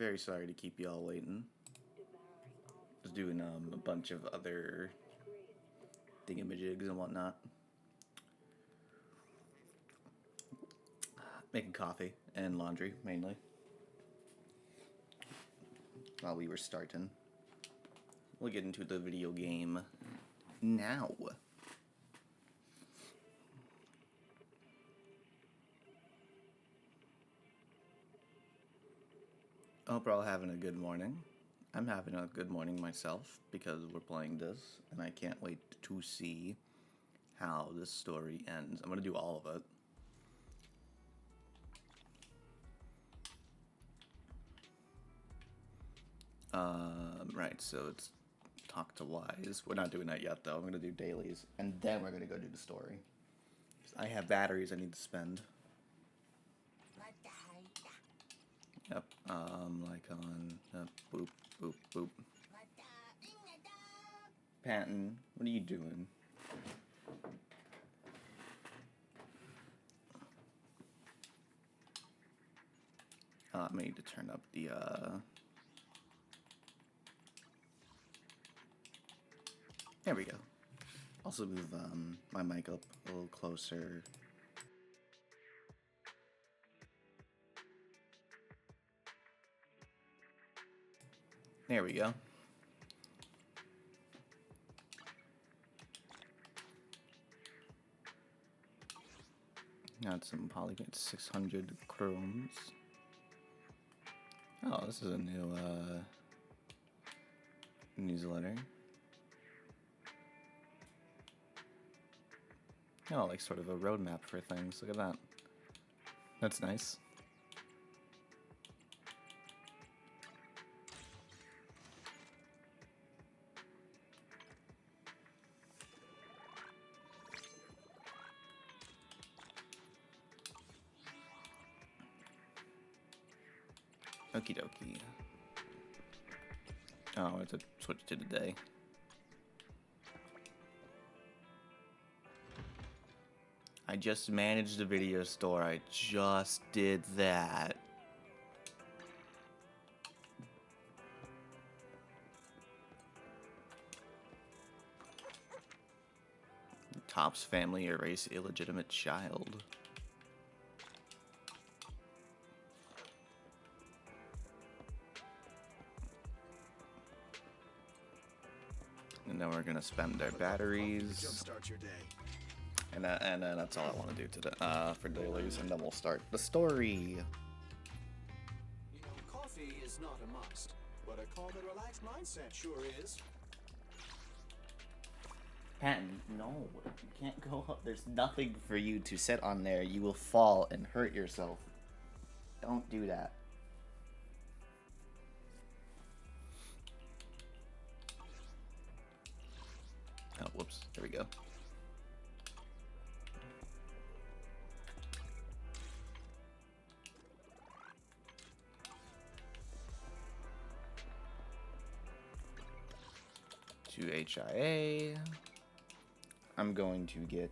very sorry to keep y'all waiting. Just doing a bunch of other thingamajigs and whatnot. Making coffee and laundry, mainly. While we were starting. We'll get into the video game now. I hope we're all having a good morning. I'm having a good morning myself because we're playing this, and I can't wait to see how this story ends. I'm going to do all of it. Right, so it's talk to Wise. We're not doing that yet, though. I'm going to do dailies, and then we're going to go do the story. I have batteries I need to spend. Yep, like on, boop, boop, boop. Patton, what are you doing? I need to turn up the, There we go. Also move, my mic up a little closer. There we go. Got some polygon 600 chromes. Oh, this is a new newsletter. Oh, like sort of a roadmap for things. Look at that. That's nice. Okie dokie. Oh, I have to switch to the day. I just managed the video store. I just did that. Top's family erase illegitimate child. And then we're gonna spend our batteries. Jumpstart your day. And that's all I want to do today for dailies, and then we'll start the story. You know, coffee is not a must, but a calm and relaxed mindset sure is. Patton, no, you can't go up. There's nothing for you to sit on there. You will fall and hurt yourself. Don't do that. Oh, whoops. There we go. To HIA. I'm going to get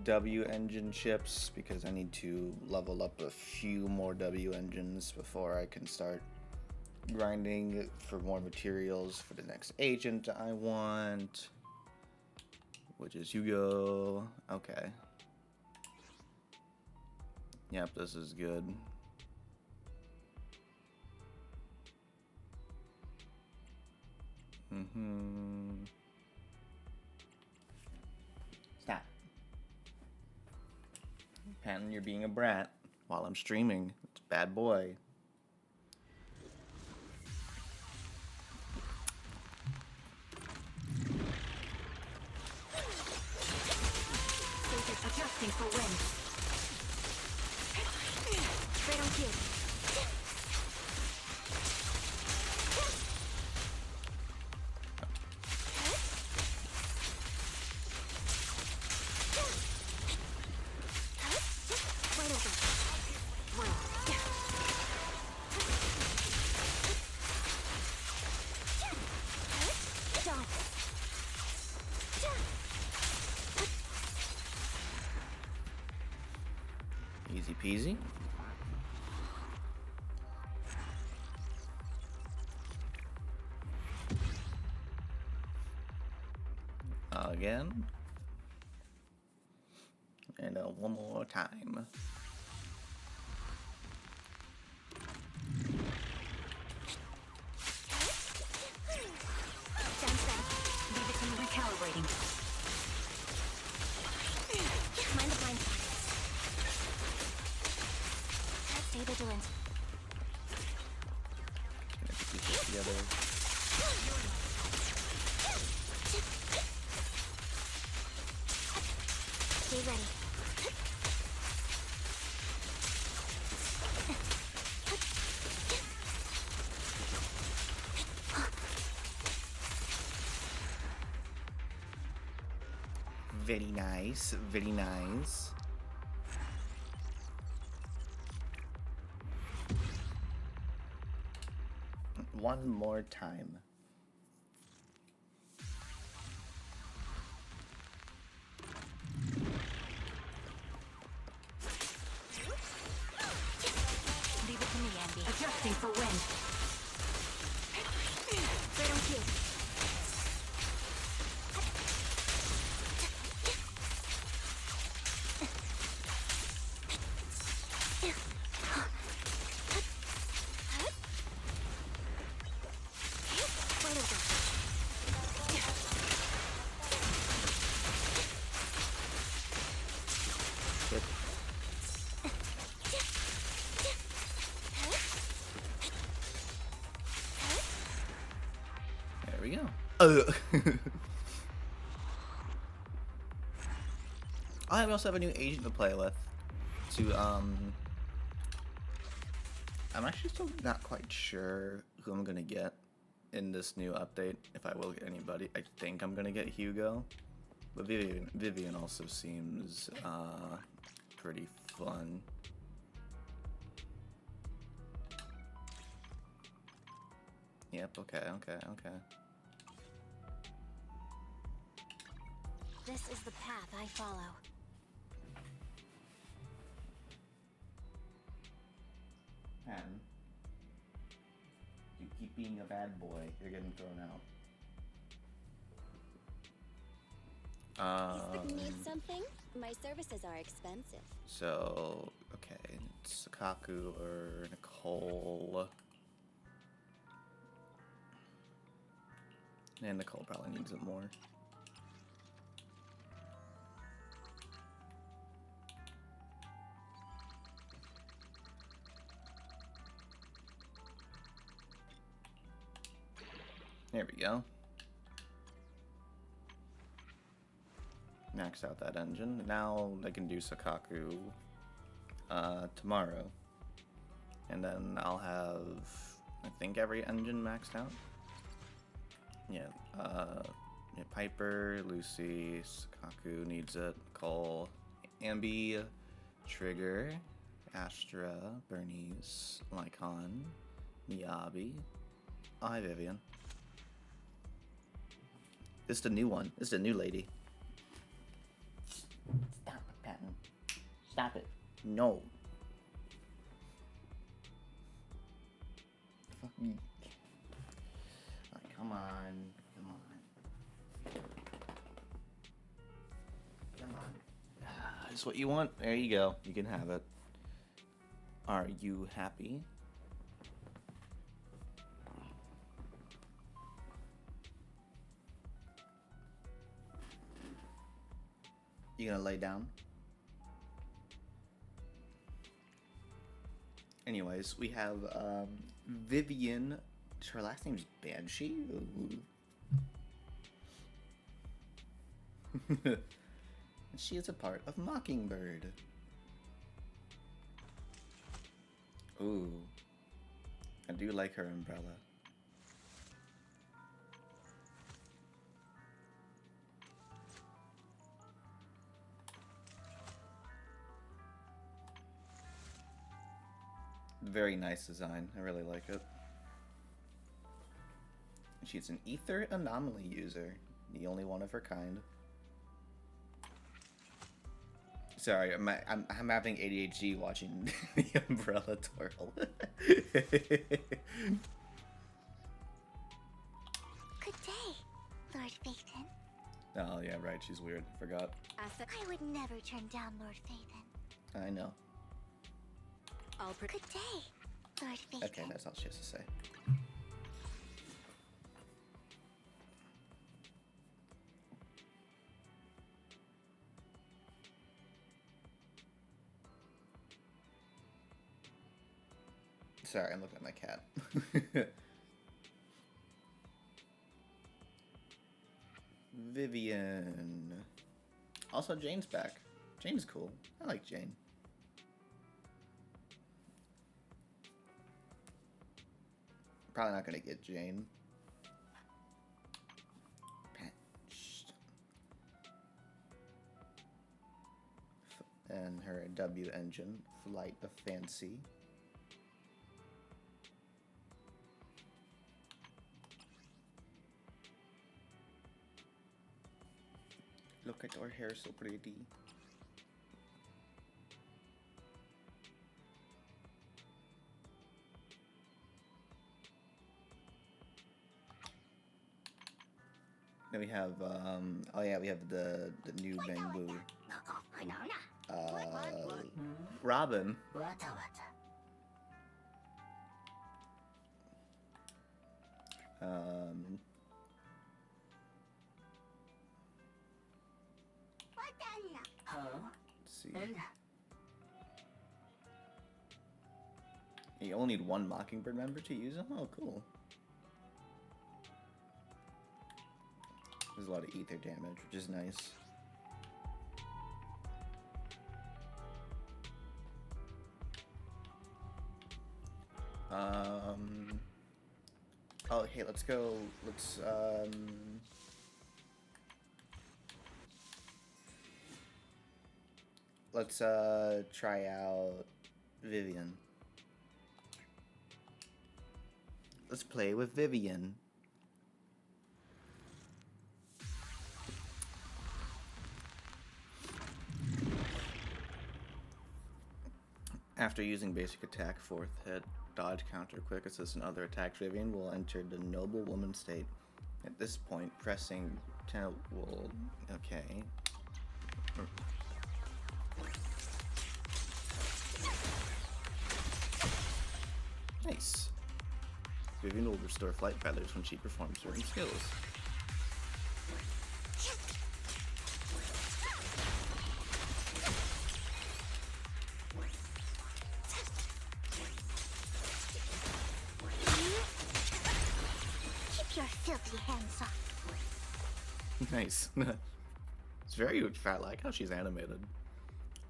W engine chips because I need to level up a few more W engines before I can start grinding for more materials for the next agent I want, which is Hugo. Okay. Yep, this is good. Stop. Patton, you're being a brat while I'm streaming. It's a bad boy. Adjusting for wind. Straight on cue. Right over. Dodge. Easy peasy. Again. And one more time. Sounds ready. Leave it to me. Recalibrating. Mind the blind spot. Stay vigilant. Gonna put these together. Stay ready. Very nice, very nice. One more time. Leave it to me, Andy. Adjusting for wind. Right on cue. Right over. Good. There we go. I also have a new agent to play with. I'm actually still not quite sure who I'm gonna get in this new update. If I will get anybody, I think I'm gonna get Hugo, but Vivian also seems pretty fun. Yep. Okay. This is the path I follow. Pen, you keep being a bad boy, you're getting thrown out. You need something? My services are expensive. So, okay, it's Kaku or Nicole. And Nicole probably needs it more. There we go. Maxed out that engine. Now I can do Sakaku tomorrow. And then I'll have, I think, every engine maxed out. Yeah, Piper, Lucy, Sakaku needs it, Cole, Ambi, Trigger, Astra, Bernice, Lycon, Miyabi. Oh, hi, Vivian. This is the new one. This is the new lady. Stop it, Patton. Stop it. No. Fuck me. Alright, come on. Come on. Is what you want? There you go. You can have it. Are you happy? You gonna lay down? Anyways, we have Vivian. Her last name's Banshee. And she is a part of Mockingbird. Ooh, I do like her umbrella. Very nice design. I really like it. She's an ether anomaly user, the only one of her kind. Sorry, I'm having ADHD watching the umbrella twirl. Good day, Lord Phaeton. Oh yeah, right. She's weird. Forgot. I would never turn down Lord Phaethon. I know. Good day, Lord Phaethon. Okay, that's all she has to say. Sorry, I'm looking at my cat. Vivian. Also, Jane's back. Jane's cool. I like Jane. Probably not gonna get Jane. And her W engine, Flight of Fancy. Look at her hair, so pretty. Then we have, oh yeah, we have the new Bamboo. Robin. Let's see. You only need one Mockingbird member to use them? Oh, cool. There's a lot of ether damage, which is nice. Oh, hey, let's go. Let's try out Vivian. Let's play with Vivian. After using basic attack, 4th hit, dodge, counter, quick assist, and other attacks, Vivian will enter the noble woman state. At this point, pressing 10 will... Okay. Nice. Vivian will restore flight feathers when she performs certain skills. Keep your filthy hands off. Nice. It's very I like how she's animated.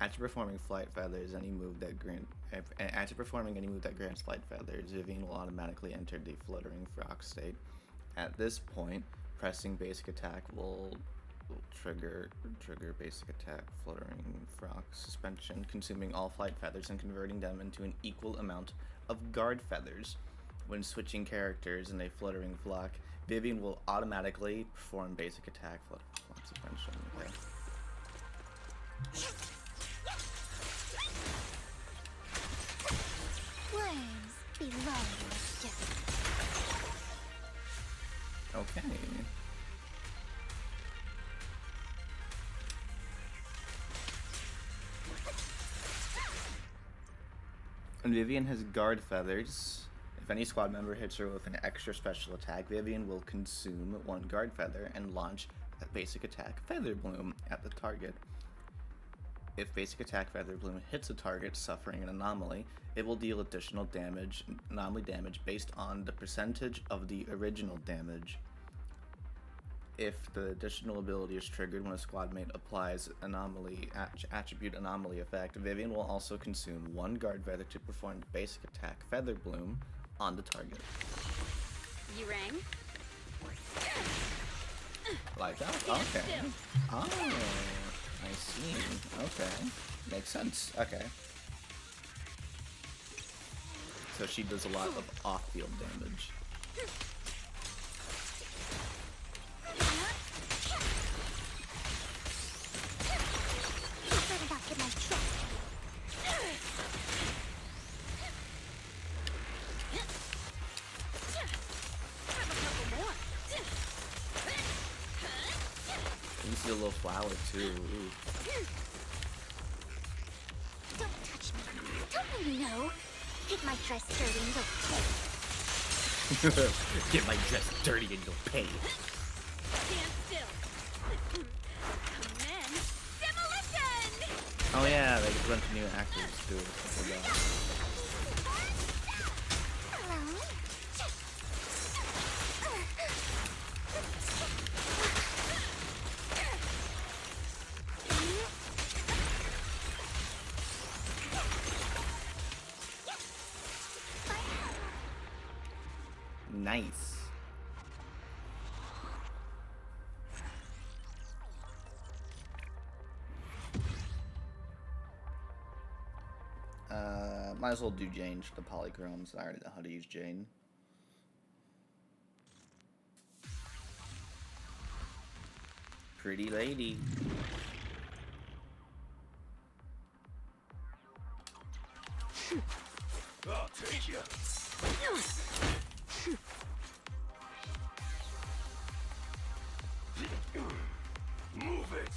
After performing flight feathers, after performing any move that grants flight feathers, Vivian will automatically enter the fluttering frog state. At this point, pressing basic attack will trigger basic attack, fluttering frog suspension, consuming all flight feathers and converting them into an equal amount of guard feathers. When switching characters in a fluttering flock, Vivian will automatically perform basic attack, fluttering flock suspension. Okay. Worms belong in the dirt. Okay. And Vivian has guard feathers. If any squad member hits her with an extra special attack, Vivian will consume 1 guard feather and launch a basic attack Feather Bloom at the target. If basic attack Feather Bloom hits a target suffering an anomaly, it will deal additional damage, anomaly damage, based on the percentage of the original damage. If the additional ability is triggered when a squad mate applies attribute anomaly effect, Vivian will also consume 1 guard feather to perform basic attack Feather Bloom on the target. You rang? Like that? Okay. Oh, I see. Okay. Makes sense. Okay. So she does a lot of off-field damage. Better not get my trust. see a little flower too. Ooh. Don't touch me. Don't you know? Get my dress dirty and you'll pay. Get my dress dirty and you'll pay. Stand still. Commence demolition! Oh yeah, they just went to new actors too. Nice. Might as well do Jane for the polychromes. I already know how to use Jane. Pretty lady. I'll take you. Move it.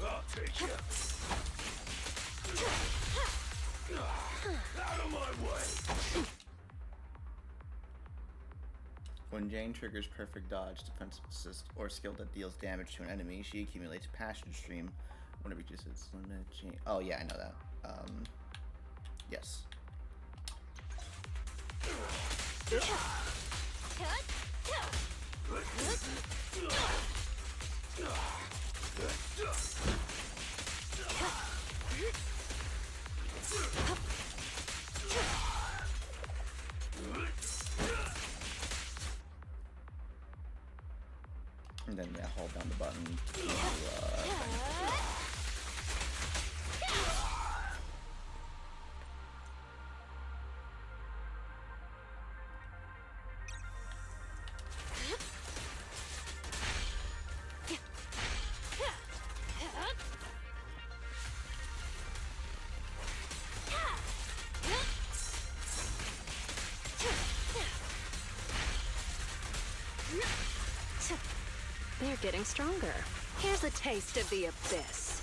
I'll take you. Out of my way. When Jane triggers perfect dodge, defensive assist, or skill that deals damage to an enemy, she accumulates passion stream when it reaches its limit. Oh yeah, I know that. Yes. And then yeah, hold down the button to They're getting stronger. Here's a taste of the abyss.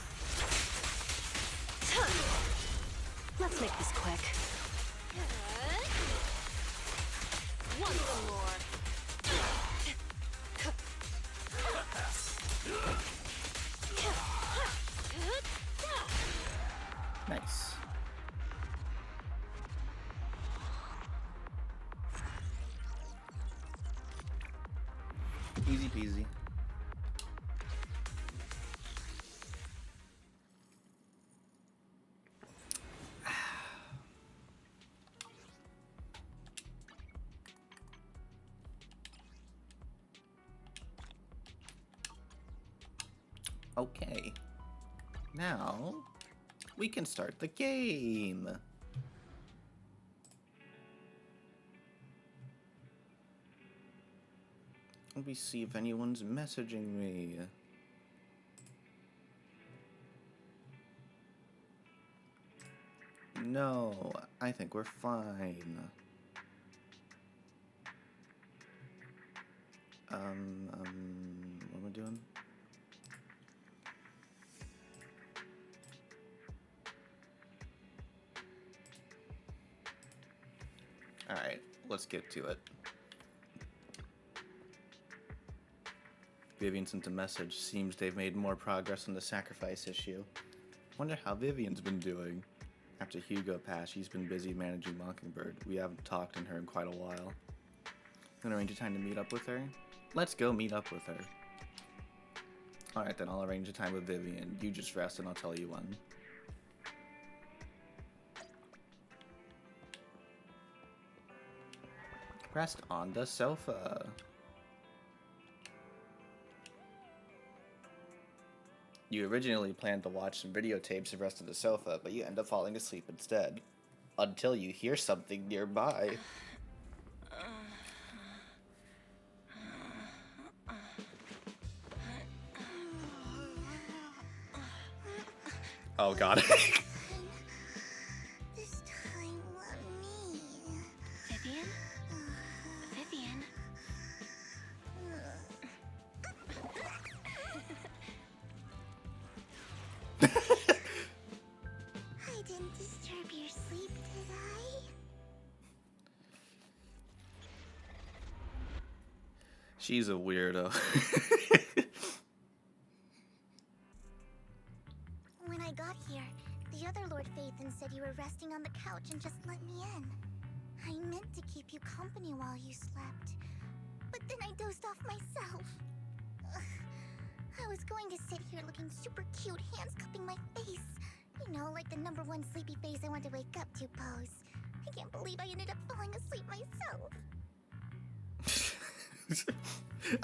Let's make this quick. Once more. nice. Easy peasy. Okay. Now we can start the game. Let me see if anyone's messaging me. No, I think we're fine. What am I doing? Alright, let's get to it. Vivian sent a message. Seems they've made more progress on the sacrifice issue. Wonder how Vivian's been doing. After Hugo passed, she's been busy managing Mockingbird. We haven't talked to her in quite a while. Gonna arrange a time to meet up with her? Let's go meet up with her. Alright then, I'll arrange a time with Vivian. You just rest and I'll tell you when. Rest on the sofa. You originally planned to watch some videotapes of Rest on the Sofa, but you end up falling asleep instead. Until you hear something nearby. Oh god. This time, let me. Vivian? She's a weirdo. When I got here, the other Lord Phaethon said you were resting on the couch and just let me in. I meant to keep you company while you slept, but then I dozed off myself. Ugh. I was going to sit here looking super cute, hands cupping my face. You know, like the #1 sleepy face I want to wake up to pose. I can't believe I ended up falling asleep myself.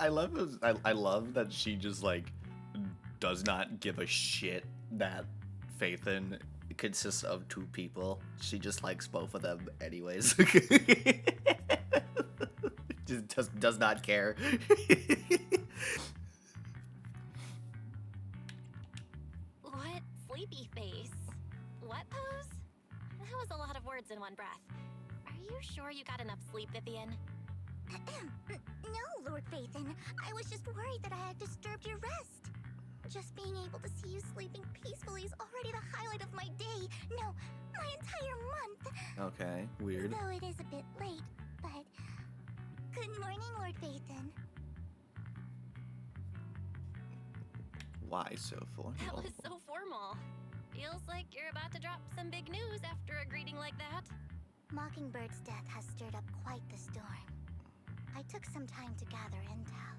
I love that she just like does not give a shit that Phaethon consists of 2 people. She just likes both of them anyways. just does not care. What? Sleepy face? What pose? That was a lot of words in one breath. Are you sure you got enough sleep, Vivian? No, Lord Phaethon. I was just worried that I had disturbed your rest. Just being able to see you sleeping peacefully is already the highlight of my day. No, my entire month. Okay, weird. Though it is a bit late, but... Good morning, Lord Phaethon. Why so formal? That was so formal. Feels like you're about to drop some big news after a greeting like that. Mockingbird's death has stirred up quite the storm. I took some time to gather intel.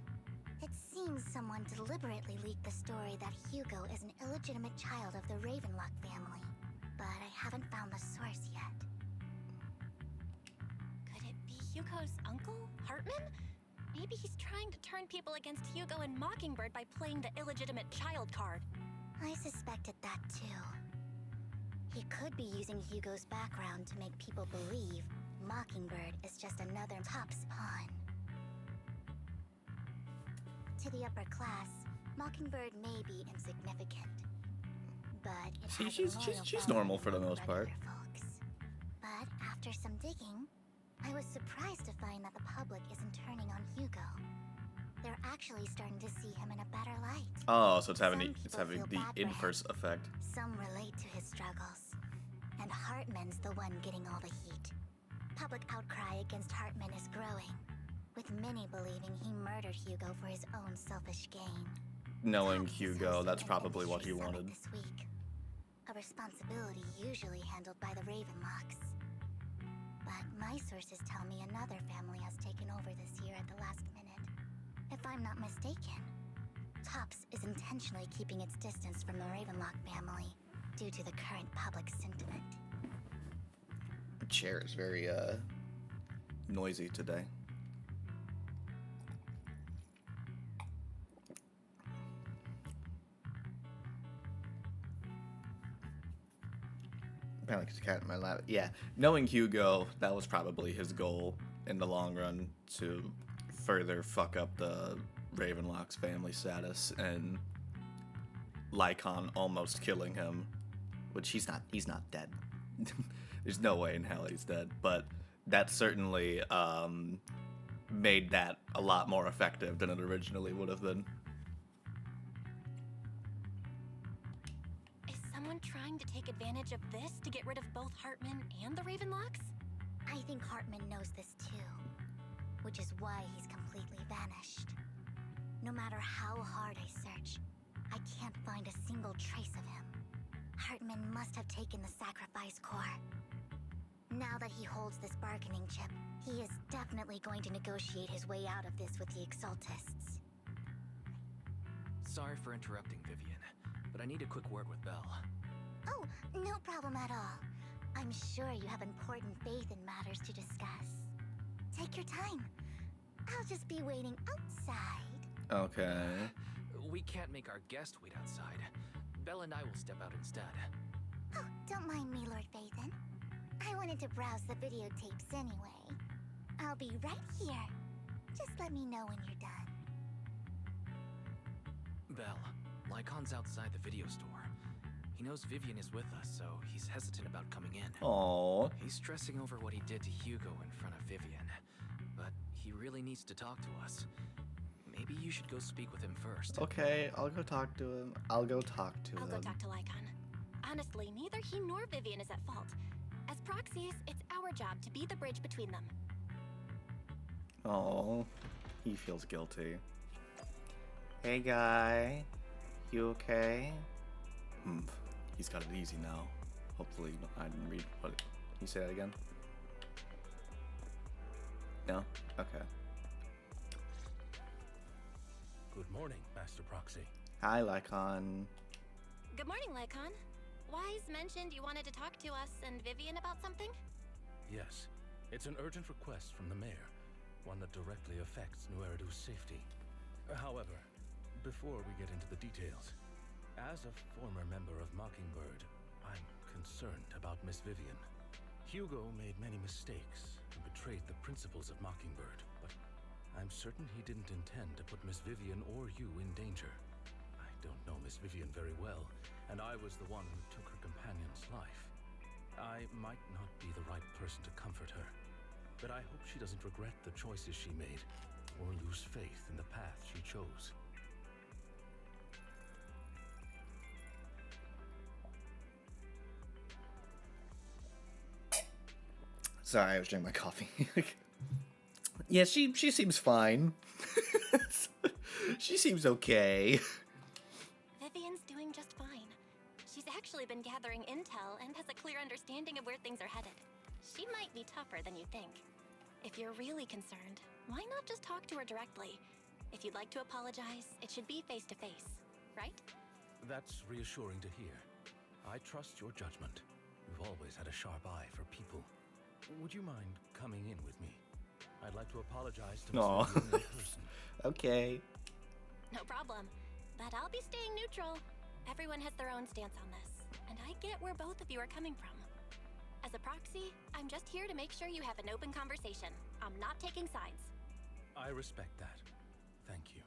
It seems someone deliberately leaked the story that Hugo is an illegitimate child of the Ravenlock family, but I haven't found the source yet. Could it be Hugo's uncle, Hartman? Maybe he's trying to turn people against Hugo and Mockingbird by playing the illegitimate child card. I suspected that too. He could be using Hugo's background to make people believe Mockingbird is just another Top's pawn. To the upper class, Mockingbird may be insignificant, but it See, has a loyal she's following normal for the among most part. regular folks. But after some digging, I was surprised to find that the public isn't turning on Hugo. They're actually starting to see him in a better light. Oh, so it's having Some it's people having feel the bad for him. inverse effect. Some relate to his struggles, and Hartman's the one getting all the heat. Public outcry against Hartman is growing, with many believing he murdered Hugo for his own selfish gain. Knowing Tops is Hugo, hosting that's an probably what he industry summit wanted. This week, a responsibility usually handled by the Ravenlocks. But my sources tell me another family has taken over this year at the last minute. If I'm not mistaken, Tops is intentionally keeping its distance from the Ravenlock family due to the current public sentiment. The chair is very noisy today. Apparently, because cat in my lap. Yeah, knowing Hugo, that was probably his goal in the long run to further fuck up the Ravenlock's family status and Lycon almost killing him, which he's not dead. There's no way in hell he's dead, but that certainly made that a lot more effective than it originally would have been. Is someone trying to take advantage of this to get rid of both Hartman and the Ravenlocks? I think Hartman knows this too, which is why he's completely vanished. No matter how hard I search, I can't find a single trace of him. Hartman must have taken the sacrifice core. Now that he holds this bargaining chip, he is definitely going to negotiate his way out of this with the Exaltists. Sorry for interrupting, Vivian, but I need a quick word with Belle. Oh, no problem at all. I'm sure you have important faith in matters to discuss. Take your time. I'll just be waiting outside. Okay. We can't make our guest wait outside. Belle and I will step out instead. Oh, don't mind me, Lord Phaethon. I wanted to browse the videotapes anyway. I'll be right here. Just let me know when you're done. Belle, Lycon's outside the video store. He knows Vivian is with us, so he's hesitant about coming in. Aww. He's stressing over what he did to Hugo in front of Vivian, but he really needs to talk to us. Maybe you should go speak with him first. Okay, I'll go talk to him. I'll go talk to I'll him. go talk to Lycon. Honestly, neither he nor Vivian is at fault. As proxies, it's our job to be the bridge between them. Oh, He feels guilty. Hey, guy. You okay? He's got it easy now. Hopefully, I didn't read what. Can you say that again? No? Okay. Good morning, Master Proxy. Hi, Lycon. Good morning, Lycon. Wise mentioned you wanted to talk to us and Vivian about something? Yes, it's an urgent request from the mayor, one that directly affects New Eridu's safety. However, before we get into the details, as a former member of Mockingbird, I'm concerned about Miss Vivian. Hugo made many mistakes and betrayed the principles of Mockingbird, but I'm certain he didn't intend to put Miss Vivian or you in danger. I don't know Miss Vivian very well, and I was the one who took her companion's life. I might not be the right person to comfort her, but I hope she doesn't regret the choices she made or lose faith in the path she chose. Sorry, I was drinking my coffee. Yeah, she seems fine. She seems okay. Vivian's doing just fine. She's actually been gathering intel and has a clear understanding of where things are headed. She might be tougher than you think. If you're really concerned, why not just talk to her directly? If you'd like to apologize, it should be face to face, right? That's reassuring to hear. I trust your judgment. You've always had a sharp eye for people. Would you mind coming in with me? I'd like to apologize to Miss Aw. Vivian in person. Okay. No problem. But I'll be staying neutral. Everyone has their own stance on this, and I get where both of you are coming from. As a proxy, I'm just here to make sure you have an open conversation. I'm not taking sides. I respect that. Thank you.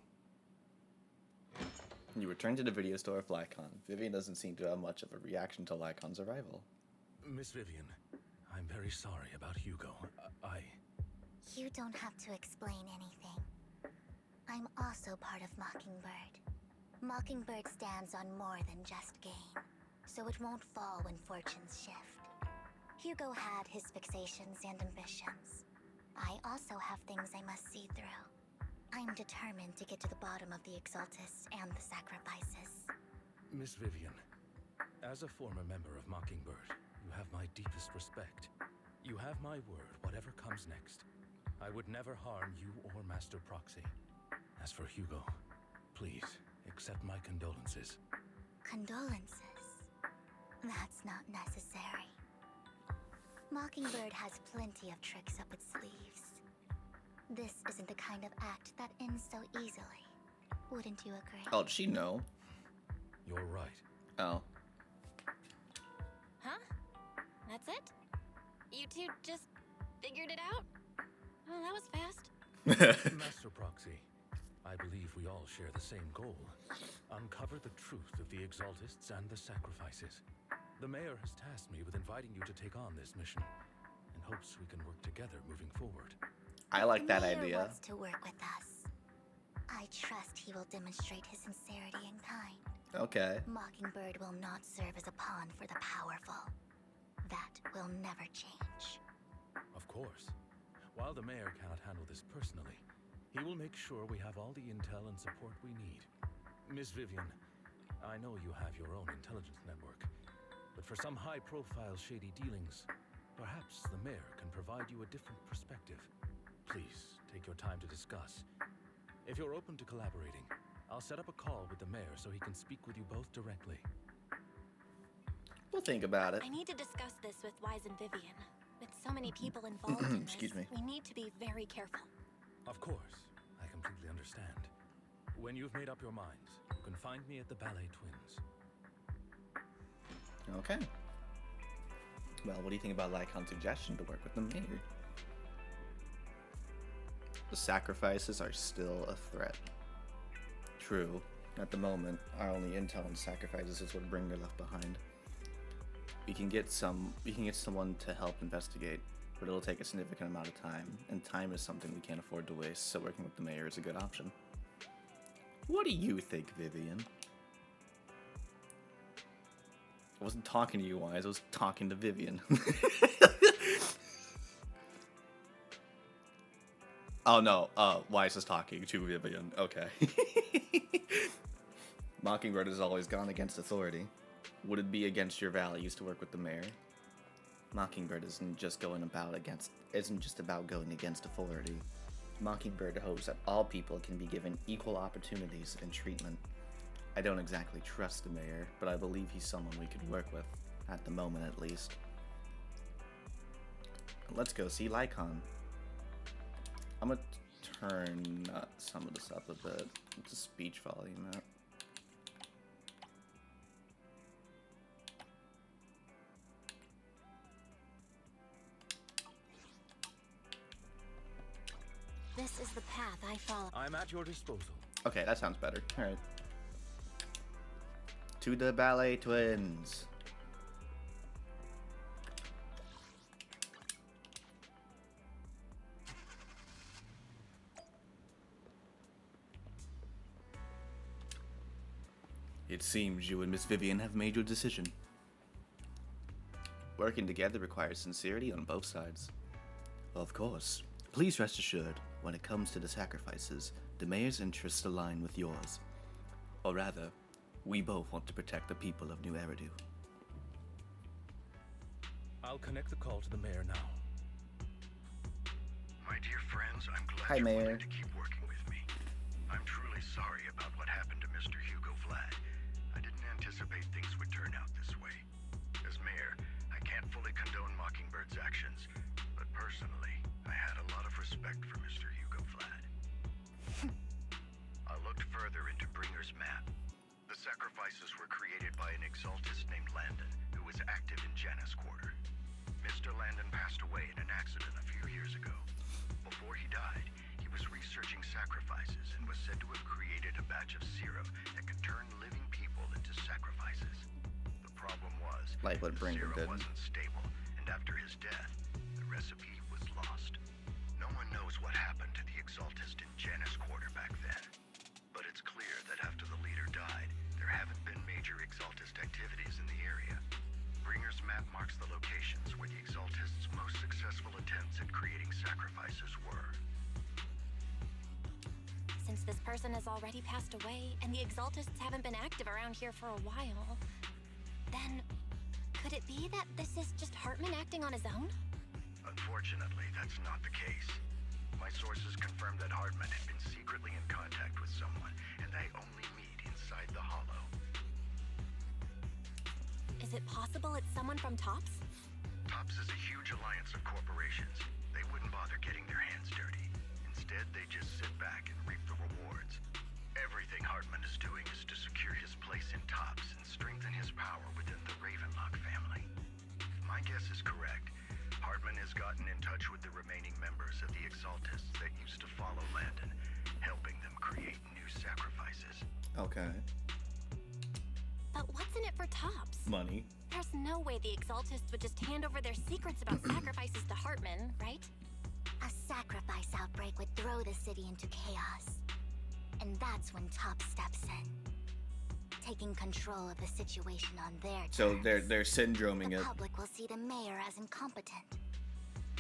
You return to the video store of Lycon. Vivian doesn't seem to have much of a reaction to Lycon's arrival. Miss Vivian, I'm very sorry about Hugo. You don't have to explain anything. I'm also part of Mockingbird. Mockingbird stands on more than just gain, so it won't fall when fortunes shift. Hugo had his fixations and ambitions. I also have things I must see through. I'm determined to get to the bottom of the Exaltists and the sacrifices. Miss Vivian, as a former member of Mockingbird, you have my deepest respect. You have my word, whatever comes next. I would never harm you or Master Proxy. As for Hugo, please accept my condolences. Condolences? That's not necessary. Mockingbird has plenty of tricks up its sleeves. This isn't the kind of act that ends so easily. Wouldn't you agree? Oh, does she know? You're right. Oh. Huh? That's it? You two just figured it out? Oh, that was fast. Master Proxy, I believe we all share the same goal. Uncover the truth of the Exaltists and the sacrifices. The mayor has tasked me with inviting you to take on this mission, and hopes we can work together moving forward. I like that The mayor idea. wants to work with us. I trust he will demonstrate his sincerity in kind. Okay. Mockingbird will not serve as a pawn for the powerful. That will never change. Of course. While the mayor cannot handle this personally, he will make sure we have all the intel and support we need. Miss Vivian, I know you have your own intelligence network, but for some high-profile shady dealings, perhaps the mayor can provide you a different perspective. Please, take your time to discuss. If you're open to collaborating, I'll set up a call with the mayor so he can speak with you both directly. We'll think about it. I need to discuss this with Wise and Vivian. With so many people involved in this, Excuse me. we need to be very careful. Of course, I completely understand. When you've made up your minds, you can find me at the Ballet Twins. Okay. Well, what do you think about Lycon's suggestion to work with the mayor? The sacrifices are still a threat. True. At the moment, our only intel on sacrifices is what Bringer left behind. We can get someone to help investigate, but it'll take a significant amount of time, and time is something we can't afford to waste, so working with the mayor is a good option. What do you think, Vivian? I wasn't talking to you, Wise. I was talking to Oh no, Weiss is talking to Vivian. Okay. Mockingbird has always gone against authority. Would it be against your values to work with the mayor? Mockingbird isn't just about going against authority. Mockingbird hopes that all people can be given equal opportunities and treatment. I don't exactly trust the mayor, but I believe he's someone we could work with, at the moment at least. Let's go see Lycon. I'm gonna turn some of this up a bit. It's a speech volume up. This is the path I follow. I'm at your disposal. Okay, that sounds better. Alright. To the Ballet Twins. It seems you and Miss Vivian have made your decision. Working together requires sincerity on both sides. Of course. Please rest assured, when it comes to the sacrifices, the mayor's interests align with yours. Or rather, we both want to protect the people of New Eridu. I'll connect the call to the mayor now. My dear friends, I'm glad Hi, you're Mayor. willing to keep working with me. I'm truly sorry about what happened to Mr. Hugo Vlad. I didn't anticipate things would turn out this way. As mayor, I can't fully condone Mockingbird's actions, but personally, I had a lot of respect for Mr. Hugo Vlad. I looked further into Bringer's map. The sacrifices were created by an exaltist named Landon, who was active in Janus Quarter. Mr. Landon passed away in an accident a few years ago. Before he died, he was researching sacrifices and was said to have created a batch of serum that could turn living people into sacrifices. The problem was, Like what the Bringer serum did. wasn't stable, and after his death, the recipe was lost. No one knows what happened to the exaltist in Janus Quarter back then. But it's clear that after the leader died, there haven't been major exaltist activities in the area. Bringer's map marks the locations where the exaltists' most successful attempts at creating sacrifices were. Since this person has already passed away, and the Exaltists haven't been active around here for a while, then could it be that this is just Hartman acting on his own? Unfortunately, that's not the case. My sources confirmed that Hartman had been secretly in contact with someone, and they only meet inside the Hollow. Is it possible it's someone from Tops? TOPS is a huge alliance of corporations. They wouldn't bother getting their hands dirty. Instead, they just sit back and reap the rewards. Everything Hartman is doing is to secure his place in TOPS and strengthen his power within the Ravenlock family. If my guess is correct, Hartman has gotten in touch with the remaining members of the Exaltists that used to follow Landon, helping them create new sacrifices. Okay. But what's in it for Tops? Money. There's no way the Exaltists would just hand over their secrets about sacrifices to Hartman, right? A sacrifice outbreak would throw the city into chaos. And that's when Top steps in, taking control of the situation on their terms. So they're syndroming The it. public will see the mayor as incompetent,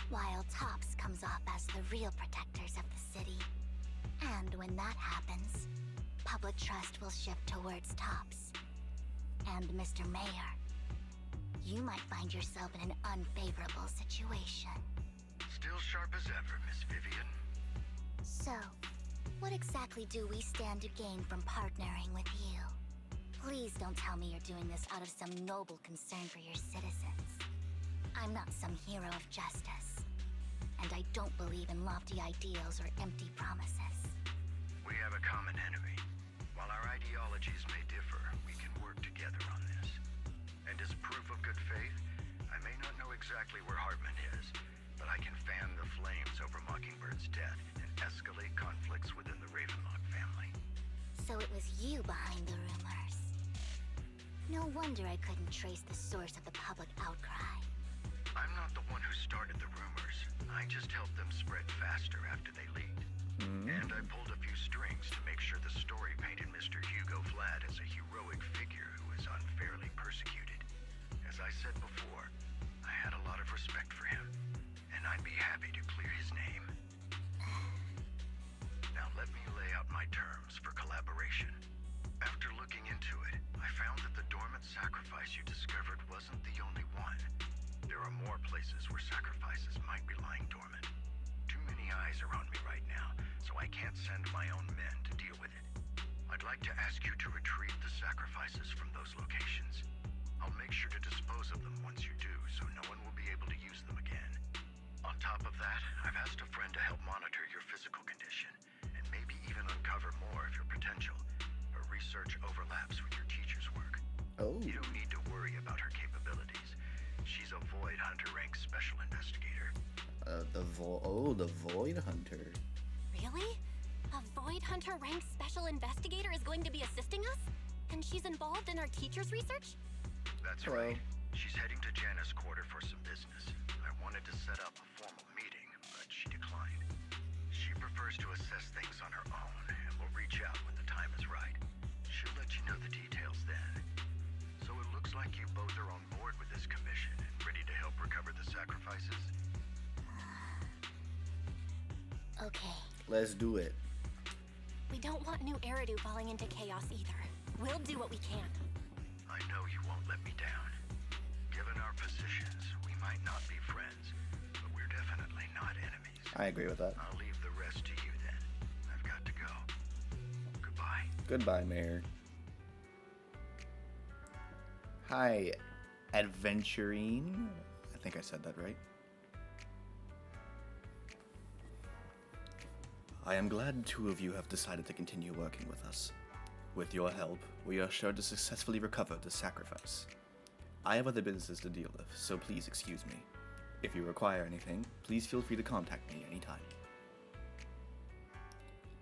while Tops comes off as the real protectors of the city. And when that happens, public trust will shift towards Tops. And Mr. Mayor, you might find yourself in an unfavorable situation. Still sharp as ever, Miss Vivian. So, what exactly do we stand to gain from partnering with you? Please don't tell me you're doing this out of some noble concern for your citizens. I'm not some hero of justice, and I don't believe in lofty ideals or empty promises. We have a common enemy. While our ideologies may differ, we can work together on this. And as proof of good faith, I may not know exactly where Hartman is, but I can fan the flames over Mockingbird's death and escalate conflicts within the Ravenlock family. So it was you behind the rumors. No wonder I couldn't trace the source of the public outcry. I'm not the one who started the rumors. I just helped them spread faster after they leaked. And I pulled a few strings to make sure the story painted Mr. Hugo Vlad as a heroic figure who is unfairly persecuted. As I said before, I had a lot of respect for him, and I'd be happy to clear his name. Now let me lay out my terms for collaboration. After looking into it, I found that the dormant sacrifice you discovered wasn't the only one. There are more places where sacrifices might be lying dormant. Too many eyes are on me right now, so I can't send my own men to deal with it. I'd like to ask you to retrieve the sacrifices from those locations. I'll make sure to dispose of them once you do, so no one will be able to use them again. On top of that, I've asked a friend to help monitor your physical condition, and maybe even uncover more of your potential. Her research overlaps with your teacher's work. Oh. You don't need to worry about her capabilities. She's a Void Hunter rank special investigator. The Void Hunter. Really? A Void Hunter ranked special investigator is going to be assisting us? And she's involved in our teacher's research? That's Hello. right. She's heading to Janus Quarter for some business. I wanted to set up a formal meeting, but she declined. She prefers to assess things on her own, and will reach out when the time is right. She'll let you know the details then. So it looks like you both are on board with this commission and ready to help recover the sacrifices? Okay. Let's do it. We don't want new Eridu falling into chaos either. We'll do what we can. I know you won't let me down. Given our positions, we might not be friends, but we're definitely not enemies. I agree with that. I'll leave the rest to you then. I've got to go. Goodbye. Goodbye, Mayor. Hi, adventurine. I think I said that right. I am glad two of you have decided to continue working with us. With your help, we are sure to successfully recover the sacrifice. I have other businesses to deal with, so please excuse me. If you require anything, please feel free to contact me anytime.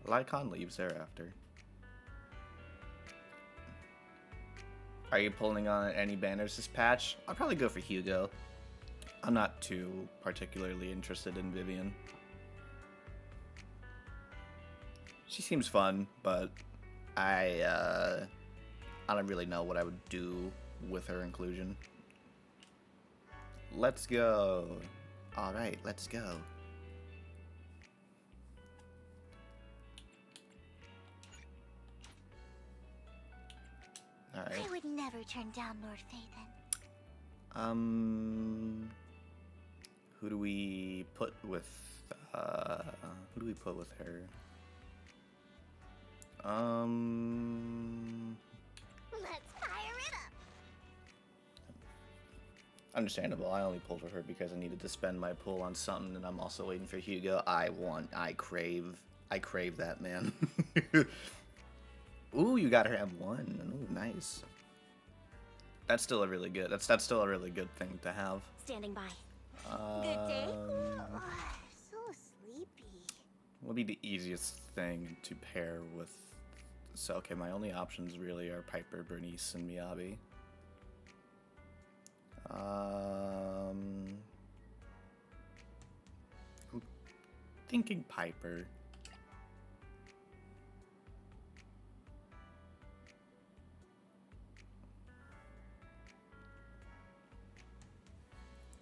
Lycon leaves thereafter. Are you pulling on any banners this patch? I'll probably go for Hugo. I'm not too particularly interested in Vivian. She seems fun, but I don't really know what I would do with her inclusion. Let's go. All right, let's go. All right. I would never turn down Lord Phaethon. Who do we put with her? Let's fire it up. Understandable. I only pulled for her because I needed to spend my pull on something, and I'm also waiting for Hugo. I crave that, man. Ooh, you got her M1. Ooh, nice. That's still a really good. That's still a really good thing to have. Standing by. Good day. So sleepy. What would be the easiest thing to pair with? So, okay, my only options really are Piper, Bernice, and Miyabi. I'm thinking Piper.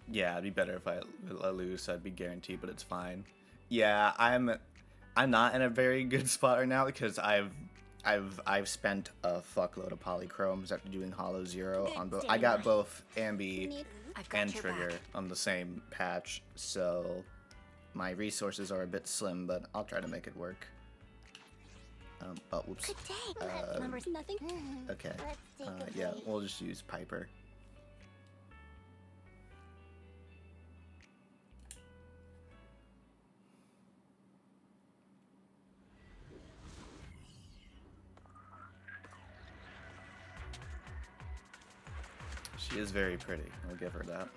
Yeah, it'd be better if I lose, so I'd be guaranteed, but it's fine. Yeah, I'm not in a very good spot right now because I've spent a fuckload of polychromes after doing Hollow Zero on both. I got both Ambi and Trigger on the same patch, so my resources are a bit slim, but I'll try to make it work. Oh, whoops. Good day. Remembers nothing? Okay. Let's take a Yeah, break. we'll just use Piper. She is very pretty. I'll give her that.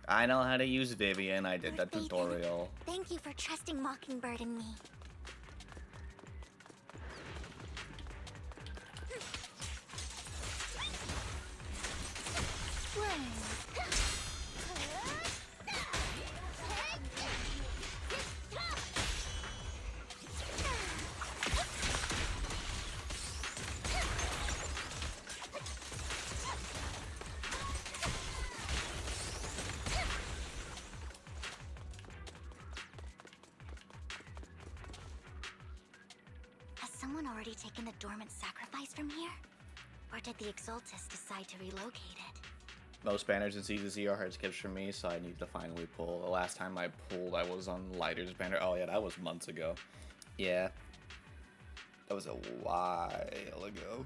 I know how to use Vivian. I did that Lord Phaethon, tutorial. Thank you for trusting Mockingbird and me. already taken the dormant sacrifice from here? Or did the Exaltus decide to relocate it? Most banners in Season Z are hard skips for me, so I need to finally pull. The last time I pulled, I was on Lighter's banner. Oh yeah, that was months ago. Yeah. That was a while ago.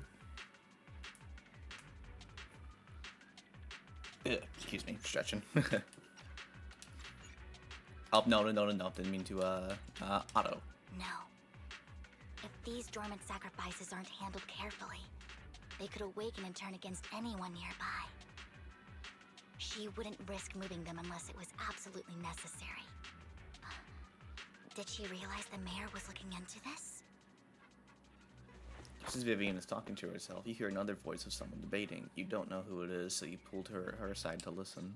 Excuse me, stretching. Oh, no, didn't mean to, auto. No. If these dormant sacrifices aren't handled carefully, they could awaken and turn against anyone nearby. She wouldn't risk moving them unless it was absolutely necessary. Did she realize the mayor was looking into this? Just as Vivian is talking to herself, you hear another voice of someone debating. You don't know who it is, so you pulled her aside to listen.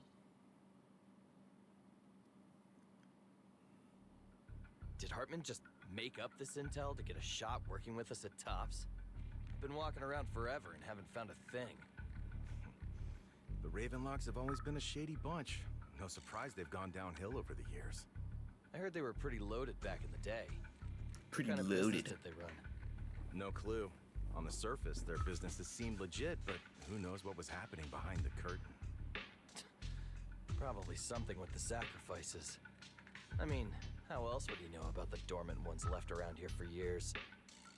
Did Hartman just make up this intel to get a shot working with us at Tops? I've been walking around forever and haven't found a thing. The Ravenlocks have always been a shady bunch. No surprise they've gone downhill over the years. I heard they were pretty loaded back in the day. Pretty What kind of business loaded. did they run? No clue. On the surface, their businesses seemed legit, but who knows what was happening behind the curtain. Probably something with the sacrifices. I mean, how else would he know about the dormant ones left around here for years?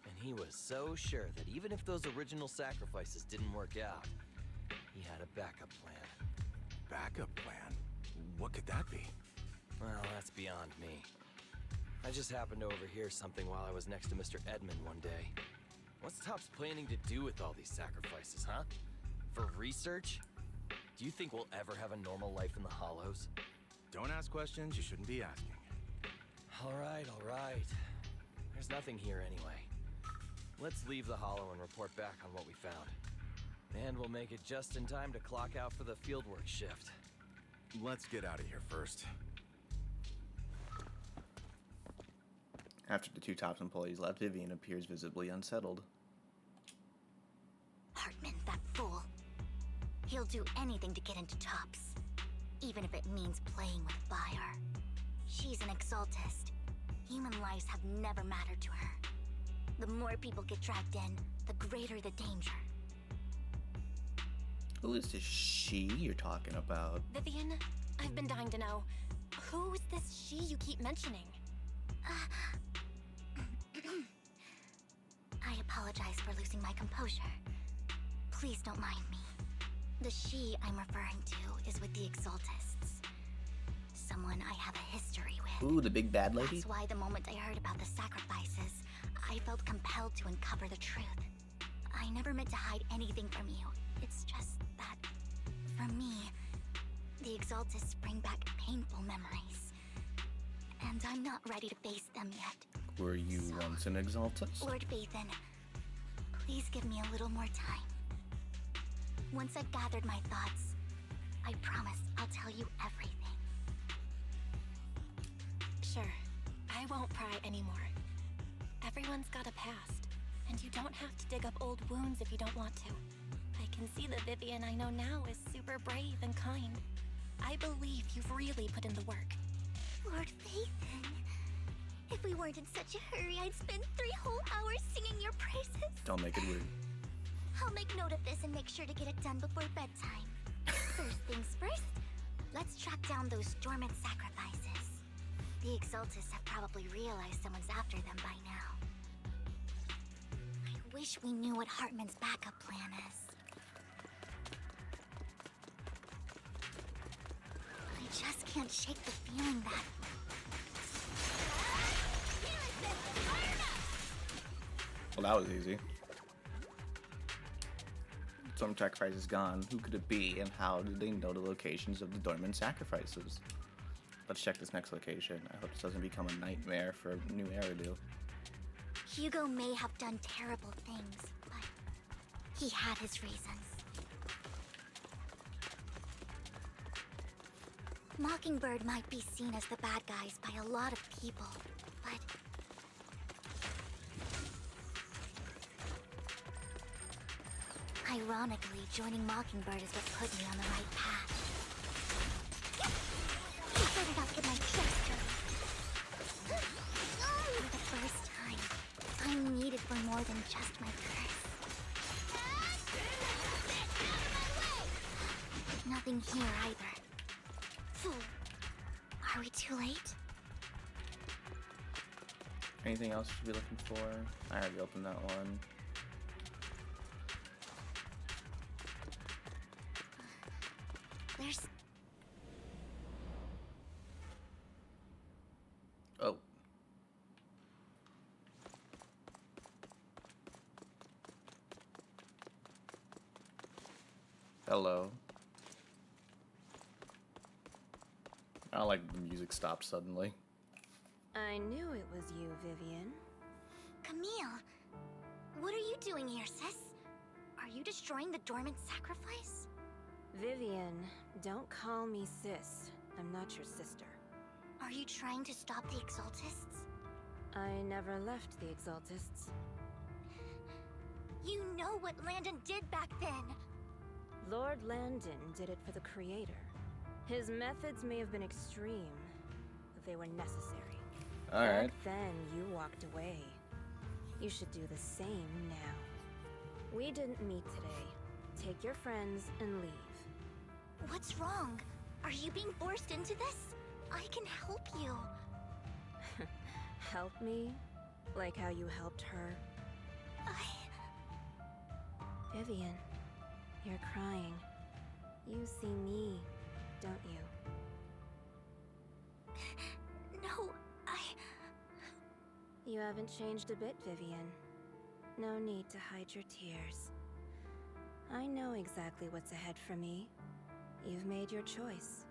And he was so sure that even if those original sacrifices didn't work out, he had a backup plan. Backup plan? What could that be? Well, that's beyond me. I just happened to overhear something while I was next to Mr. Edmund one day. What's Tops planning to do with all these sacrifices, huh? For research? Do you think we'll ever have a normal life in the Hollows? Don't ask questions you shouldn't be asking. All right. There's nothing here anyway. Let's leave the Hollow and report back on what we found. And we'll make it just in time to clock out for the fieldwork shift. Let's get out of here first. After the two Tops employees left, Vivian appears visibly unsettled. Hartman, that fool. He'll do anything to get into Tops, even if it means playing with fire. She's an Exaltist. Human lives have never mattered to her. The more people get dragged in, the greater the danger. Who is this she you're talking about? Vivian, I've been dying to know. Who's this she you keep mentioning? I apologize for losing my composure. Please don't mind me. The she I'm referring to is with the Exaltists. Someone I have a history with. Ooh, the big bad lady? That's why the moment I heard about the sacrifices, I felt compelled to uncover the truth. I never meant to hide anything from you. It's just that, for me, the Exaltists bring back painful memories. And I'm not ready to face them yet. Were you once an Exaltus? Lord Vathan, please give me a little more time. Once I've gathered my thoughts, I promise I'll tell you everything. Sure, I won't pry anymore. Everyone's got a past, and you don't have to dig up old wounds if you don't want to. I can see the Vivian I know now is super brave and kind. I believe you've really put in the work. Lord Vathan, if we weren't in such a hurry, I'd spend 3 whole hours singing your praises. Don't make it weird. I'll make note of this and make sure to get it done before bedtime. First things first, let's track down those dormant sacrifices. The Exaltists have probably realized someone's after them by now. I wish we knew what Hartman's backup plan is. I just can't shake the feeling that... Well, that was easy. Some sacrifice is gone. Who could it be, and how did they know the locations of the dormant sacrifices? Let's check this next location. I hope this doesn't become a nightmare for new Eridu. Hugo may have done terrible things, but he had his reasons. Mockingbird might be seen as the bad guys by a lot of people, but... ironically, joining Mockingbird is what put me on the right path. I better not get my chest dirty. For the first time, I'm needed for more than nothing here either. Phew. Are we too late? Anything else you should be looking for? I already opened that one. There's... Oh. Hello. I don't like the music stopped suddenly. I knew it was you, Vivian. Camille! What are you doing here, sis? Are you destroying the dormant sacrifice? Vivian, don't call me sis. I'm not your sister. Are you trying to stop the Exaltists? I never left the Exaltists. You know what Landon did back then! Lord Landon did it for the Creator. His methods may have been extreme, but they were necessary. Alright. Back then, you walked away. You should do the same now. We didn't meet today. Take your friends and leave. What's wrong? Are you being forced into this? I can help you. Help me? Like how you helped her? Vivian, you're crying. You see me, don't you? No, You haven't changed a bit, Vivian. No need to hide your tears. I know exactly what's ahead for me. You've made your choice,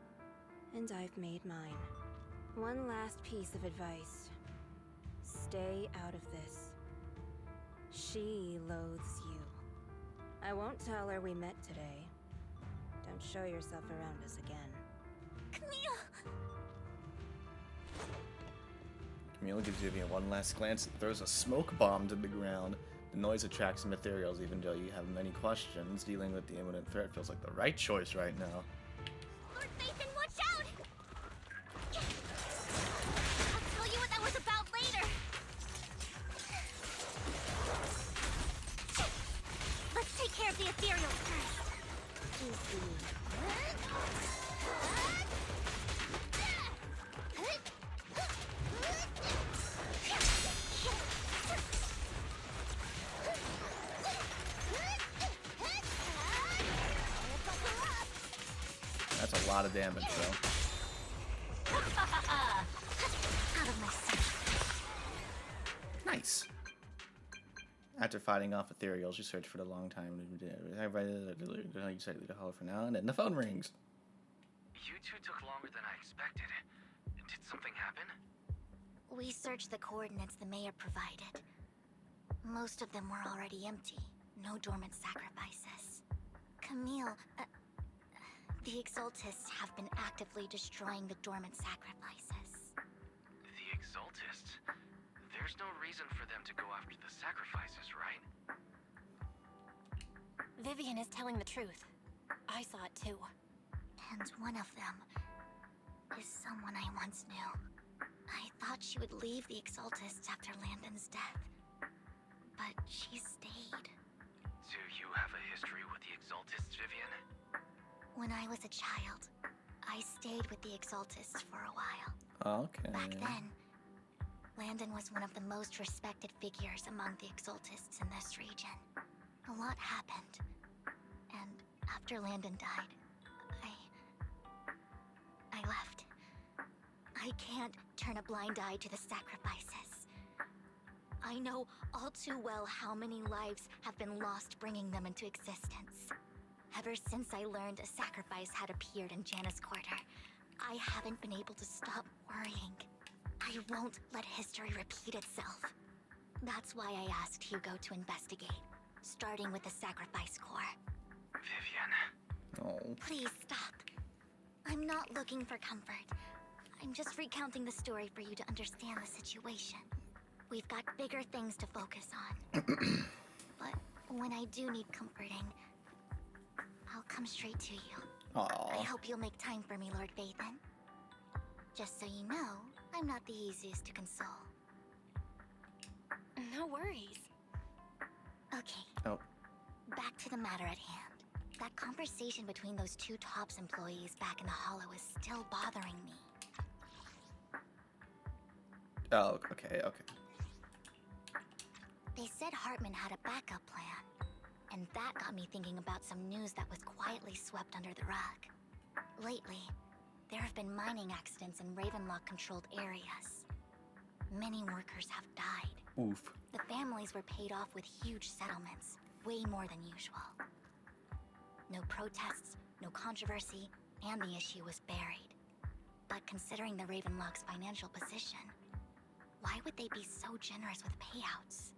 and I've made mine. One last piece of advice. Stay out of this. She loathes you. I won't tell her we met today. Don't show yourself around us again. Camille! Camille gives Vivian one last glance and throws a smoke bomb to the ground. The noise attracts some ethereals, even though you have many questions. Dealing with the imminent threat feels like the right choice right now. Lord Nathan, watch out! I'll tell you what that was about later! Let's take care of the ethereals first. That's a lot of damage, though. Out of my sight. Nice. After fighting off ethereals, you search for a long time. You said to holler for now, and then the phone rings. You two took longer than I expected. Did something happen? We searched the coordinates the mayor provided. Most of them were already empty. No dormant sacrifices. Camille, the Exaltists have been actively destroying the dormant sacrifices. The Exaltists? There's no reason for them to go after the sacrifices, right? Vivian is telling the truth. I saw it too. And one of them is someone I once knew. I thought she would leave the Exaltists after Landon's death. But she stayed. Do you have a history with the Exaltists, Vivian? When I was a child, I stayed with the Exaltists for a while. Okay. Back then, Landon was one of the most respected figures among the Exaltists in this region. A lot happened. And after Landon died, I left. I can't turn a blind eye to the sacrifices. I know all too well how many lives have been lost bringing them into existence. Ever since I learned a sacrifice had appeared in Janus Quarter, I haven't been able to stop worrying. I won't let history repeat itself. That's why I asked Hugo to investigate, starting with the Sacrifice Corps. Vivian. Oh. Please stop. I'm not looking for comfort. I'm just recounting the story for you to understand the situation. We've got bigger things to focus on. But when I do need comforting, I'll come straight to you. Aww. I hope you'll make time for me, Lord Vathan. Just so you know, I'm not the easiest to console. No worries. Okay. Oh. Back to the matter at hand. That conversation between those two TOPS employees back in the Hollow is still bothering me. Oh, okay. They said Hartman had a backup plan, and that got me thinking about some news that was quietly swept under the rug. Lately, there have been mining accidents in Ravenlock-controlled areas. Many workers have died. Oof. The families were paid off with huge settlements, way more than usual. No protests, no controversy, and the issue was buried. But considering the Ravenlock's financial position, why would they be so generous with payouts?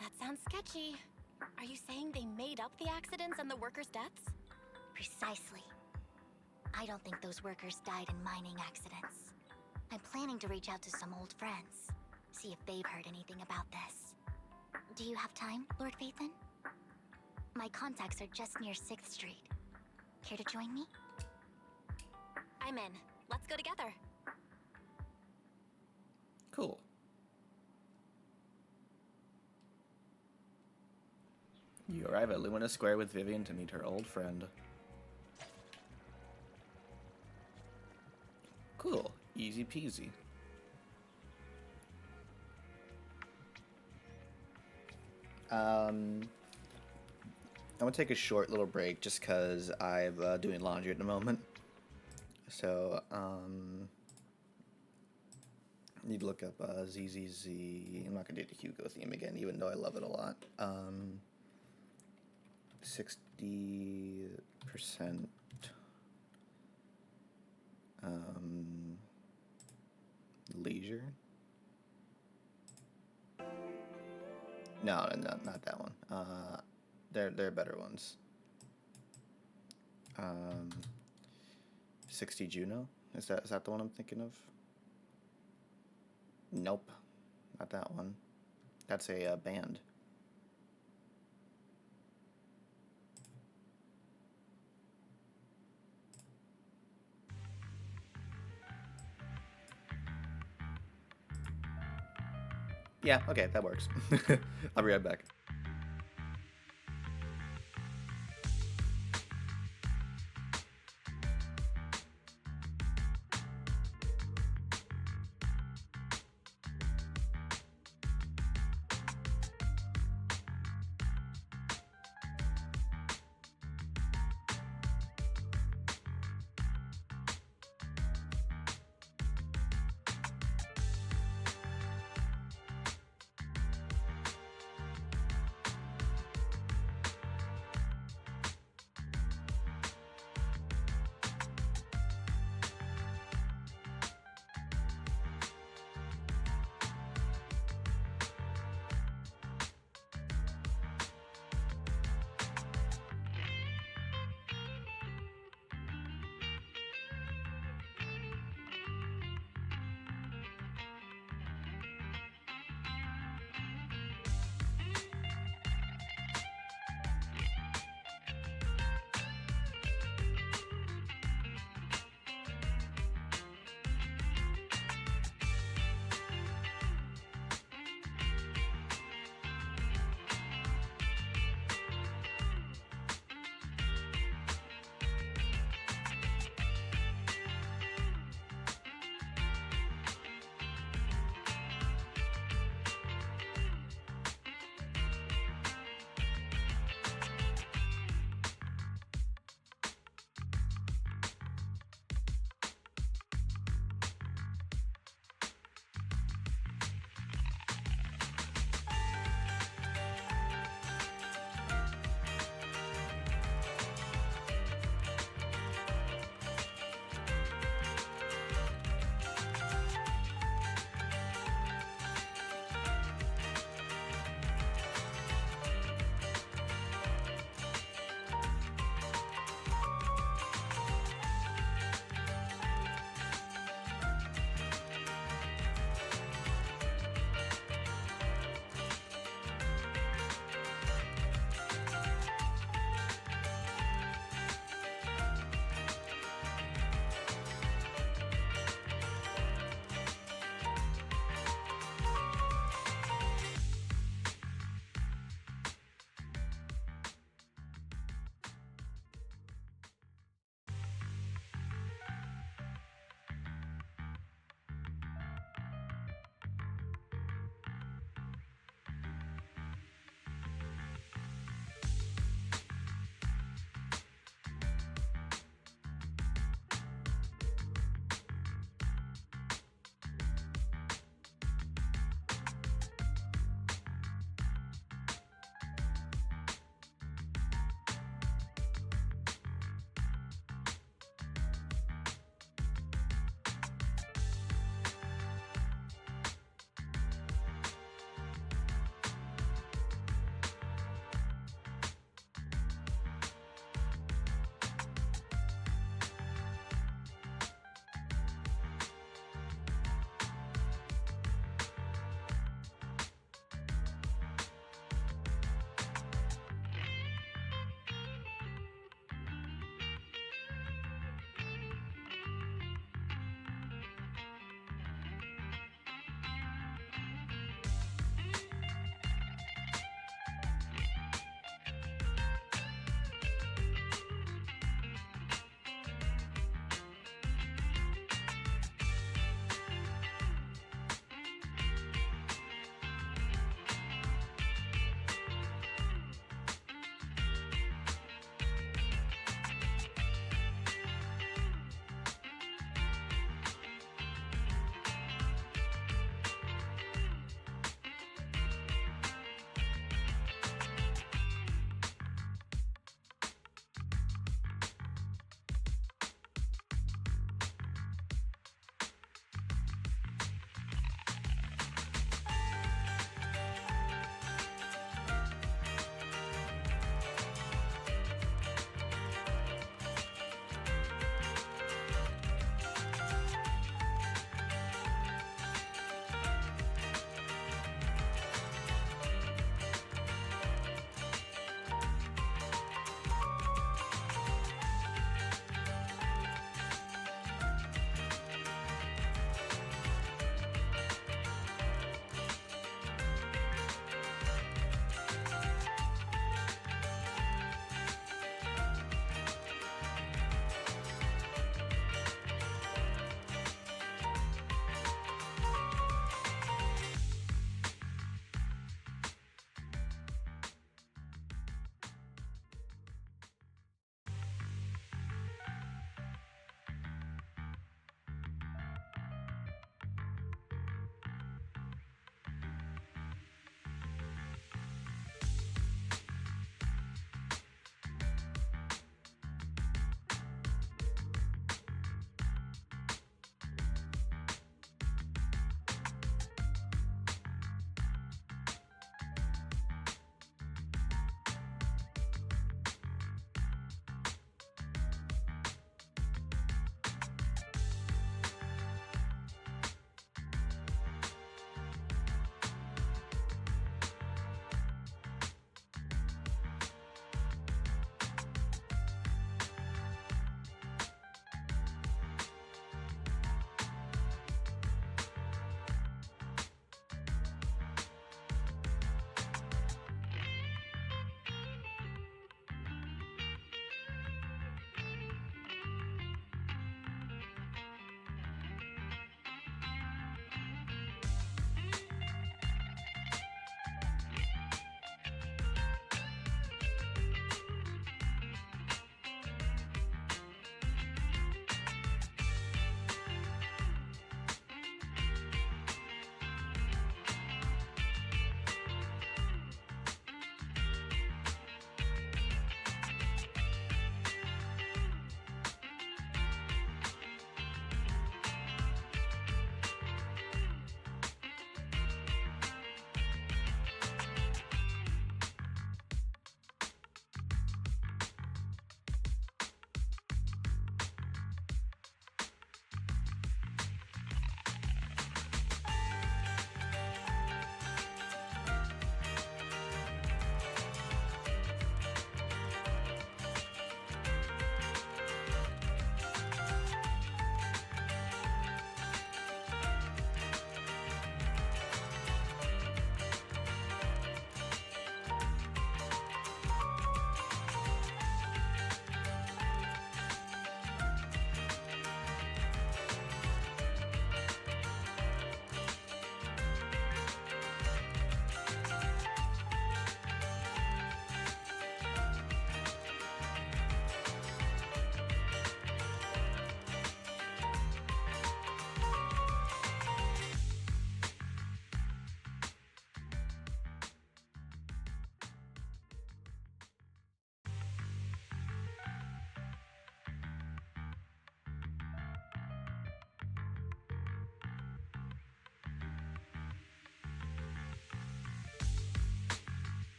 That sounds sketchy. Are you saying they made up the accidents and the workers' deaths? Precisely. I don't think those workers died in mining accidents. I'm planning to reach out to some old friends, see if they've heard anything about this. Do you have time, Lord Phaethon? My contacts are just near 6th Street. Care to join me? I'm in. Let's go together. Cool. You arrive at Lumina Square with Vivian to meet her old friend. Cool. Easy peasy. I'm gonna take a short little break just because I'm doing laundry at the moment. So, need to look up ZZZ. I'm not gonna do the Hugo theme again, even though I love it a lot. 60%. Leisure. No, not that one. There are better ones. 60 Juno. Is that the one I'm thinking of? Nope, not that one. That's a band. Yeah, okay, that works. I'll be right back.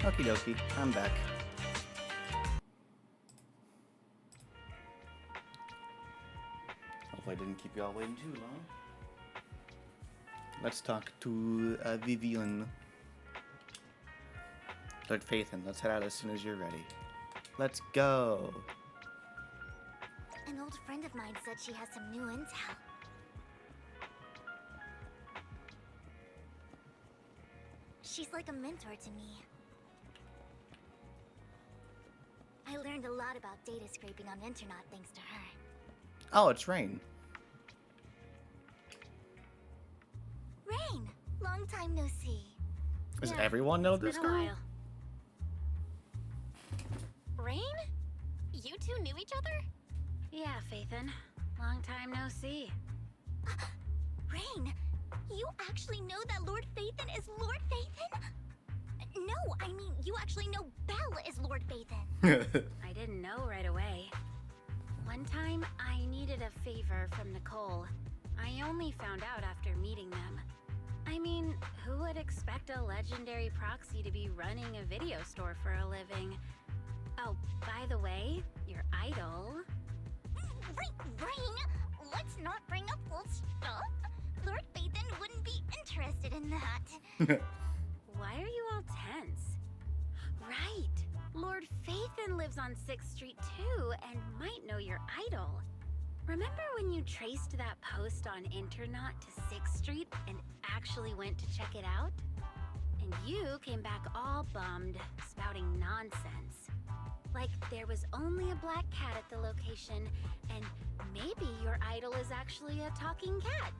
Okie dokie, I'm back. Hopefully I didn't keep you all waiting too long. Let's talk to Vivian. Lord Phaethon, let's head out as soon as you're ready. Let's go! An old friend of mine said she has some new intel. She's like a mentor to me. I learned a lot about data scraping on Internet thanks to her. Oh, it's Rain. Rain! Long time no see. Does Yeah, everyone know it's this been a girl? while. Rain? You two knew each other? Yeah, Phaethon. Long time no see. Rain! You actually know that Lord Phaethon is Lord Phaethon? No, I mean, you actually know Belle is Lord Phaethon. I didn't know right away. One time, I needed a favor from Nicole. I only found out after meeting them. I mean, who would expect a legendary proxy to be running a video store for a living? Oh, by the way, your idol... Rain, let's not bring up old stuff. Lord Phaethon wouldn't be interested in that. Why are you all tense? Right! Lord Phaethon lives on 6th Street too, and might know your idol. Remember when you traced that post on Internet to 6th Street and actually went to check it out? And you came back all bummed, spouting nonsense. Like there was only a black cat at the location, and maybe your idol is actually a talking cat.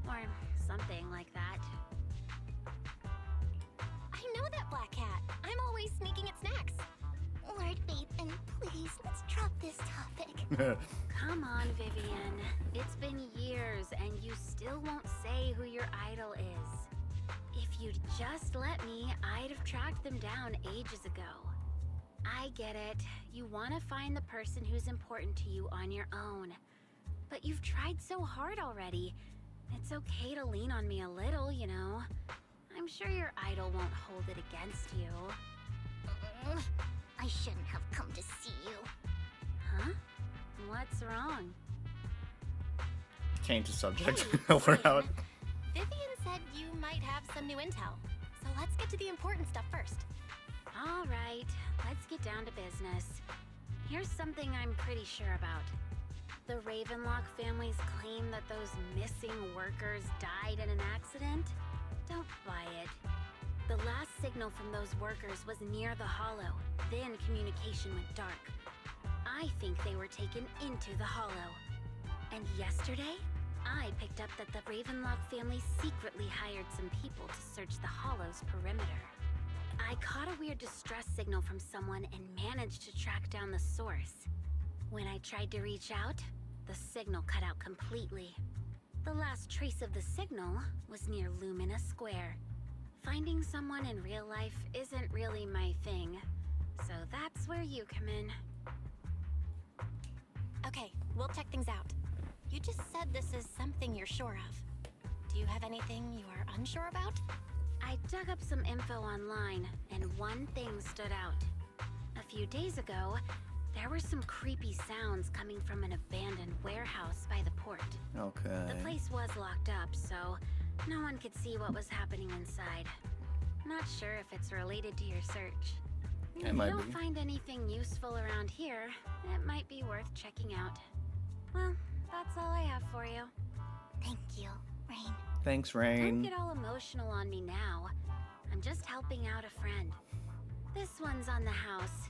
Or something like that. I know that black cat. I'm always sneaking at snacks. Lord Phaethon, please, let's drop this topic. Come on, Vivian. It's been years and you still won't say who your idol is. If you'd just let me, I'd have tracked them down ages ago. I get it. You want to find the person who's important to you on your own. But you've tried so hard already. It's okay to lean on me a little, you know. I'm sure your idol won't hold it against you. I shouldn't have come to see you. Huh? What's wrong? Change the subject. Hey, We're Rain. out. Vivian said you might have some new intel. So let's get to the important stuff first. All right, let's get down to business. Here's something I'm pretty sure about. The Ravenlock family's claim that those missing workers died in an accident? Don't buy it. The last signal from those workers was near the Hollow. Then communication went dark. I think they were taken into the Hollow. And yesterday, I picked up that the Ravenlock family secretly hired some people to search the Hollow's perimeter. I caught a weird distress signal from someone and managed to track down the source. When I tried to reach out, the signal cut out completely. The last trace of the signal was near Lumina Square. Finding someone in real life isn't really my thing, so that's where you come in. Okay, we'll check things out. You just said this is something you're sure of. Do you have anything you are unsure about? I dug up some info online, and one thing stood out. A few days ago, there were some creepy sounds coming from an abandoned warehouse by the port. Okay. The place was locked up, so no one could see what was happening inside. Not sure if it's related to your search. It If might you don't be. find anything useful around here, it might be worth checking out. Well, that's all I have for you. Thank you, Rain. Thanks, Don't Rain. get all emotional on me now. I'm just helping out a friend. This one's on the house.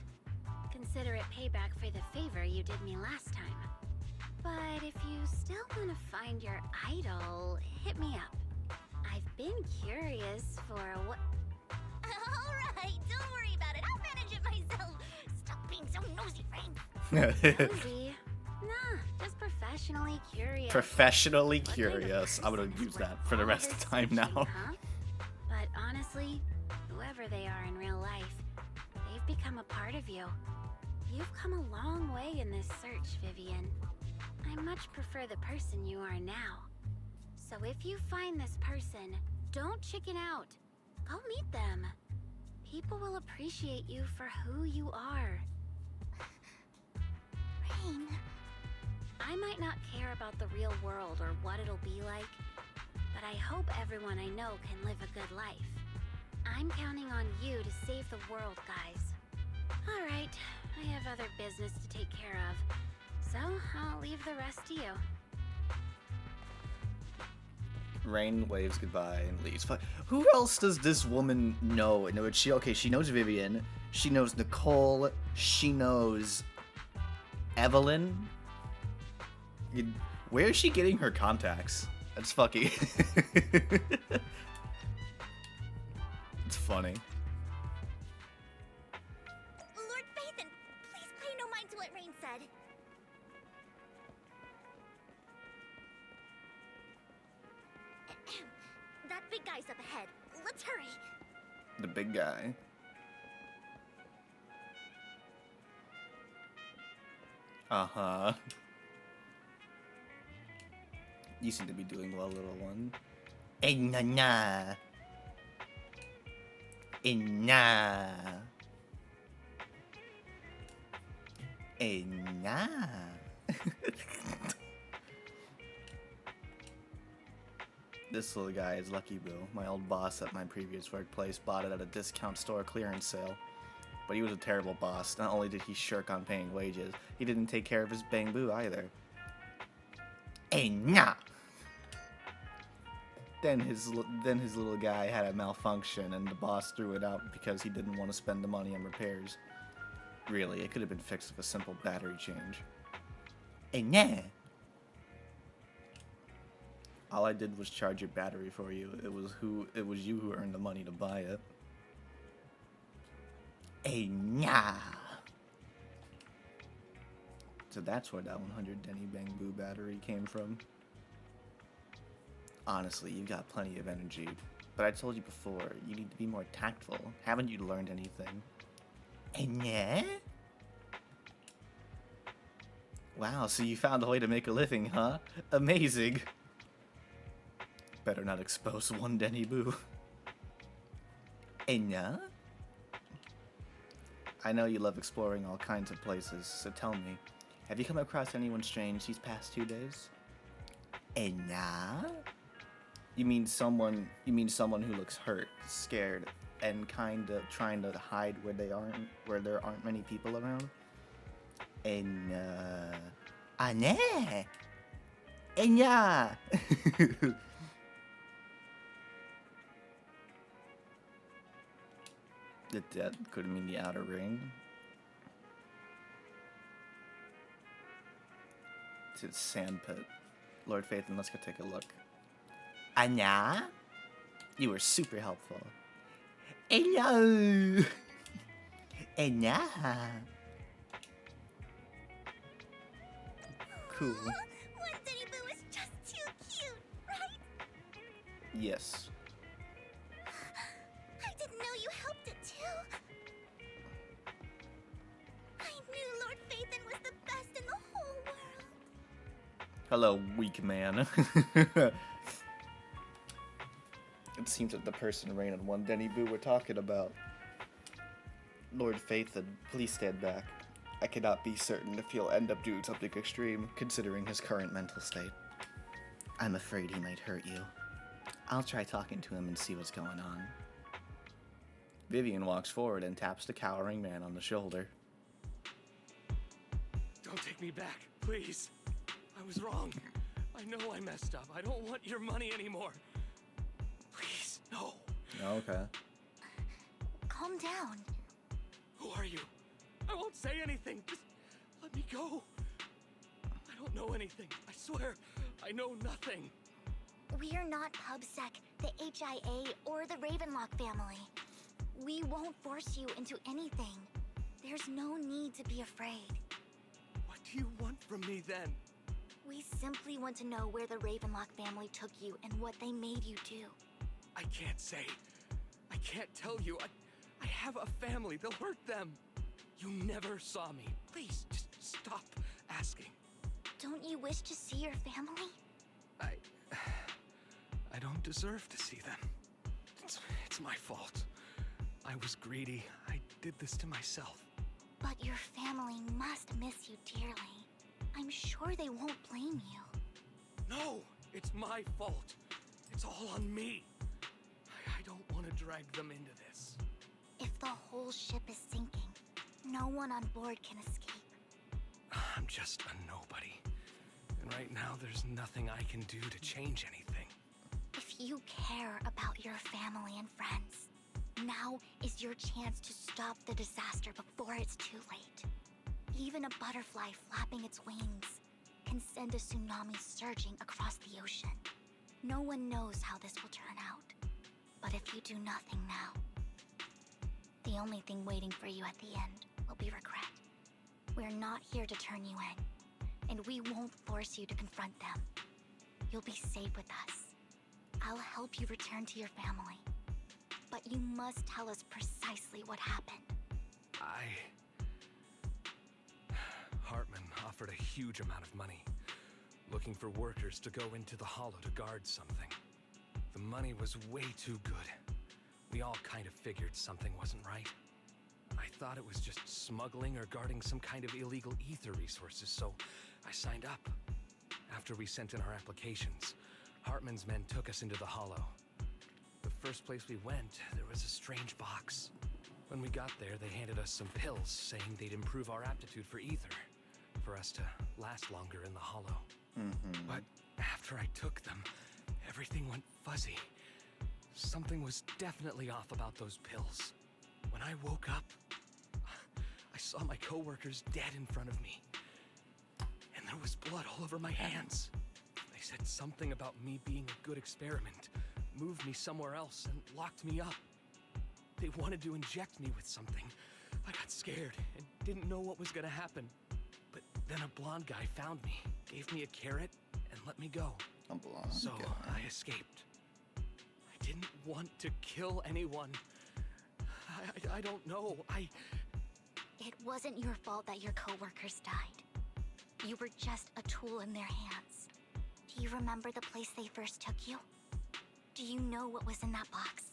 Consider it payback for the favor you did me last time. But if you still want to find your idol, hit me up. I've been curious for what... Alright, don't worry about it. I'll manage it myself. Stop being so nosy, Rain. Nosy? Nah, just professionally curious. Professionally What kind of curious. I'm gonna person is use worth that for the all rest of this the time searching, now. Huh? But honestly, whoever they are in real life, they've become a part of you. You've come a long way in this search, Vivian. I much prefer the person you are now. So if you find this person, don't chicken out. Go meet them. People will appreciate you for who you are. Rain. I might not care about the real world or what it'll be like, but I hope everyone I know can live a good life. I'm counting on you to save the world, guys. Alright, I have other business to take care of, so I'll leave the rest to you. Rain waves goodbye and leaves. Who else does this woman know? She knows Vivian. She knows Nicole. She knows Evelyn. Where is she getting her contacts? That's fucking. It's funny. Lord Phaethon, please pay no mind to what Rain said. That big guy's up ahead. Let's hurry. The big guy. Uh-huh. You seem to be doing well, little one. Hey, na. Nah. Nah. This little guy is Lucky Bill. My old boss at my previous workplace bought it at a discount store clearance sale. But he was a terrible boss. Not only did he shirk on paying wages, he didn't take care of his bamboo either. Nah. Then his little guy had a malfunction, and the boss threw it out because he didn't want to spend the money on repairs. Really, it could have been fixed with a simple battery change. Nah. All I did was charge your battery for you. It was you who earned the money to buy it. Nah. So that's where that 100 Denny Bamboo battery came from. Honestly, you've got plenty of energy, but I told you before, you need to be more tactful. Haven't you learned anything? Nah? Wow, so you found a way to make a living, huh? Amazing. Better not expose one Denny Boo. Nah? I know you love exploring all kinds of places, so tell me, have you come across anyone strange these past 2 days? Nah? You mean someone who looks hurt, scared, and kinda trying to hide where there aren't many people around? Nah. Nah. That could mean the outer ring. It's a sand pit. Lord Phaethon, let's go take a look. Anya? You were super helpful. Hello! Anya? Cool. One Denny Boo is just too cute, right? Yes. I didn't know you helped it too. I knew Lord Phaethon was the best in the whole world. Hello, weak man. It seems that the person Rain and one Denny Boo were talking about. Lord Phaethon, please stand back. I cannot be certain if he'll end up doing something extreme, considering his current mental state. I'm afraid he might hurt you. I'll try talking to him and see what's going on. Vivian walks forward and taps the cowering man on the shoulder. Don't take me back, please. I was wrong. I know I messed up. I don't want your money anymore. Please, no. Okay. Calm down. Who are you? I won't say anything. Just let me go. I don't know anything. I swear, I know nothing. We are not PubSec, the HIA, or the Ravenlock family. We won't force you into anything. There's no need to be afraid. What do you want from me then? We simply want to know where the Ravenlock family took you and what they made you do. I can't say. I can't tell you. I have a family. They'll hurt them. You never saw me. Please, just stop asking. Don't you wish to see your family? I don't deserve to see them. It's my fault. I was greedy. I did this to myself. But your family must miss you dearly. I'm sure they won't blame you. No! It's my fault. It's all on me. I don't want to drag them into this. If the whole ship is sinking, no one on board can escape. I'm just a nobody. And right now, there's nothing I can do to change anything. If you care about your family and friends, now is your chance to stop the disaster before it's too late. Even a butterfly flapping its wings can send a tsunami surging across the ocean. No one knows how this will turn out. But if you do nothing now, the only thing waiting for you at the end will be regret. We're not here to turn you in, and we won't force you to confront them. You'll be safe with us. I'll help you return to your family. But you must tell us precisely what happened. Hartman offered a huge amount of money, looking for workers to go into the hollow to guard something. The money was way too good. We all kind of figured something wasn't right. I thought it was just smuggling or guarding some kind of illegal ether resources, so I signed up. After we sent in our applications, Hartman's men took us into the hollow. The first place we went, there was a strange box. When we got there, they handed us some pills, saying they'd improve our aptitude for ether, for us to last longer in the hollow. But after I took them, everything went fuzzy. Something was definitely off about those pills. When I woke up, I saw my coworkers dead in front of me. And there was blood all over my hands. They said something about me being a good experiment, moved me somewhere else, and locked me up. They wanted to inject me with something. I got scared and didn't know what was gonna happen. But then a blonde guy found me, gave me a carrot, and let me go. A blonde So guy. I escaped. I didn't want to kill anyone. I don't know. It wasn't your fault that your coworkers died. You were just a tool in their hands. Do you remember the place they first took you? Do you know what was in that box?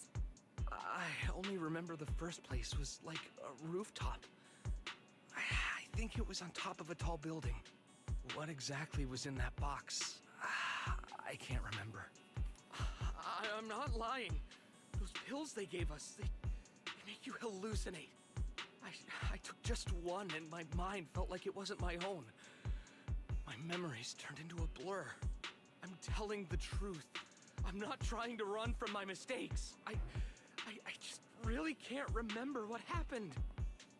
I only remember the first place was like a rooftop. I think it was on top of a tall building. What exactly was in that box? I can't remember. I'm not lying. Those pills they gave us, they make you hallucinate. I took just one and my mind felt like it wasn't my own. My memories turned into a blur. I'm telling the truth. I'm not trying to run from my mistakes. I just really can't remember what happened.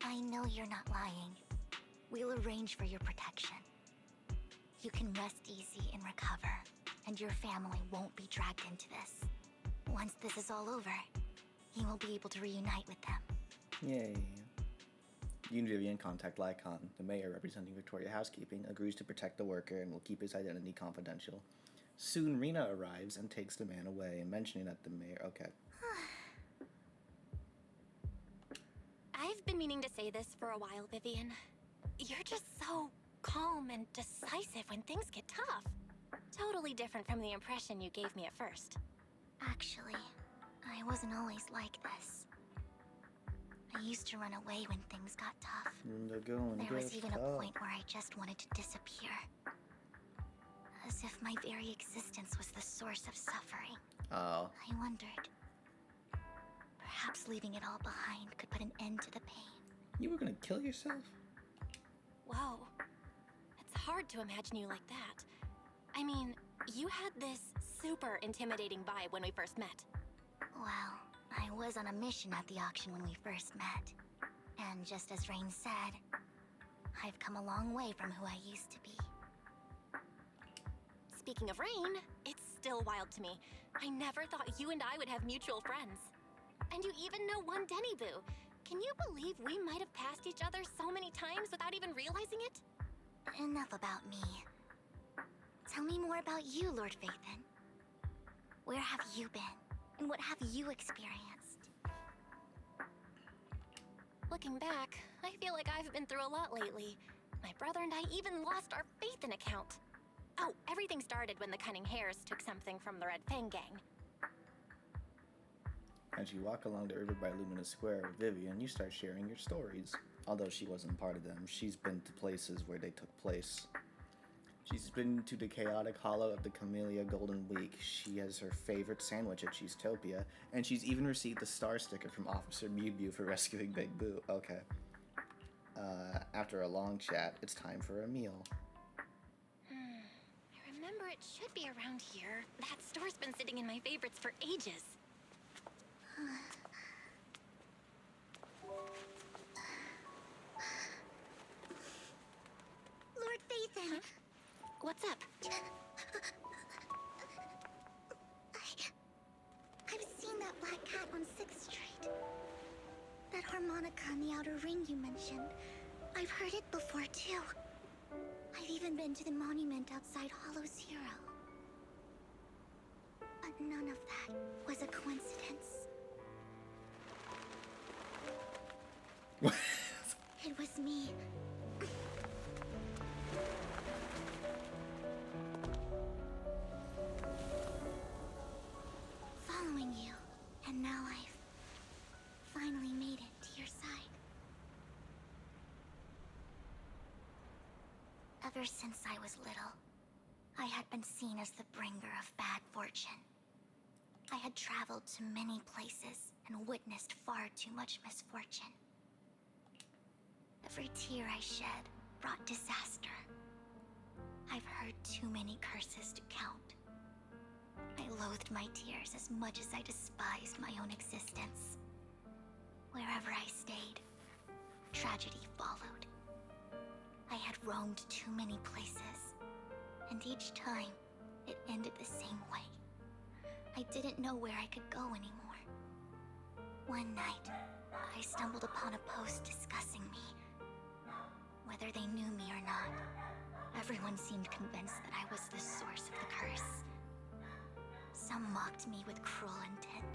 I know you're not lying. We'll arrange for your protection. You can rest easy and recover, and your family won't be dragged into this. Once this is all over, you will be able to reunite with them. Yay. You and Vivian contact Lycon. The mayor, representing Victoria Housekeeping, agrees to protect the worker and will keep his identity confidential. Soon, Rena arrives and takes the man away, mentioning that the mayor... Okay. I've been meaning to say this for a while, Vivian. You're just so calm and decisive when things get tough. Totally different from the impression you gave me at first. Actually, I wasn't always like this. I used to run away when things got tough. There was even a point where I just wanted to disappear. As if my very existence was the source of suffering. Oh. I wondered. Perhaps leaving it all behind could put an end to the pain. You were gonna kill yourself? Whoa. It's hard to imagine you like that. I mean, you had this super intimidating vibe when we first met. Well, I was on a mission at the auction when we first met. And just as Rain said, I've come a long way from who I used to be. Speaking of Rain, it's still wild to me. I never thought you and I would have mutual friends. And you even know one Denny Boo. Can you believe we might have passed each other so many times without even realizing it? Enough about me. Tell me more about you, Lord Phaethon. Where have you been? And what have you experienced? Looking back, I feel like I've been through a lot lately. My brother and I even lost our Phaethon account. Oh, everything started when the Cunning Hares took something from the Red Fang gang. As you walk along the river by Lumina Square with Vivian, you start sharing your stories. Although she wasn't part of them, she's been to places where they took place. She's been to the chaotic hollow of the Camellia Golden Week. She has her favorite sandwich at Cheesetopia, and she's even received a star sticker from Officer Mew Mew for rescuing Big Boo. Okay. After a long chat, it's time for a meal. I remember it should be around here. That store's been sitting in my favorites for ages. Lord Phaethon! What's up? I've seen that black cat on 6th Street. That harmonica in the outer ring you mentioned. I've heard it before, too. I've even been to the monument outside Hollow Zero. But none of that was a coincidence. It was me. Following you, and now I've finally made it to your side. Ever since I was little, I had been seen as the bringer of bad fortune. I had traveled to many places and witnessed far too much misfortune. Every tear I shed brought disaster. I've heard too many curses to count. I loathed my tears as much as I despised my own existence. Wherever I stayed, tragedy followed. I had roamed too many places, and each time, it ended the same way. I didn't know where I could go anymore. One night, I stumbled upon a post discussing me. Whether they knew me or not, everyone seemed convinced that I was the source of the curse. Some mocked me with cruel intent.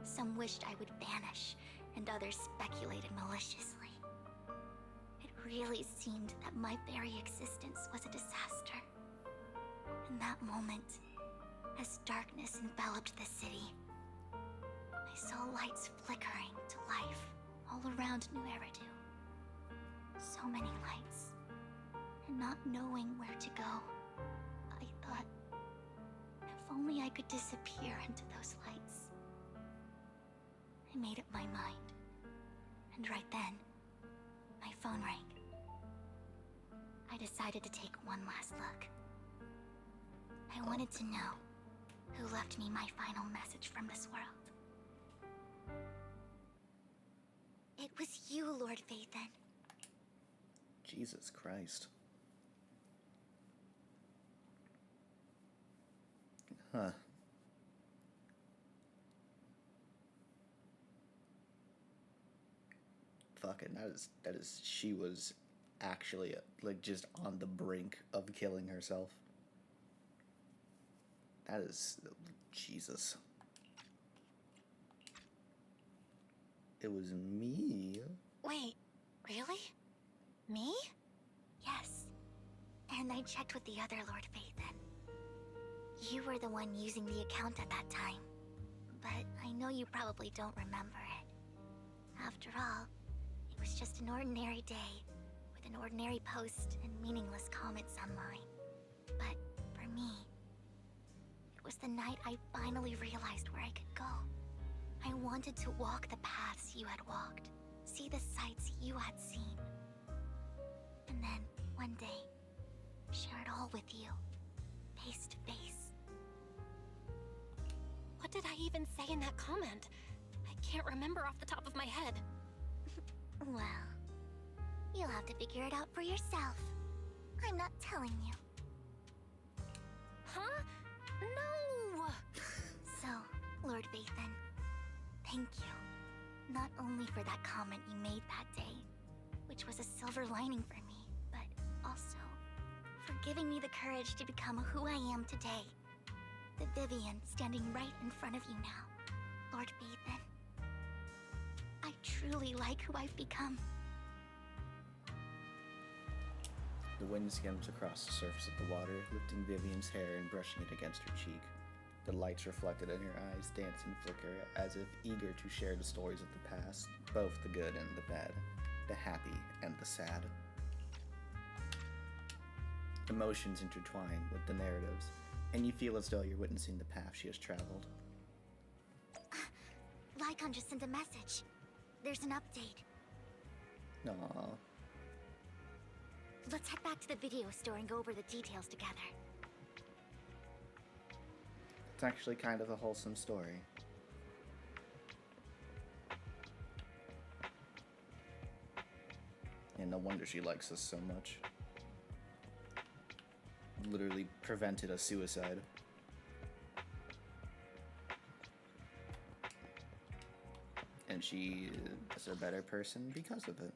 Some wished I would vanish, and others speculated maliciously. It really seemed that my very existence was a disaster. In that moment, as darkness enveloped the city, I saw lights flickering to life all around New Eridu. So many lights, and not knowing where to go, I thought, if only I could disappear into those lights. I made up my mind, and right then, my phone rang. I decided to take one last look. I wanted to know who left me my final message from this world. It was you, Lord Phaethon. Jesus Christ. Huh. Fucking, that is, she was actually, like, just on the brink of killing herself. That is, Jesus. It was me. Wait, really? Me? Yes. And I checked with the other Lord Phaethon. You were the one using the account at that time. But I know you probably don't remember it. After all, it was just an ordinary day, with an ordinary post and meaningless comments online. But for me, it was the night I finally realized where I could go. I wanted to walk the paths you had walked, see the sights you had seen. And then, one day, share it all with you, face to face. What did I even say in that comment? I can't remember off the top of my head. Well, you'll have to figure it out for yourself. I'm not telling you. Huh? No! So, Lord Phaethon, thank you. Not only for that comment you made that day, which was a silver lining for me, but also for giving me the courage to become who I am today. The Vivian standing right in front of you now, Lord Phaethon. I truly like who I've become. The wind skims across the surface of the water, lifting Vivian's hair and brushing it against her cheek. The lights reflected in her eyes dance and flicker as if eager to share the stories of the past, both the good and the bad, the happy and the sad. Emotions intertwine with the narratives, and you feel as though you're witnessing the path she has traveled. Lycon just sent a message. There's an update. Aww. Let's head back to the video store and go over the details together. It's actually kind of a wholesome story. And no wonder she likes us so much. Literally prevented a suicide. And she is a better person because of it.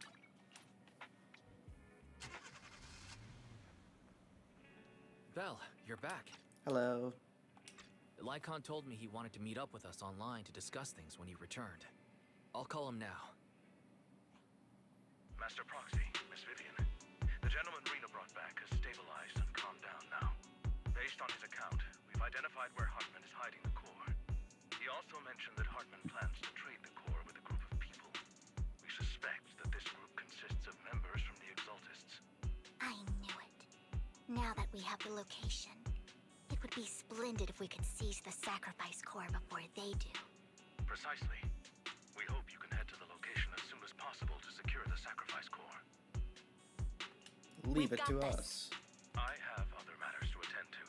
Vel, you're back. Hello. Lycon told me he wanted to meet up with us online to discuss things when he returned. I'll call him now. Master Proxy, Miss Vivian. The gentleman Rena brought back has stabilized and calmed down now. Based on his account, we've identified where Hartman is hiding the core. He also mentioned that Hartman plans to trade the core with a group of people. We suspect that this group consists of members from the Exaltists. I knew it. Now that we have the location, it would be splendid if we could seize the sacrifice core before they do. Precisely. We hope you can head to the location as soon as possible to secure the sacrifice core. Leave We've it to got us. I have other matters to attend to,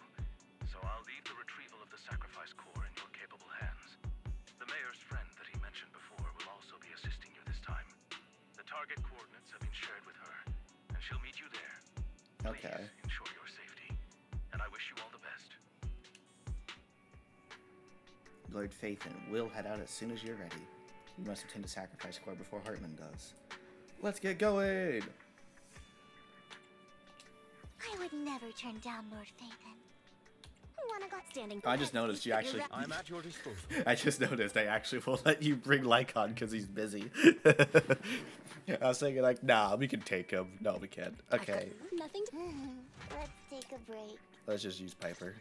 so I'll leave the retrieval of the sacrifice core in your capable hands. The mayor's friend that he mentioned before will also be assisting you this time. The target coordinates have been shared with her, and she'll meet you there. Okay. Please ensure your safety, and I wish you all the best. Lord Phaethon will head out as soon as you're ready. You must obtain the sacrifice core before Hartman does. Let's get going! I would never turn down Lord Phaethon. Wanna got standing. I just noticed you actually. I'm at your disposal. I just noticed they actually will let you bring Lycon because he's busy. I was thinking like, nah, we can take him. No, we can't. Okay, Nothing. Let's take a break. let's just use Piper.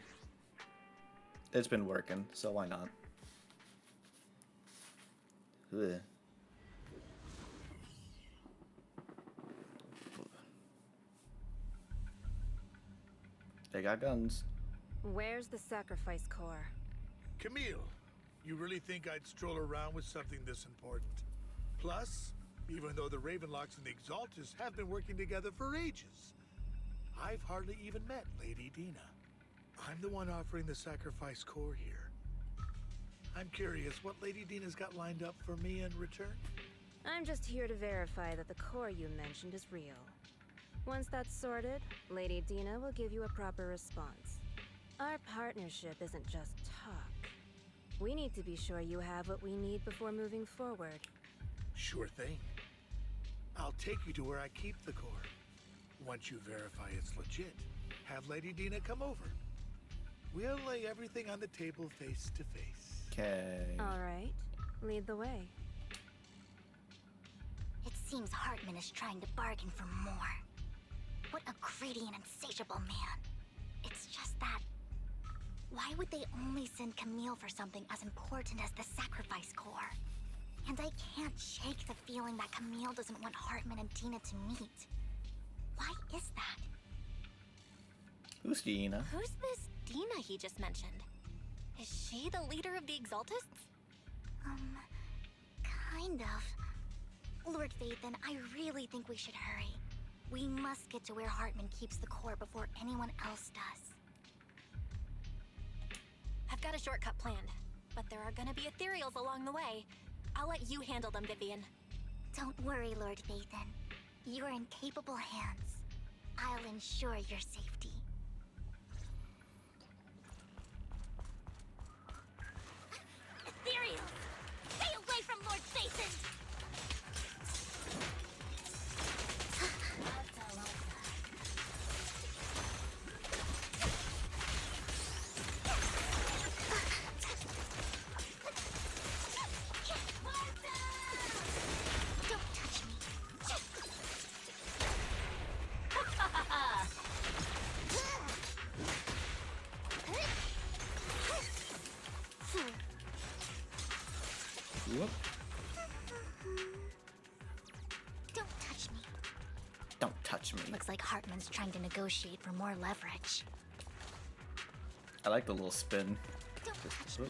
It's been working, so why not? Ugh. They got guns. Where's the sacrifice core? Camille, you really think I'd stroll around with something this important? Plus, even though the Ravenlocks and the Exaltists have been working together for ages, I've hardly even met Lady Dina. I'm the one offering the sacrifice core here. I'm curious what Lady Dina's got lined up for me in return? I'm just here to verify that the core you mentioned is real. Once that's sorted, Lady Dina will give you a proper response. Our partnership isn't just talk. We need to be sure you have what we need before moving forward. Sure thing. I'll take you to where I keep the core. Once you verify it's legit, have Lady Dina come over. We'll lay everything on the table face to face. Okay. All right, lead the way. It seems Hartman is trying to bargain for more. What a greedy and insatiable man. It's just that... why would they only send Camille for something as important as the sacrifice core? And I can't shake the feeling that Camille doesn't want Hartman and Dina to meet. Why is that? Who's Dina? Who's this Dina he just mentioned? Is she the leader of the Exaltists? Kind of. Lord Phaethon, I really think we should hurry. We must get to where Hartman keeps the core before anyone else does. I've got a shortcut planned, but there are gonna be ethereals along the way. I'll let you handle them, Vivian. Don't worry, Lord Phaethon. You're in capable hands. I'll ensure your safety. Ethereals! Stay away from Lord Phaethon! Don't touch me. Whoop. Don't touch me. Don't touch me. Looks like Hartman's trying to negotiate for more leverage. I like the little spin. Don't touch me.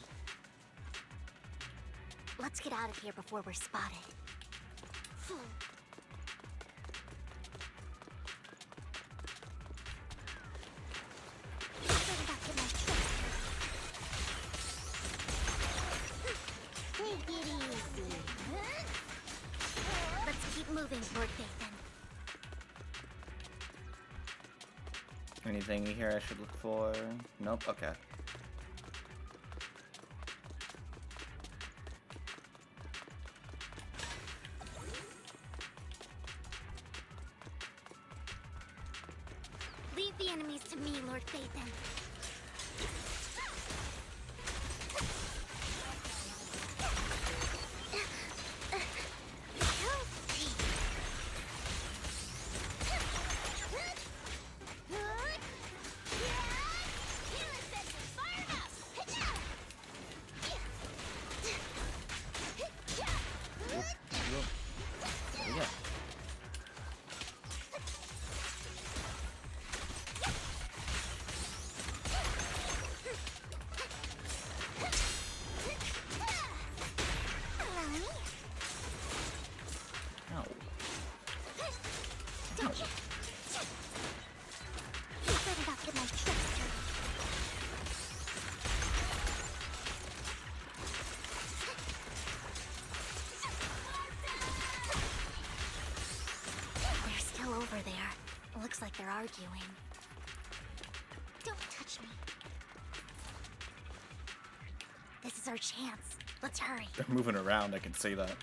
Let's get out of here before we're spotted. Take it easy. Let's keep moving, Lord Nathan. Anything here I should look for? Nope. Okay. Leave the enemies to me, Lord Phaethon. Yeah. Ow. Don't you? You better not get my tricks dirty. They're still over there. Looks like they're arguing. Don't touch me. This is our chance. Let's hurry. They're moving around, I can see that.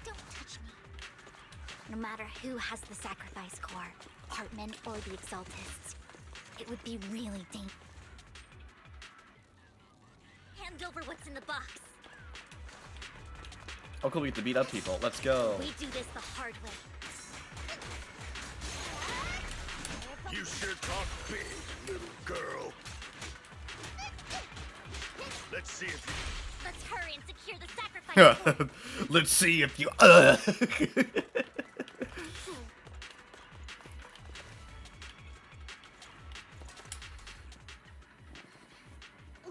Don't touch me. No matter who has the sacrifice core, Hartman or the Exaltists, it would be really dangerous. Hand over what's in the box. Oh, cool, we get to beat up people. Let's go. We do this the hard way. You sure talk big, little girl. Let's see if you... Let's hurry and secure the sacrifice core. Let's see if you.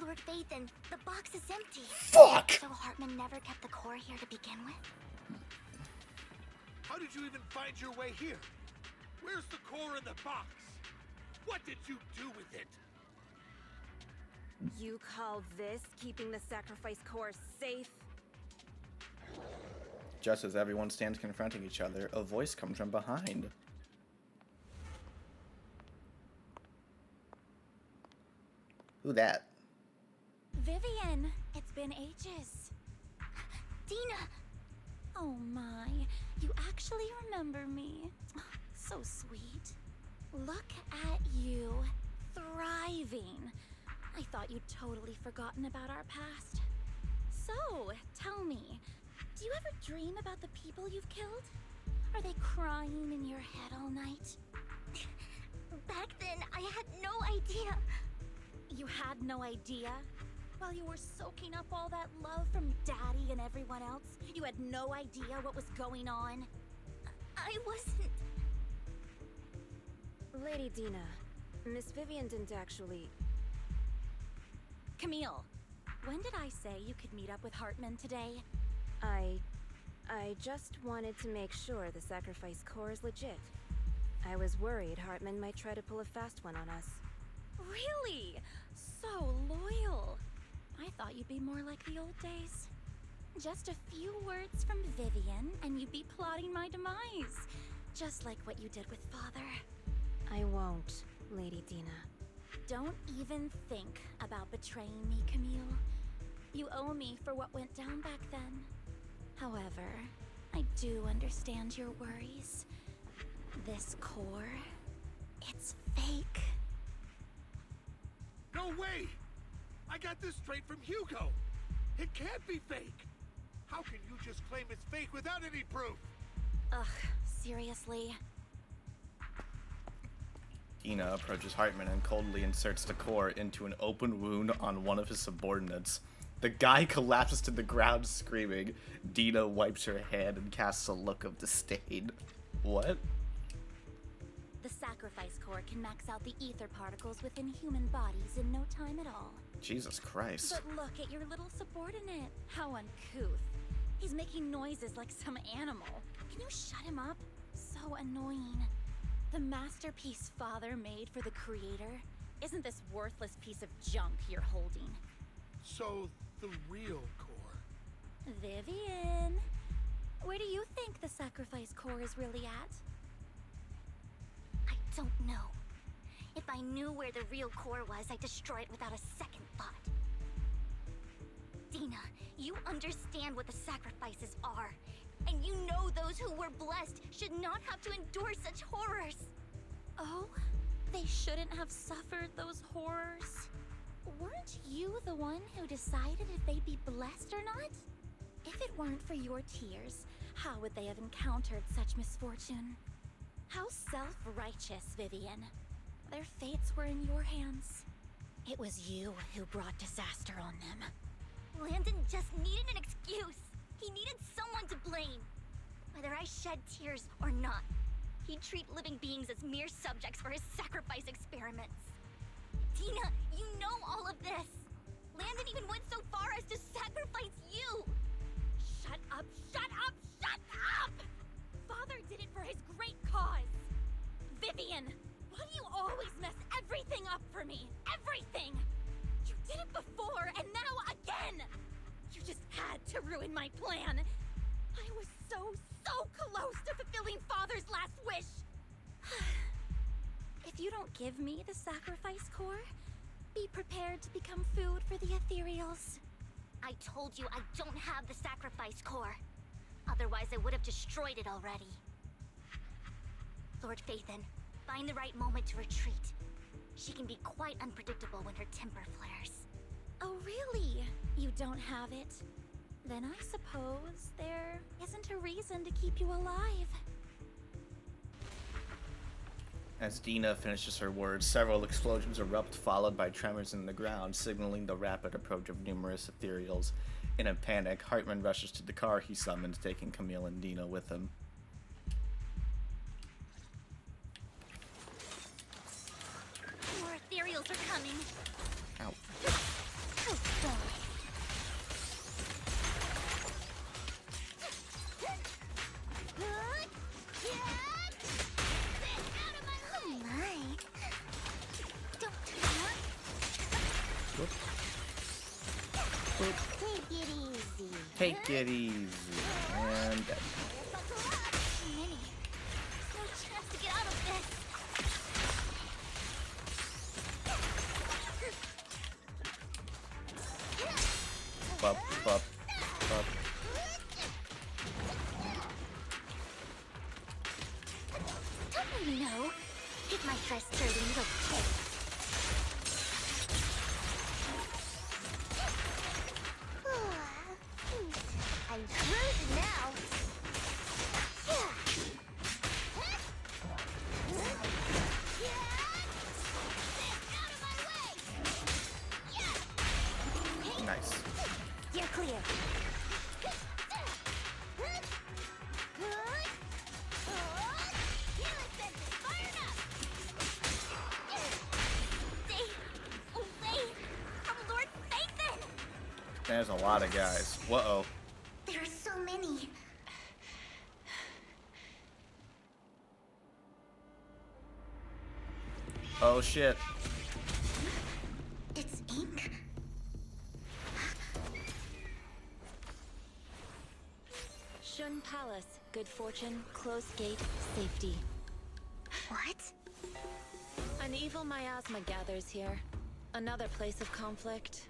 Lord Phaethon, the box is empty. Fuck! So Hartman never kept the core here to begin with? How did you even find your way here? Where's the core in the box? What did you do with it? You call this keeping the sacrifice core safe? Just as everyone stands confronting each other, a voice comes from behind. Who that? Vivian, it's been ages. Dina! Oh my, you actually remember me. So sweet. Look at you, thriving. I thought you'd totally forgotten about our past. So, tell me, do you ever dream about the people you've killed? Are they crying in your head all night? Back then, I had no idea. You had no idea? While you were soaking up all that love from Daddy and everyone else, you had no idea what was going on? I wasn't... Lady Dina, Miss Vivian didn't actually... Camille, when did I say you could meet up with Hartman today? I just wanted to make sure the sacrifice core is legit. I was worried Hartman might try to pull a fast one on us. Really? So loyal. I thought you'd be more like the old days. Just a few words from Vivian and you'd be plotting my demise. Just like what you did with Father. I won't, Lady Dina. Don't even think about betraying me, Camille. You owe me for what went down back then. However, I do understand your worries. This core, it's fake. No way! I got this straight from Hugo. It can't be fake. How can you just claim it's fake without any proof? Ugh, seriously? Dina approaches Hartman and coldly inserts the core into an open wound on one of his subordinates. The guy collapses to the ground screaming. Dina wipes her hand and casts a look of disdain. What? The sacrifice core can max out the ether particles within human bodies in no time at all. Jesus Christ. But look at your little subordinate. How uncouth. He's making noises like some animal. Can you shut him up? So annoying. The masterpiece Father made for the Creator isn't this worthless piece of junk you're holding. So, the real core. Vivian, where do you think the sacrifice core is really at? I don't know. If I knew where the real core was, I'd destroy it without a second thought. Dina, you understand what the sacrifices are. And you know those who were blessed should not have to endure such horrors. Oh? They shouldn't have suffered those horrors? Weren't you the one who decided if they'd be blessed or not? If it weren't for your tears, how would they have encountered such misfortune? How self-righteous, Vivian. Their fates were in your hands. It was you who brought disaster on them. Landon just needed an excuse. He needed someone to blame. Whether I shed tears or not, he'd treat living beings as mere subjects for his sacrifice experiments. Dina, you know all of this. Landon even went so far as to sacrifice you. Shut up, shut up, shut up! Father did it for his great cause. Vivian, why do you always mess everything up for me? Everything! You did it before, and now again! You just had to ruin my plan. I was so close to fulfilling Father's last wish. If you don't give me the sacrifice core, be prepared to become food for the ethereals. I told you I don't have the sacrifice core. Otherwise, I would have destroyed it already. Lord Phaethon, find the right moment to retreat. She can be quite unpredictable when her temper flares. Oh, really? You don't have it? Then I suppose there isn't a reason to keep you alive. As Dina finishes her words, several explosions erupt, followed by tremors in the ground, signaling the rapid approach of numerous ethereals. In a panic, Hartman rushes to the car he summoned, taking Camille and Dina with him. More ethereals are coming. Ow. Oh, boy. Take it easy. And dead. Minnie, no chance to get out of this. Bup, bup, bup. Don't you know? Hit my dress dirty and it'll take. I'm cruising now. Nice. You're clear. There's a lot of guys. Whoa. There are so many. Oh shit. It's ink? Shun Palace. Good fortune, closed gate, safety. What? An evil miasma gathers here. Another place of conflict.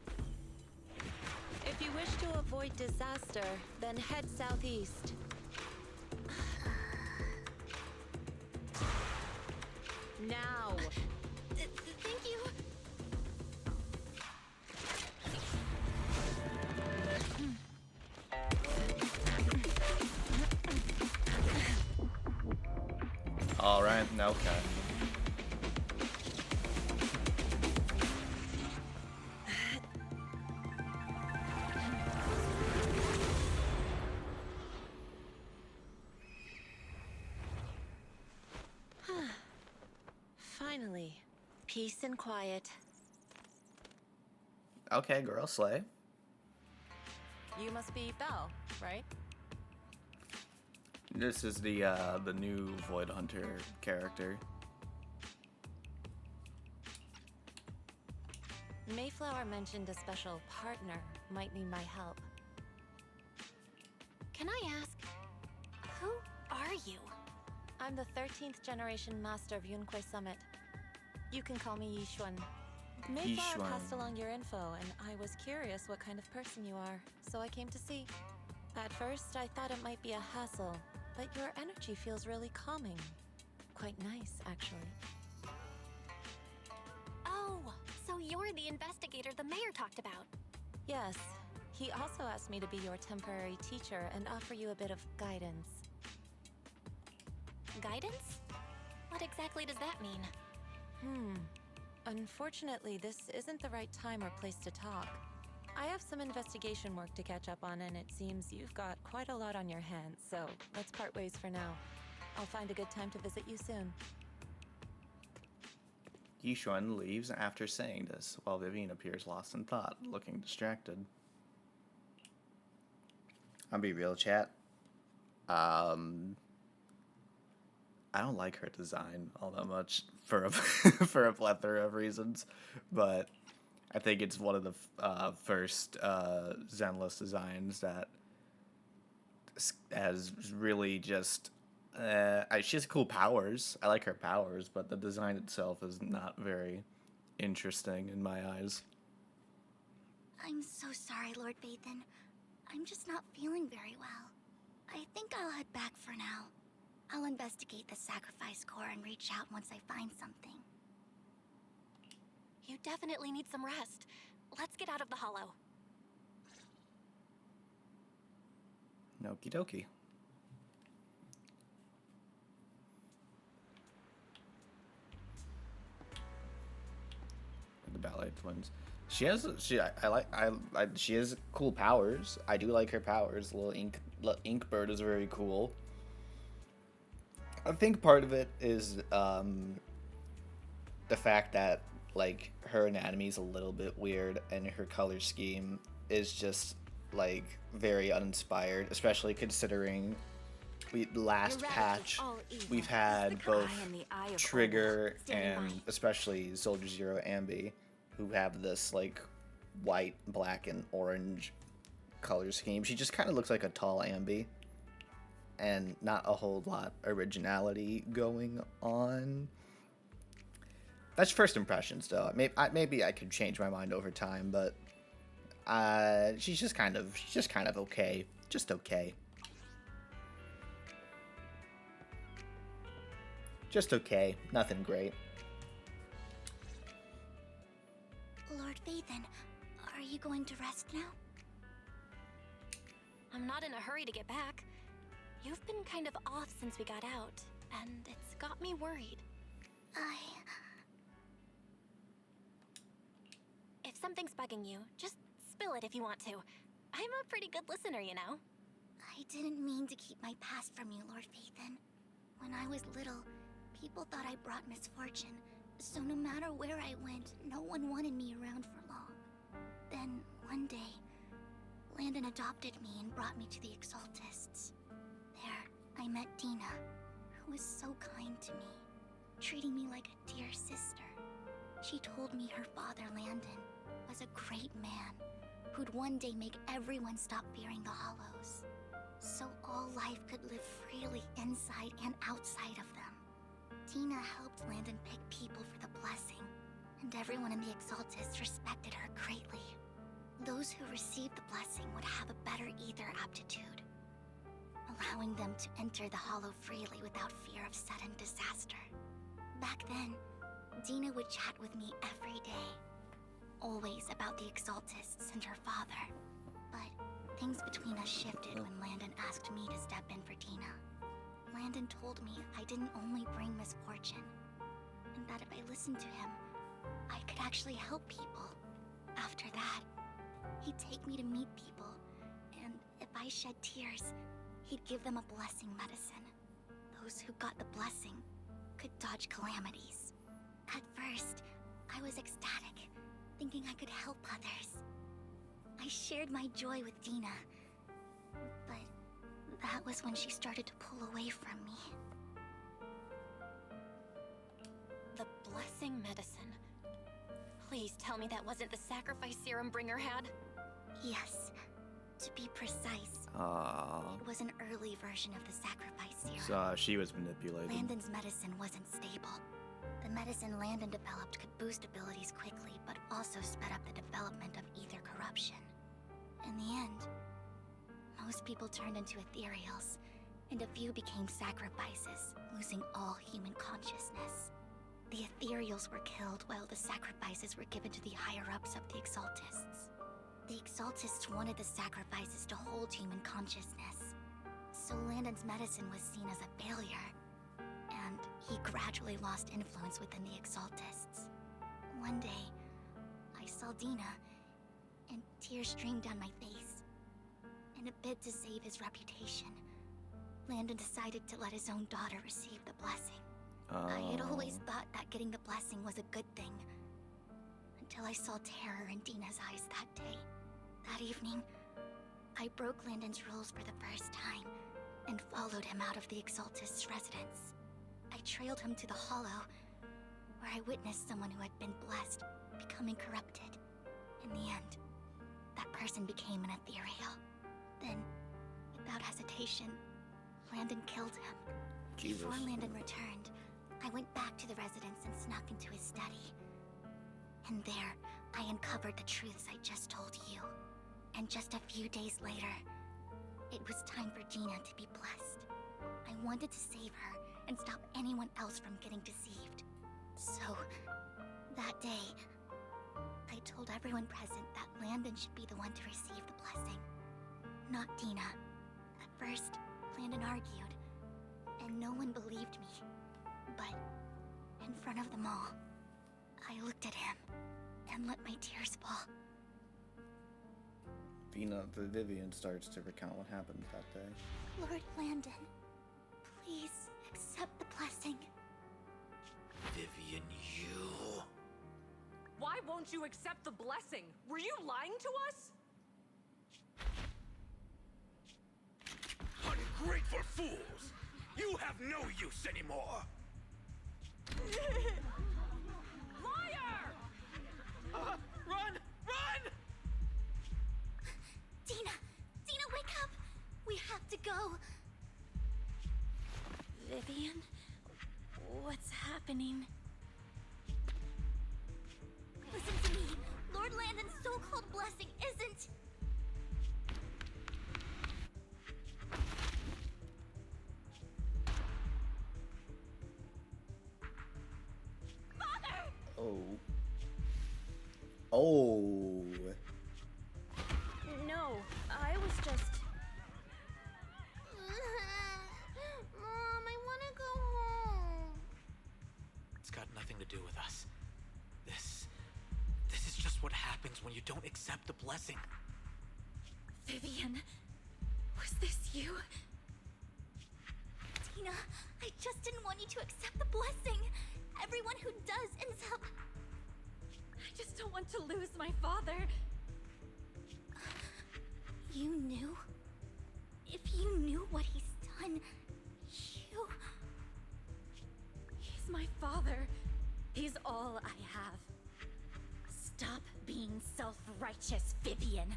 If you wish to avoid disaster, then head southeast. Now! Thank you. Alright, okay. Finally, peace and quiet. Okay, girl, slay. You must be Belle, right? This is the new Void Hunter character. Mayflower mentioned a special partner might need my help. Can I ask, who are you? I'm the 13th generation master of Yunque Summit. You can call me Yishuan. Mayflower Yishuan. passed along your info, and I was curious what kind of person you are, so I came to see. At first, I thought it might be a hassle, but your energy feels really calming. Quite nice, actually. Oh, so you're the investigator the mayor talked about. Yes. He also asked me to be your temporary teacher and offer you a bit of guidance. Guidance? What exactly does that mean? Unfortunately, this isn't the right time or place to talk. I have some investigation work to catch up on, and it seems you've got quite a lot on your hands, so let's part ways for now. I'll find a good time to visit you soon. Yishuan leaves after saying this, while Vivian appears lost in thought, looking distracted. I'll be real, chat. I don't like her design all that much for a for a plethora of reasons, but I think it's one of the first Zenless designs that has really just. She has cool powers. I like her powers, but the design itself is not very interesting in my eyes. I'm so sorry, Lord Vathan. I'm just not feeling very well. I think I'll head back for now. I'll investigate the sacrifice core and reach out once I find something. You definitely need some rest. Let's get out of the hollow. Okie dokie. The ballet twins. She has she has cool powers. I do like her powers. Little ink bird is very cool. I think part of it is the fact that like her anatomy is a little bit weird and her color scheme is just like very uninspired, especially considering last patch we've had both Trigger and especially Soldier Zero Ambi who have this like white, black, and orange color scheme. She just kind of looks like a tall Ambi and not a whole lot originality going on. That's first impressions though. Maybe I could change my mind over time, but she's just kind of okay. Just okay. Just okay. Nothing great. Lord Vathan, are you going to rest now? I'm not in a hurry to get back. You've been kind of off since we got out, and it's got me worried. If something's bugging you, just spill it if you want to. I'm a pretty good listener, you know. I didn't mean to keep my past from you, Lord Vathan. When I was little, people thought I brought misfortune, so no matter where I went, no one wanted me around for long. Then, one day, Landon adopted me and brought me to the Exaltists. There, I met Dina, who was so kind to me, treating me like a dear sister. She told me her father, Landon, was a great man who'd one day make everyone stop fearing the Hollows, so all life could live freely inside and outside of them. Dina helped Landon pick people for the blessing, and everyone in the Exaltists respected her greatly. Those who received the blessing would have a better ether aptitude, allowing them to enter the Hollow freely without fear of sudden disaster. Back then, Dina would chat with me every day, always about the Exaltists and her father. But things between us shifted when Landon asked me to step in for Dina. Landon told me I didn't only bring misfortune, and that if I listened to him, I could actually help people. After that, he'd take me to meet people, and if I shed tears, he'd give them a blessing medicine. Those who got the blessing could dodge calamities. At first, I was ecstatic, thinking I could help others. I shared my joy with Dina, but that was when she started to pull away from me. The blessing medicine. Please tell me that wasn't the sacrifice serum Bringer had? Yes. To be precise, it was an early version of the sacrifice serum. So she was manipulated. Landon's medicine wasn't stable. The medicine Landon developed could boost abilities quickly, but also sped up the development of ether corruption. In the end, most people turned into ethereals, and a few became sacrifices, losing all human consciousness. The ethereals were killed while the sacrifices were given to the higher-ups of the Exaltists. The Exaltists wanted the sacrifices to hold human consciousness, so Landon's medicine was seen as a failure, and he gradually lost influence within the Exaltists. One day, I saw Dina, and tears streamed down my face. In a bid to save his reputation, Landon decided to let his own daughter receive the blessing. I had always thought that getting the blessing was a good thing, until I saw terror in Dina's eyes that day. That evening, I broke Landon's rules for the first time, and followed him out of the Exaltist's residence. I trailed him to the Hollow, where I witnessed someone who had been blessed becoming corrupted. In the end, that person became an ethereal. Then, without hesitation, Landon killed him. Jesus. Before Landon returned, I went back to the residence and snuck into his study. And there, I uncovered the truths I just told you. And just a few days later, it was time for Dina to be blessed. I wanted to save her and stop anyone else from getting deceived. So, that day, I told everyone present that Landon should be the one to receive the blessing, not Dina. At first, Landon argued, and no one believed me. But, in front of them all, I looked at him and let my tears fall. Vivian starts to recount what happened that day. Lord Landon, please accept the blessing. Vivian, you... Why won't you accept the blessing? Were you lying to us? Ungrateful fools! You have no use anymore! Liar! Run! Run! Dina! Dina, wake up! We have to go! Vivian? What's happening? Listen to me! Lord Landon's so-called blessing isn't... Father! Oh. Oh. No, I was just... Mom, I want to go home. It's got nothing to do with us. This is just what happens when you don't accept the blessing. Vivian, was this you? Tina, I just didn't want you to accept the blessing. Everyone who does ends up... I just don't want to lose my father. You knew? If you knew what he's done, you... He's my father. He's all I have. Stop being self-righteous, Vivian.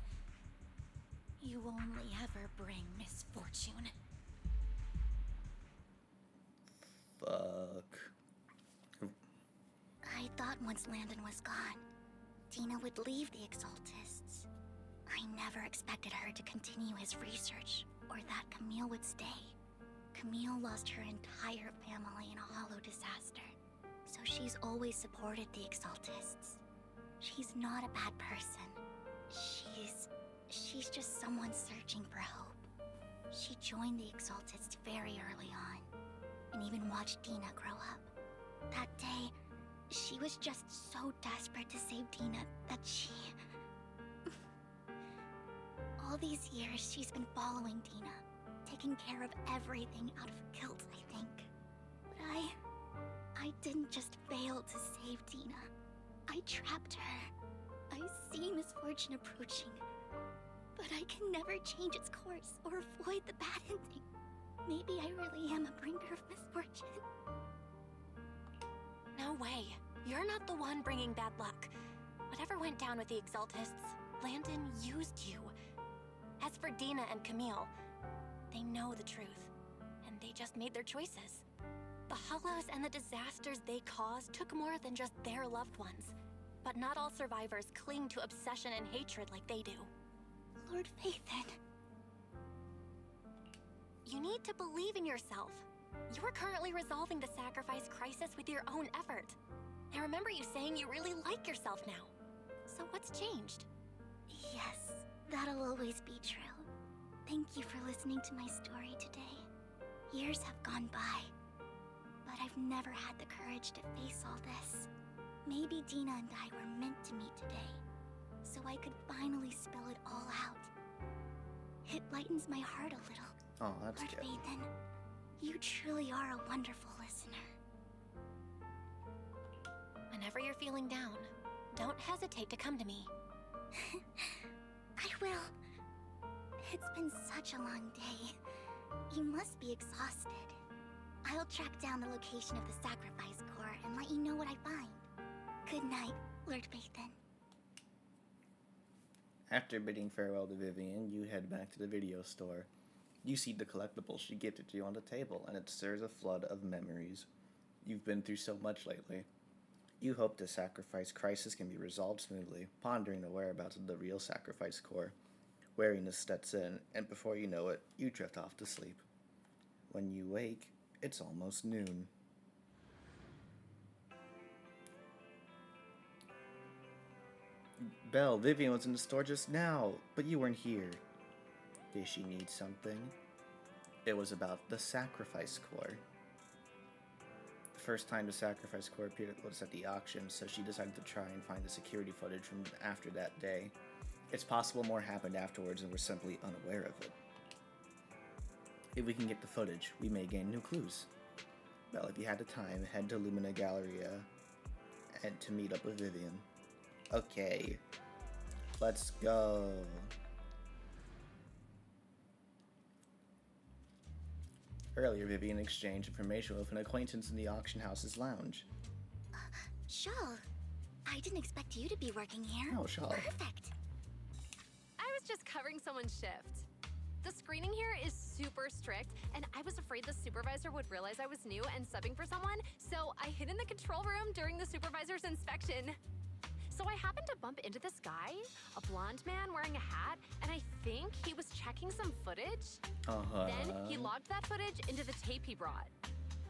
You only ever bring misfortune. Fuck. I thought once Landon was gone, Dina would leave the Exaltists. I never expected her to continue his research, or that Camille would stay. Camille lost her entire family in a hollow disaster, so she's always supported the Exaltists. She's not a bad person. She's just someone searching for hope. She joined the Exaltists very early on, and even watched Dina grow up. That day, she was just so desperate to save Dina that she... All these years, she's been following Dina, taking care of everything out of guilt, I think. But I didn't just fail to save Dina. I trapped her. I see misfortune approaching, but I can never change its course or avoid the bad ending. Maybe I really am a bringer of misfortune. No way. You're not the one bringing bad luck. Whatever went down with the Exaltists, Landon used you. As for Dina and Camille, they know the truth, and they just made their choices. The Hollows and the disasters they caused took more than just their loved ones. But not all survivors cling to obsession and hatred like they do. Lord Phaethon. You need to believe in yourself. You're currently resolving the sacrifice crisis with your own effort. I remember you saying you really like yourself now. So what's changed? Yes, that'll always be true. Thank you for listening to my story today. Years have gone by, but I've never had the courage to face all this. Maybe Dina and I were meant to meet today, so I could finally spill it all out. It lightens my heart a little. Oh, that's Lord good. Phaethon, you truly are a wonderful listener. Whenever you're feeling down, don't hesitate to come to me. I will. It's been such a long day. You must be exhausted. I'll track down the location of the sacrifice core and let you know what I find. Good night, Lord Phaethon. After bidding farewell to Vivian, you head back to the video store. You see the collectible she gifted you on the table, and it stirs a flood of memories. You've been through so much lately. You hope the sacrifice crisis can be resolved smoothly, pondering the whereabouts of the real sacrifice core. Weariness sets in, and before you know it, you drift off to sleep. When you wake, it's almost noon. Belle, Vivian was in the store just now, but you weren't here. Did she need something? It was about the sacrifice core. The first time the sacrifice core appeared was at the auction, so she decided to try and find the security footage from after that day. It's possible more happened afterwards and we're simply unaware of it. If we can get the footage, we may gain new clues. Well, if you had the time, head to Lumina Galleria and to meet up with Vivian. Okay, let's go. Earlier, Vivian exchanged information with an acquaintance in the auction house's lounge. Shawl, I didn't expect you to be working here. Oh, Shawl. Perfect. I was just covering someone's shift. The screening here is super strict, and I was afraid the supervisor would realize I was new and subbing for someone, so I hid in the control room during the supervisor's inspection. So I happened to bump into this guy, a blonde man wearing a hat, and I think he was checking some footage. Then he logged that footage into the tape he brought.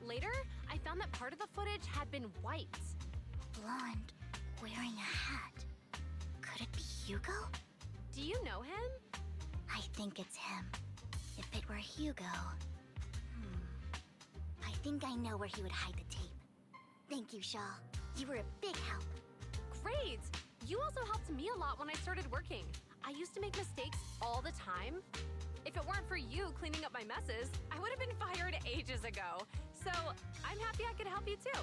Later, I found that part of the footage had been wiped. Blonde, wearing a hat. Could it be Hugo? Do you know him? I think it's him. If it were Hugo... I think I know where he would hide the tape. Thank you, Shaw. You were a big help. Great! You also helped me a lot when I started working. I used to make mistakes all the time. If it weren't for you cleaning up my messes, I would have been fired ages ago. So I'm happy I could help you too.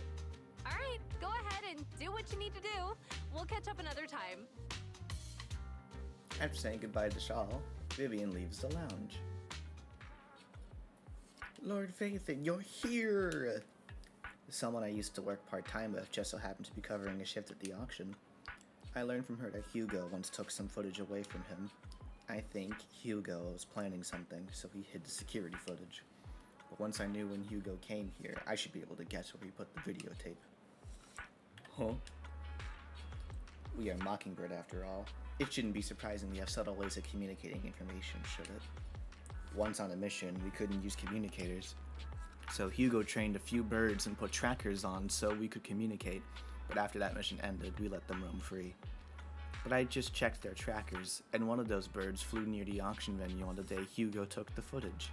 All right, go ahead and do what you need to do. We'll catch up another time. After saying goodbye to Shaw, Vivian leaves the lounge. Lord Phaethon, you're here! Someone I used to work part-time with just so happened to be covering a shift at the auction. I learned from her that Hugo once took some footage away from him. I think Hugo was planning something, so he hid the security footage. But once I knew when Hugo came here, I should be able to guess where he put the videotape. Huh? We are Mockingbird after all. It shouldn't be surprising we have subtle ways of communicating information, should it? Once on a mission, we couldn't use communicators. So Hugo trained a few birds and put trackers on so we could communicate, but after that mission ended, we let them roam free. But I just checked their trackers, and one of those birds flew near the auction venue on the day Hugo took the footage.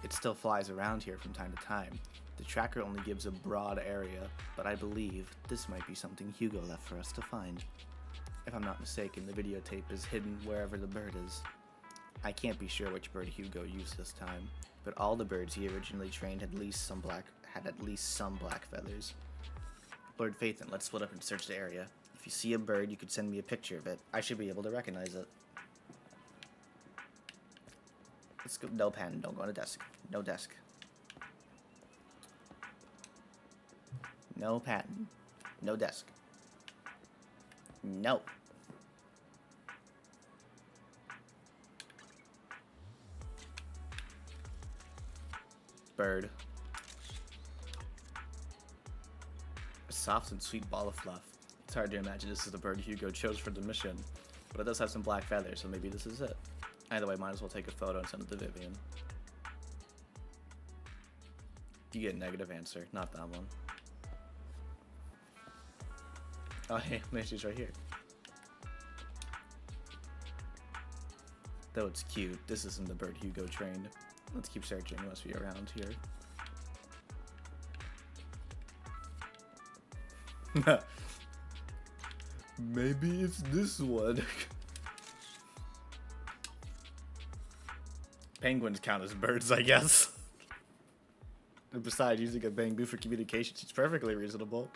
It still flies around here from time to time. The tracker only gives a broad area, but I believe this might be something Hugo left for us to find. If I'm not mistaken, the videotape is hidden wherever the bird is. I can't be sure which bird Hugo used this time, but all the birds he originally trained had at least some black had at least some black feathers. Lord Phaethon, let's split up and search the area. If you see a bird, you could send me a picture of it. I should be able to recognize it. Let's go. No pen. Don't go on a desk. No desk. No pen. No desk. No. Bird. A soft and sweet ball of fluff. It's hard to imagine this is the bird Hugo chose for the mission, but it does have some black feathers, so maybe this is it. Either way, might as well take a photo and send it to Vivian. You get a negative answer, not that one. Oh hey, she's right here. Though it's cute, this isn't the bird Hugo trained. Let's keep searching, it must be around here. Maybe it's this one. Penguins count as birds, I guess. And besides, using a bamboo for communication seems perfectly reasonable.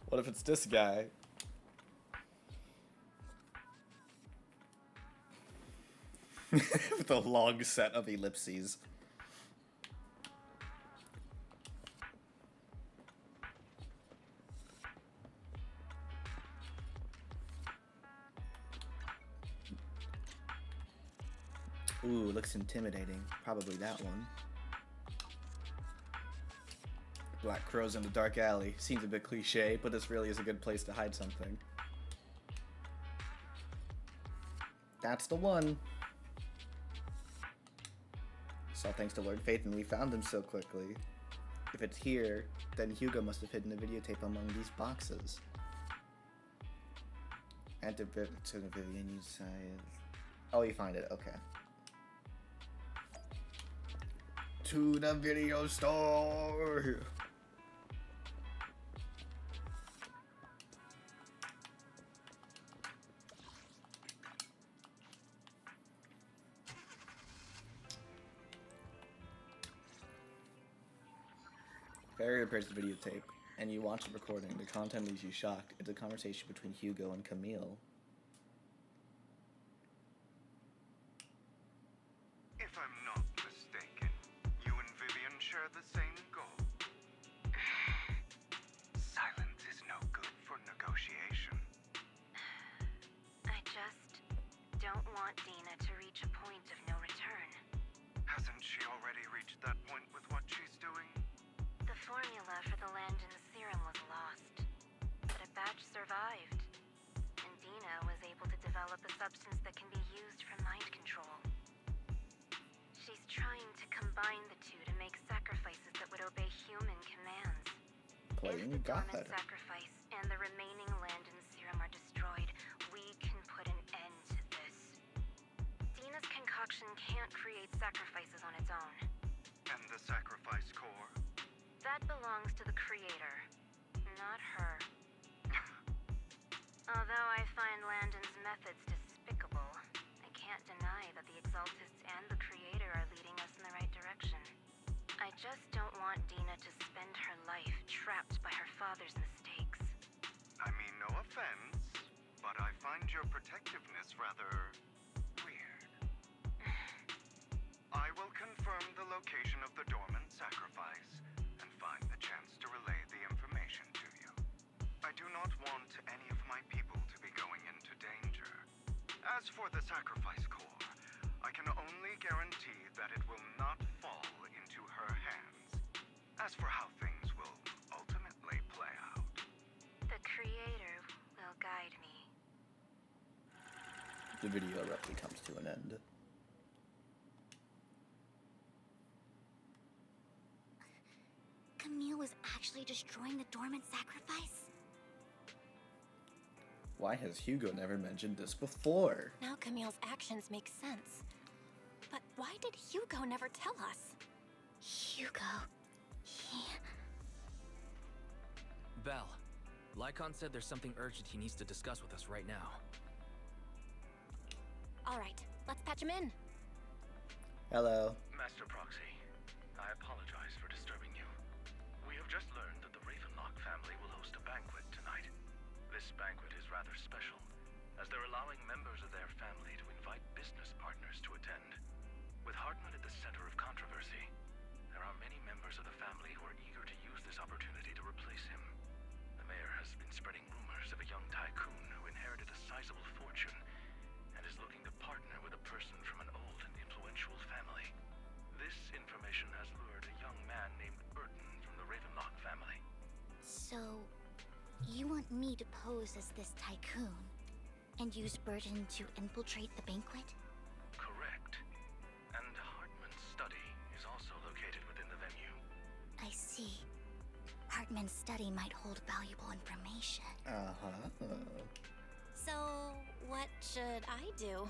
What if it's this guy? With a long set of ellipses. Ooh, looks intimidating. Probably that one. Black crows in the dark alley. Seems a bit cliche, but this really is a good place to hide something. That's the one. So thanks to Lord Phaethon, we found him so quickly. If it's here, then Hugo must have hidden the videotape among these boxes. Enter to the Vivian inside. Oh, you find it. Okay. To the video store. Barry repairs the videotape, and you watch the recording. The content leaves you shocked. It's a conversation between Hugo and Camille. If I'm not mistaken, you and Vivian share the same goal. Silence is no good for negotiation. I just don't want Dina to reach a point of no return. Hasn't she already reached that point with what she's doing? The formula for the Landon serum was lost, but a batch survived, and Dina was able to develop a substance that can be used for mind control. She's trying to combine the two to make sacrifices that would obey human commands. Playing If the God. dormant sacrifice and the remaining Landon serum are destroyed, we can put an end to this. Dina's concoction can't create sacrifices on its own. And the sacrifice core? That belongs to the creator, not her. Although I find Landon's methods despicable, I can't deny that the Exaltists and the creator are leading us in the right direction. I just don't want Dina to spend her life trapped by her father's mistakes. I mean, no offense, but I find your protectiveness rather weird. I will confirm the location of the dormant sacrifice and find the chance to relay the information to you. I do not want any of my people to be going into danger. As for the sacrifice core, I can only guarantee that it will not fall into her hands. As for how things will ultimately play out, The creator will guide me. The video abruptly comes to an end. Camille was actually destroying the dormant sacrifice? Why has Hugo never mentioned this before? Now Camille's actions make sense. But why did Hugo never tell us? Hugo... he... Belle, Lycon said there's something urgent he needs to discuss with us right now. All right, let's patch him in. Hello. Master Proxy, I apologize for disturbing you. just learned that the Ravenlock family will host a banquet tonight. This banquet is rather special, as they're allowing members of their family to invite business partners to attend. With Hartman at the center of controversy, there are many members of the family who are eager to use this opportunity to replace him. The mayor has been spreading rumors of a young tycoon who inherited a sizable fortune and is looking to partner with a person from an old and influential family. This information has lured a young man named Burton from the Ravenlock family. So, you want me to pose as this tycoon and use Burton to infiltrate the banquet? Correct. And Hartman's study is also located within the venue. I see. Hartman's study might hold valuable information. So, what should I do?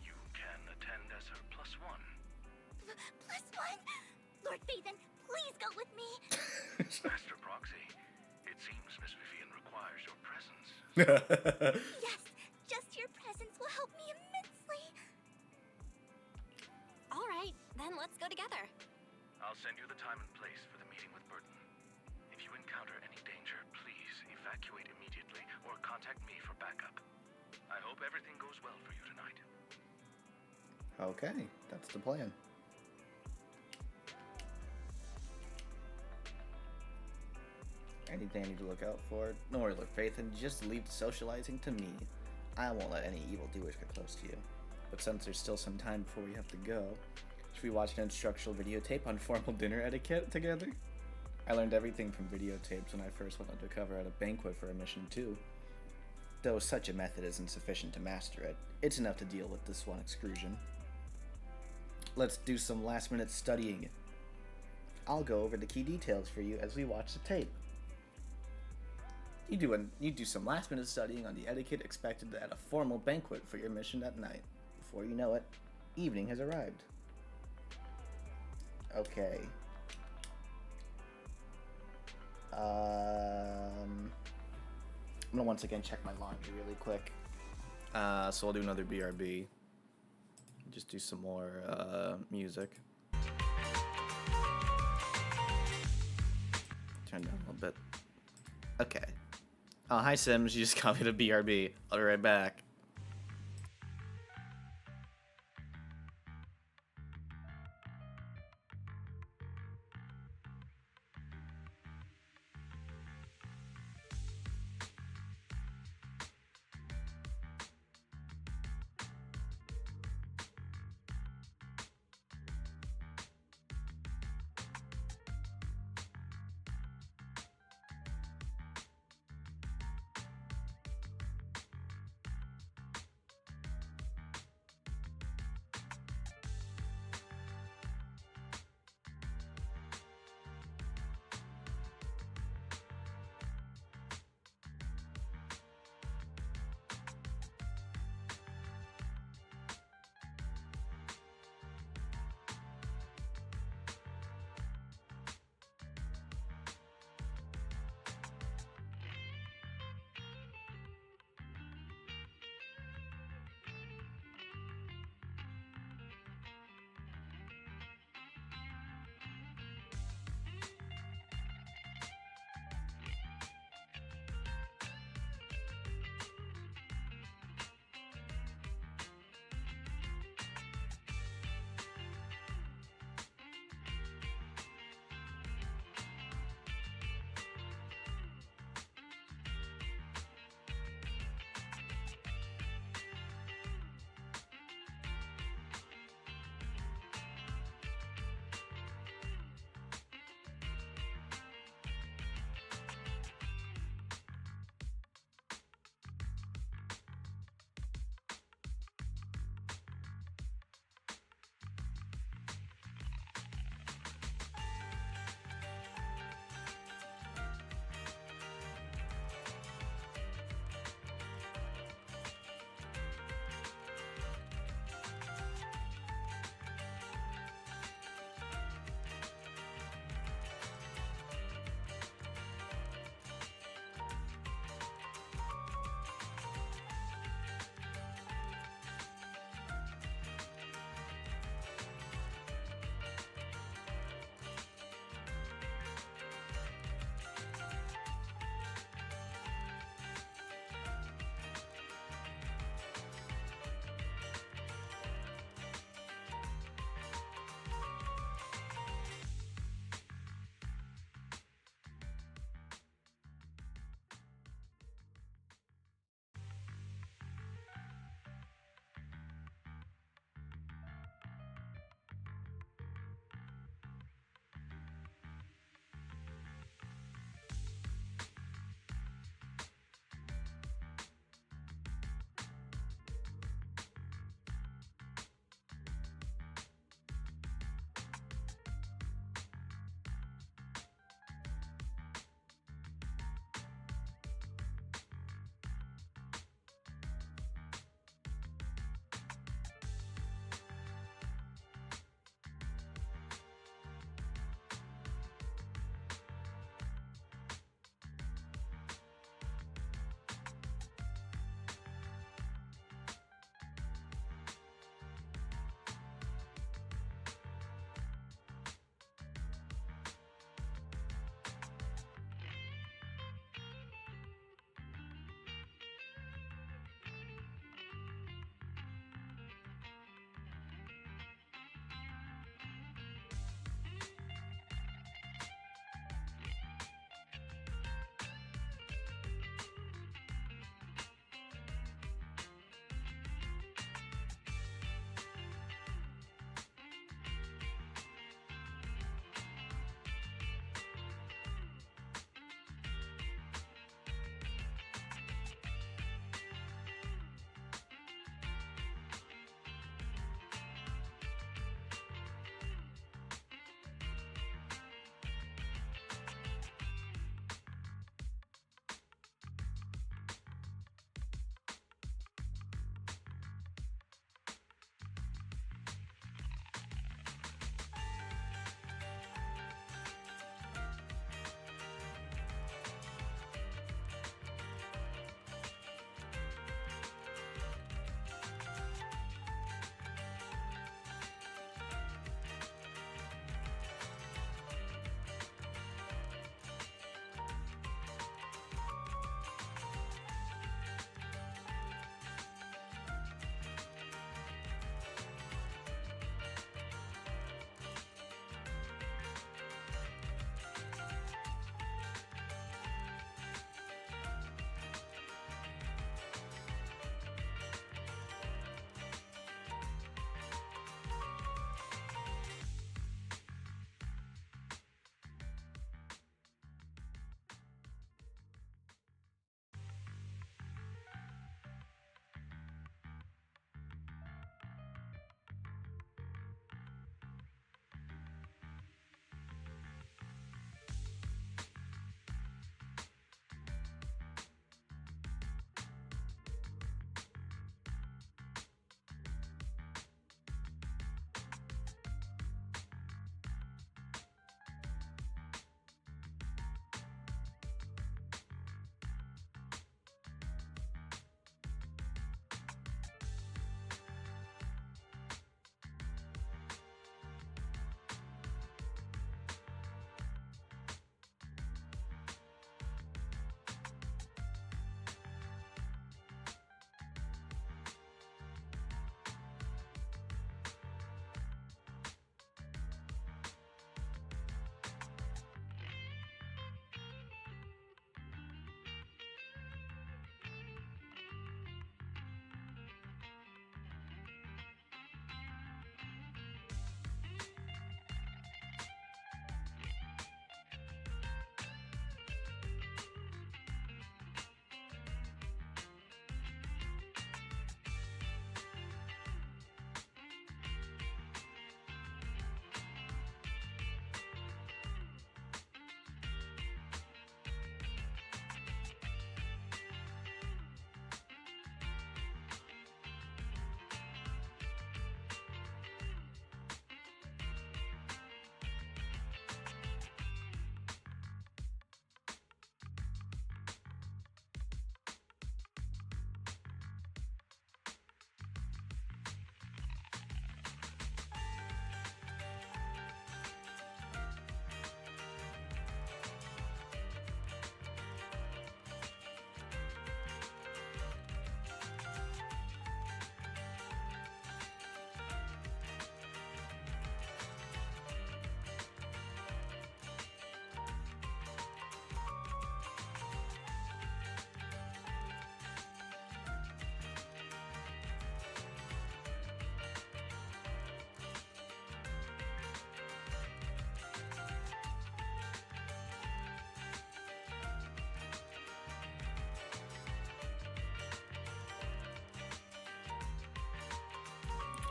You can attend as her +1. +1? Lord Phaethon, please go with me! Master Proxy, it seems Miss Vivian requires your presence. Yes, just your presence will help me immensely. All right, then let's go together. I'll send you the time and place for the meeting with Burton. If you encounter any danger, please evacuate immediately or contact me for backup. I hope everything goes well for you tonight. Okay, that's the plan. Anything I need to look out for? Don't worry, Lord Phaethon, just leave the socializing to me. I won't let any evildoers get close to you. But since there's still some time before we have to go, should we watch an instructional videotape on formal dinner etiquette together? I learned everything from videotapes when I first went undercover at a banquet for a mission too. Though such a method isn't sufficient to master it, it's enough to deal with this one excursion. Let's do some last-minute studying. I'll go over the key details for you as we watch the tape. You do some last-minute studying on the etiquette expected at a formal banquet for your mission that night. Before you know it, evening has arrived. Okay. I'm gonna once again check my laundry really quick. So I'll do another BRB. Just do some more music. Turn down a little bit. Okay. Oh, hi Sims, you just got me the BRB. I'll be right back.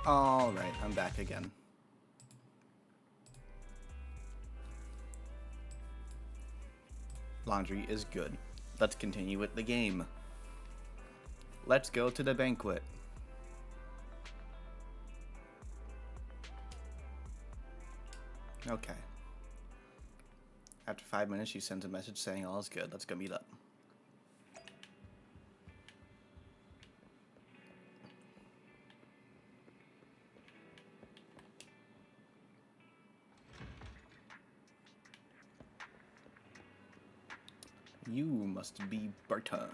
Alright, I'm back again. Laundry is good. Let's continue with the game. Let's go to the banquet. Okay. After 5 minutes, she sends a message saying all is good. Let's go meet up. You must be Barton.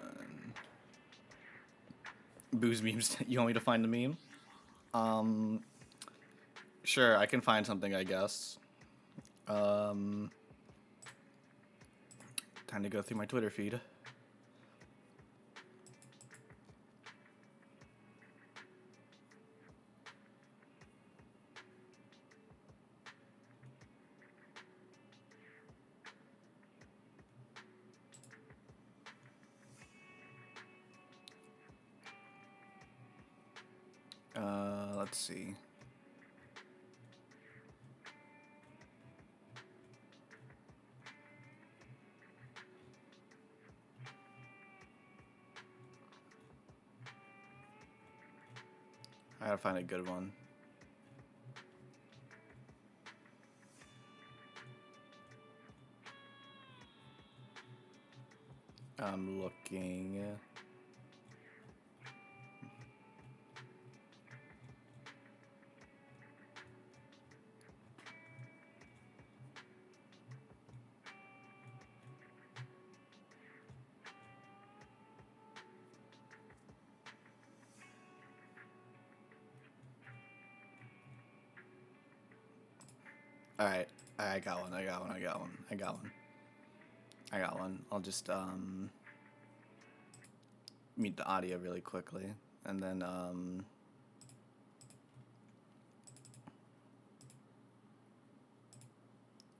Booze memes. You want me to find the meme? Sure, I can find something, I guess. Time to go through my Twitter feed. Let's see. I gotta find a good one. I'm looking. Alright, I got one. I'll just, mute the audio really quickly, and then,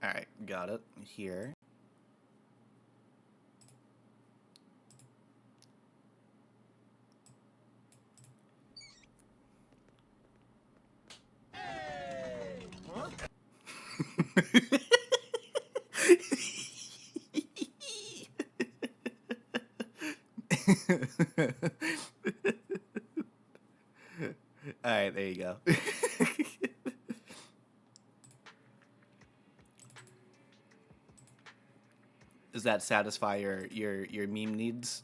alright, got it. Here. Alright, there you go. Does that satisfy your meme needs?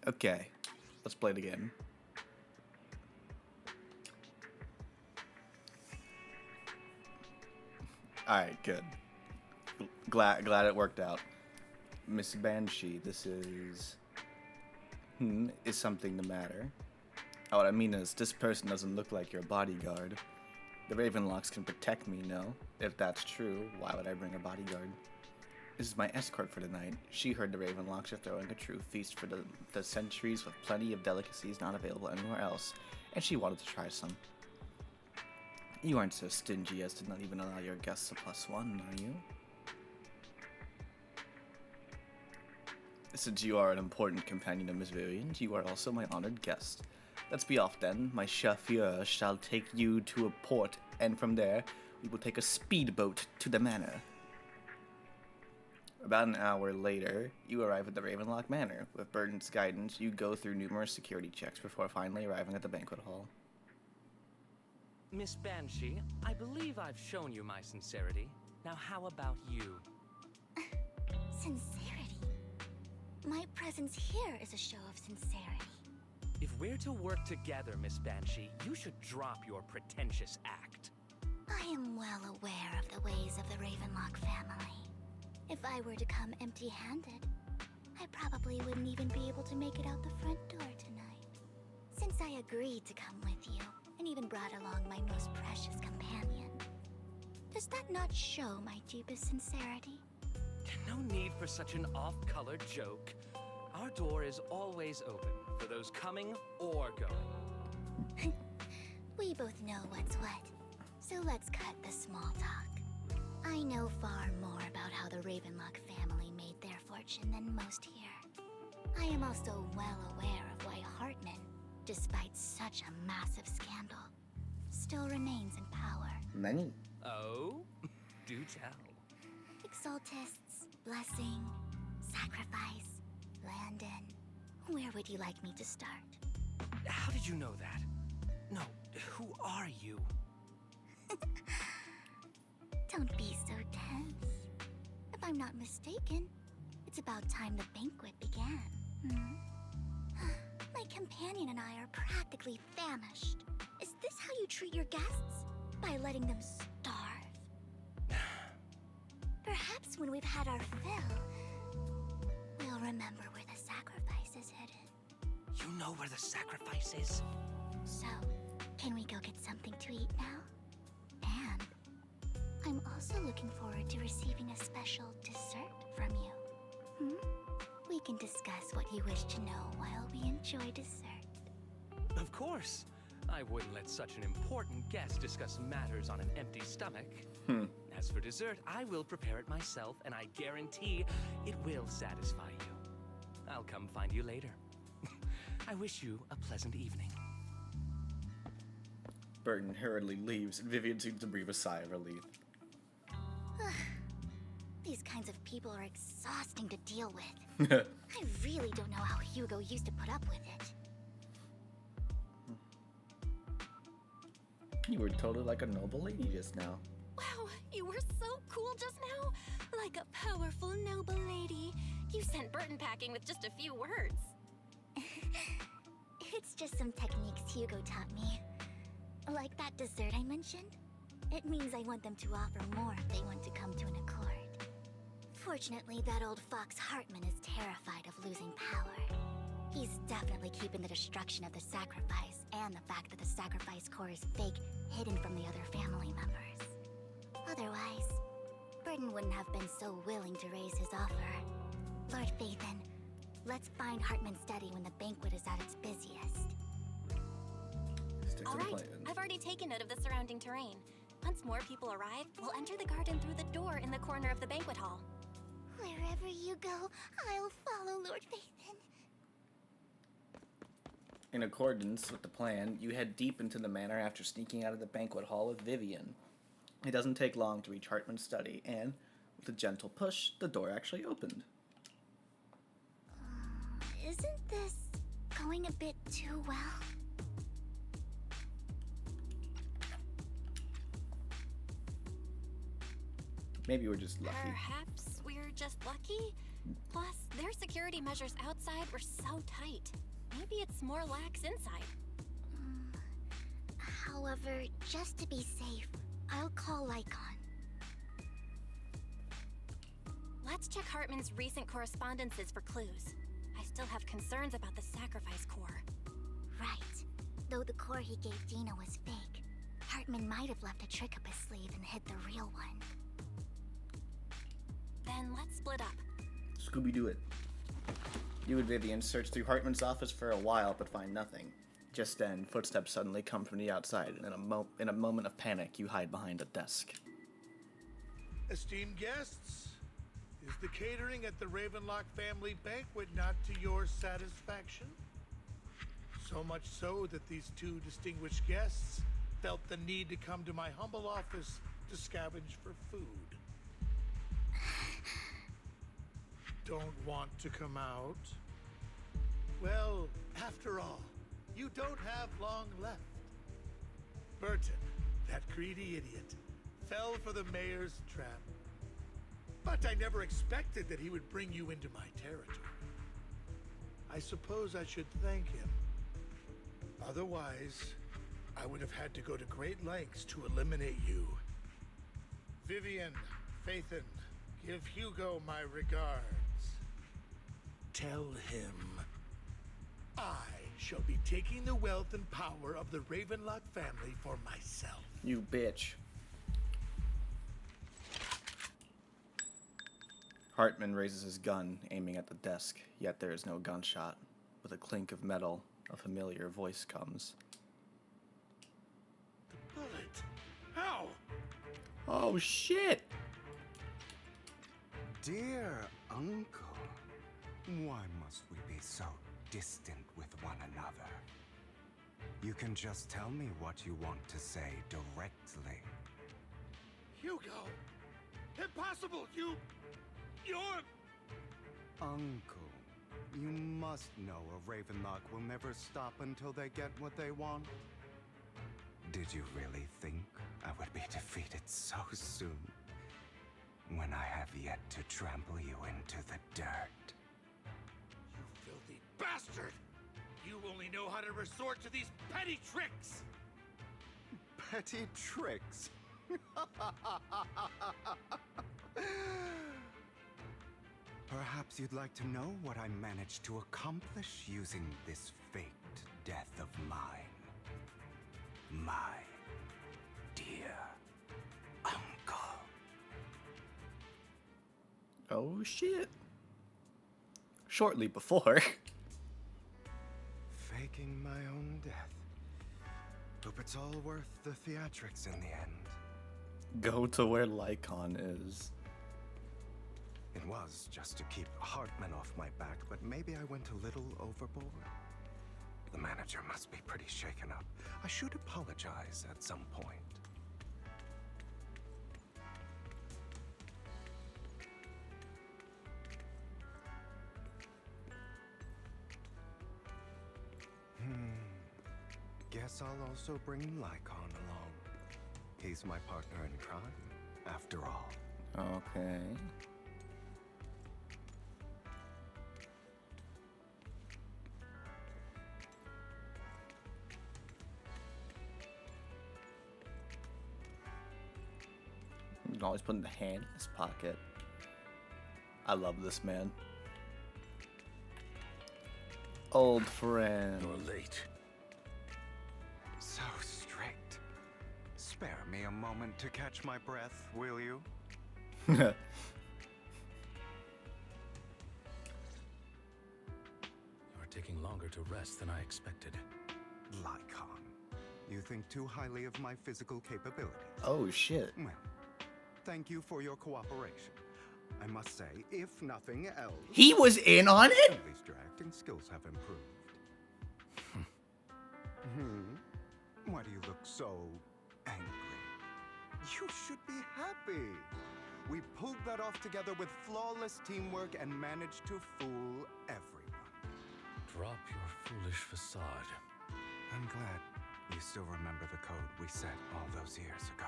Okay, let's play the game. Alright, good. Glad it worked out. Miss Banshee, this is... is something the matter? Oh, what I mean is, this person doesn't look like your bodyguard. The Ravenlocks can protect me, no? If that's true, why would I bring a bodyguard? This is my escort for the night. She heard the Ravenlocks are throwing a true feast for the centuries with plenty of delicacies not available anywhere else, and she wanted to try some. You aren't so stingy as to not even allow your guests a +1, are you? Since you are an important companion of Miss Vivian, you are also my honored guest. Let's be off then. My chauffeur shall take you to a port, and from there, we will take a speedboat to the manor. About an hour later, you arrive at the Ravenlock Manor. With Burton's guidance, you go through numerous security checks before finally arriving at the banquet hall. Miss Banshee, I believe I've shown you my sincerity. Now how about you? Sincerity? My presence here is a show of sincerity. If we're to work together, Miss Banshee, you should drop your pretentious act. I am well aware of the ways of the Ravenlock family. If I were to come empty-handed, I probably wouldn't even be able to make it out the front door tonight. Since I agreed to come with you, and even brought along my most precious companion, does that not show my deepest sincerity? No need for such an off-color joke. Our door is always open for those coming or going. We both know what's what, so let's cut the small talk. I know far more about how the Ravenlock family fortune than most here. I am also well aware of why Hartman, despite such a massive scandal, still remains in power. Many. Oh? Do tell. Exaltists, blessing, sacrifice, Landon. Where would you like me to start? How did you know that? No, who are you? Don't be so tense. If I'm not mistaken, it's about time the banquet began. My companion and I are practically famished. Is this how you treat your guests? By letting them starve? Perhaps when we've had our fill, we'll remember where the sacrifice is hidden. You know where the sacrifice is? So, can we go get something to eat now? And I'm also looking forward to receiving a special dessert from you. We can discuss what you wish to know while we enjoy dessert. Of course. I wouldn't let such an important guest discuss matters on an empty stomach. As for dessert, I will prepare it myself, and I guarantee it will satisfy you. I'll come find you later. I wish you a pleasant evening. Burton hurriedly leaves, and Vivian seems to breathe a sigh of relief. These kinds of people are exhausting to deal with. I really don't know how Hugo used to put up with it. You were totally like a noble lady just now. Wow, you were so cool just now. Like a powerful, noble lady. You sent Burton packing with just a few words. It's just some techniques Hugo taught me. Like that dessert I mentioned. It means I want them to offer more if they want to come to an accord. Fortunately, that old fox Hartman is terrified of losing power. He's definitely keeping the destruction of the sacrifice and the fact that the sacrifice core is fake hidden from the other family members. Otherwise, Burton wouldn't have been so willing to raise his offer. Lord Phaethon, let's find Hartman's study when the banquet is at its busiest. All right, I've already taken note of the surrounding terrain. Once more people arrive, we'll enter the garden through the door in the corner of the banquet hall. Wherever you go, I'll follow, Lord Phaethon. In accordance with the plan, you head deep into the manor after sneaking out of the banquet hall with Vivian. It doesn't take long to reach Hartman's study, and with a gentle push, the door actually opened. Isn't this going a bit too well? Maybe we're just lucky. Perhaps we're just lucky? Plus, their security measures outside were so tight. Maybe it's more lax inside. However, just to be safe, I'll call Lycon. Let's check Hartman's recent correspondences for clues. I still have concerns about the sacrifice core. Right. Though the core he gave Dina was fake, Hartman might have left a trick up his sleeve and hid the real one. Then let's split up. Scooby-Doo it. You and Vivian search through Hartman's office for a while, but find nothing. Just then, footsteps suddenly come from the outside, and in a moment of panic, you hide behind a desk. Esteemed guests, is the catering at the Ravenlock family banquet not to your satisfaction? So much so that these two distinguished guests felt the need to come to my humble office to scavenge for food. Don't want to come out? Well, after all, you don't have long left. Burton, that greedy idiot, fell for the mayor's trap. But I never expected that he would bring you into my territory. I suppose I should thank him. Otherwise, I would have had to go to great lengths to eliminate you. Vivian, Phaethon, give Hugo my regards. Tell him I shall be taking the wealth and power of the Ravenlock family for myself. You bitch. Hartman raises his gun, aiming at the desk, yet there is no gunshot. With a clink of metal, a familiar voice comes. The bullet. How? Oh shit! Dear Uncle, Why must we be so distant with one another? You can just tell me what you want to say directly. Hugo! Impossible! You're... Uncle, you must know a Ravenlock will never stop until they get what they want. Did you really think I would be defeated so soon? When I have yet to trample you into the dirt. You filthy bastard! You only know how to resort to these petty tricks! Petty tricks? Perhaps you'd like to know what I managed to accomplish using this faked death of mine. My dear uncle. Oh shit. Shortly before. Faking my own death. Hope it's all worth the theatrics in the end. Go to where Lycon is. It was just to keep Hartman off my back, but maybe I went a little overboard. The manager must be pretty shaken up. I should apologize at some point. Guess I'll also bring Lycon along. He's my partner in crime, after all. Okay. You can always put the hand in his pocket. I love this man. Old friend. You're late. So strict. Spare me a moment to catch my breath, will you? You're taking longer to rest than I expected. Lycon, you think too highly of my physical capabilities. Oh shit. Well, thank you for your cooperation. I must say, if nothing else... He was in on it? At least your acting skills have improved. Why do you look so angry? You should be happy. We pulled that off together with flawless teamwork and managed to fool everyone. Drop your foolish facade. I'm glad you still remember the code we set all those years ago.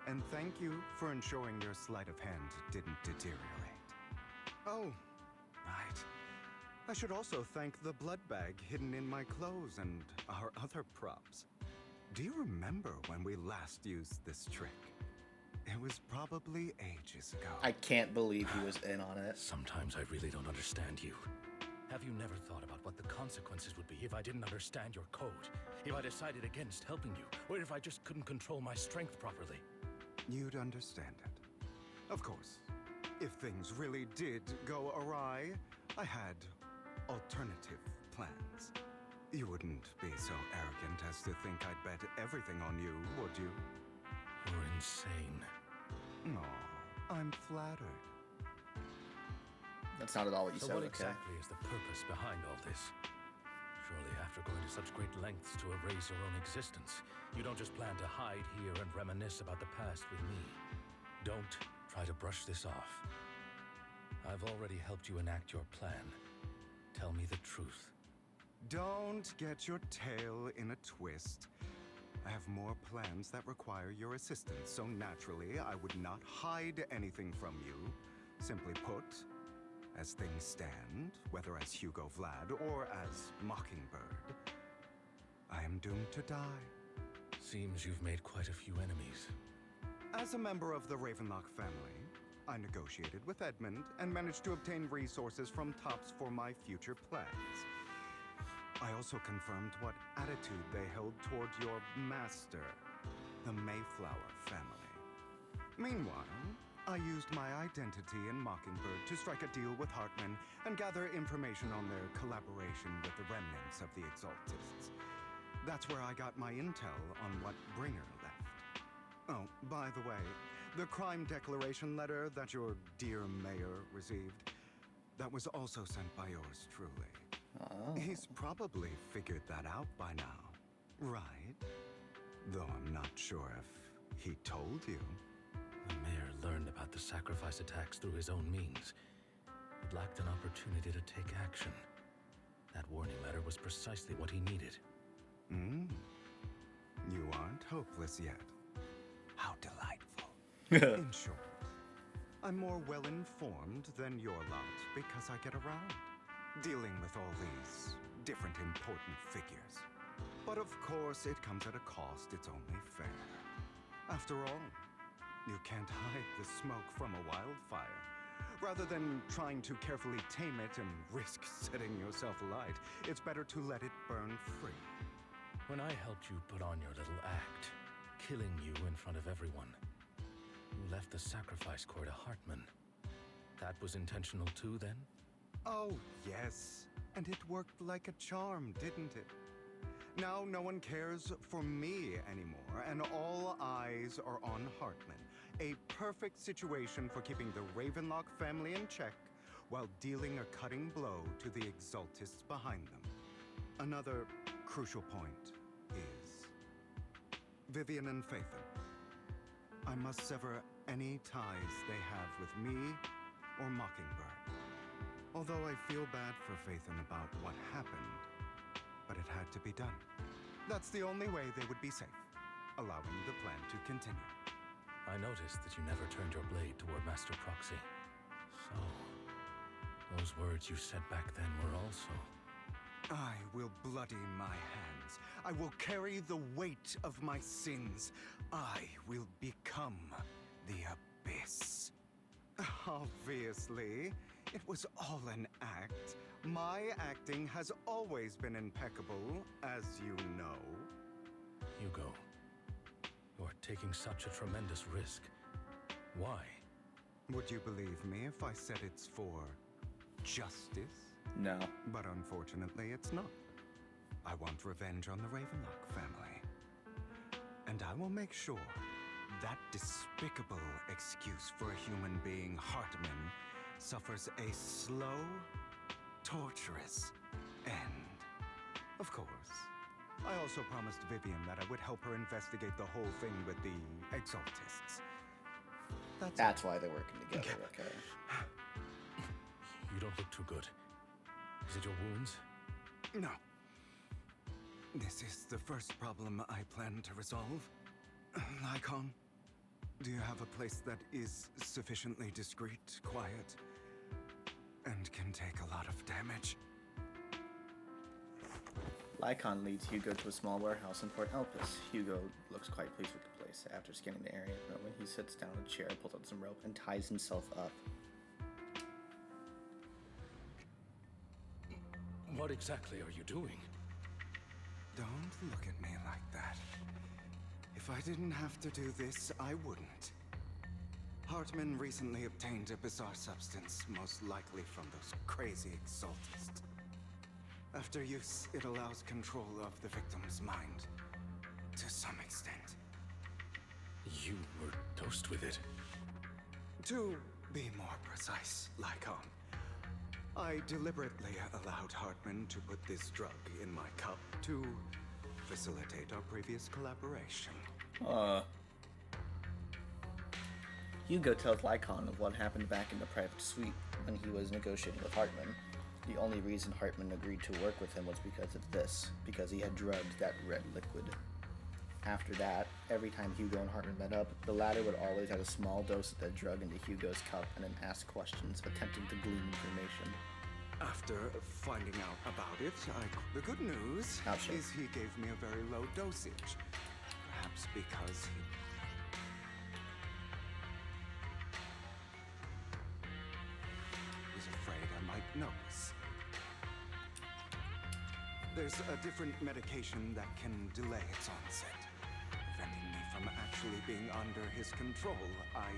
And thank you for ensuring your sleight of hand didn't deteriorate. Oh, right. I should also thank the blood bag hidden in my clothes and our other props. Do you remember when we last used this trick? It was probably ages ago. I can't believe he was in on it. Sometimes I really don't understand you. Have you never thought about what the consequences would be if I didn't understand your code? If I decided against helping you? Or if I just couldn't control my strength properly? You'd understand it. Of course, if things really did go awry, I had alternative plans. You wouldn't be so arrogant as to think I'd bet everything on you, would you? You're insane. No, I'm flattered. That's not at all what you So said, what okay? exactly is the purpose behind all this? Surely after going to such great lengths to erase your own existence, you don't just plan to hide here and reminisce about the past with me. Don't try to brush this off. I've already helped you enact your plan. Tell me the truth. Don't get your tail in a twist. I have more plans that require your assistance, so naturally I would not hide anything from you. Simply put, as things stand, whether as Hugo Vlad or as Mockingbird, I am doomed to die. Seems you've made quite a few enemies. As a member of the Ravenlock family, I negotiated with Edmund and managed to obtain resources from Tops for my future plans. I also confirmed what attitude they held toward your master, the Mayflower family. Meanwhile, I used my identity in Mockingbird to strike a deal with Hartman and gather information on their collaboration with the remnants of the Exaltists. That's where I got my intel on what Bringer left. Oh, by the way, the crime declaration letter that your dear mayor received, That was also sent by yours truly. Oh. He's probably figured that out by now, right? Though I'm not sure if he told you. The mayor learned about the sacrifice attacks through his own means. It lacked an opportunity to take action. That warning letter was precisely what he needed. You aren't hopeless yet. How delightful. In short, I'm more well-informed than your lot because I get around, dealing with all these different important figures. But of course, it comes at a cost. It's only fair. After all, you can't hide the smoke from a wildfire. Rather than trying to carefully tame it and risk setting yourself alight, it's better to let it burn free. When I helped you put on your little act, killing you in front of everyone, you left the sacrifice core to Hartman. That was intentional too, then? Oh, yes. And it worked like a charm, didn't it? Now no one cares for me anymore, and all eyes are on Hartman. A perfect situation for keeping the Ravenlock family in check while dealing a cutting blow to the Exaltists behind them. Another crucial point is Vivian and Phaethon. I must sever any ties they have with me or Mockingbird. Although I feel bad for Phaethon about what happened, but it had to be done. That's the only way they would be safe, allowing the plan to continue. I noticed that you never turned your blade toward Master Proxy. So, those words you said back then were also... I will bloody my hands. I will carry the weight of my sins. I will become the Abyss. Obviously, it was all an act. My acting has always been impeccable, as you know. Hugo, you're taking such a tremendous risk. Why? Would you believe me if I said it's for justice? No. But unfortunately, it's not. I want revenge on the Ravenlock family. And I will make sure that despicable excuse for a human being, Hartman, suffers a slow, torturous end. Of course. I also promised Vivian that I would help her investigate the whole thing with the Exaltists. That's why they're working together, okay. You don't look too good. Is it your wounds? No. This is the first problem I plan to resolve. Lycon, do you have a place that is sufficiently discreet, quiet, and can take a lot of damage? Lycon leads Hugo to a small warehouse in Port Elpis. Hugo looks quite pleased with the place. After scanning the area, when he sits down in a chair, pulls out some rope, and ties himself up. What exactly are you doing? Don't look at me like that. If I didn't have to do this, I wouldn't. Hartman recently obtained a bizarre substance, most likely from those crazy Exaltists. After use, it allows control of the victim's mind, to some extent. You were dosed with it? To be more precise, Lycon, I deliberately allowed Hartman to put this drug in my cup to facilitate our previous collaboration. Hugo tells Lycon of what happened back in the private suite when he was negotiating with Hartman. The only reason Hartman agreed to work with him was because of this, because he had drugged that red liquid. After that, every time Hugo and Hartman met up, the latter would always add a small dose of that drug into Hugo's cup and then ask questions, attempting to glean information. After finding out about it, the good news is he gave me a very low dosage. Perhaps because he... was afraid I might notice. There's a different medication that can delay its onset, preventing me from actually being under his control. I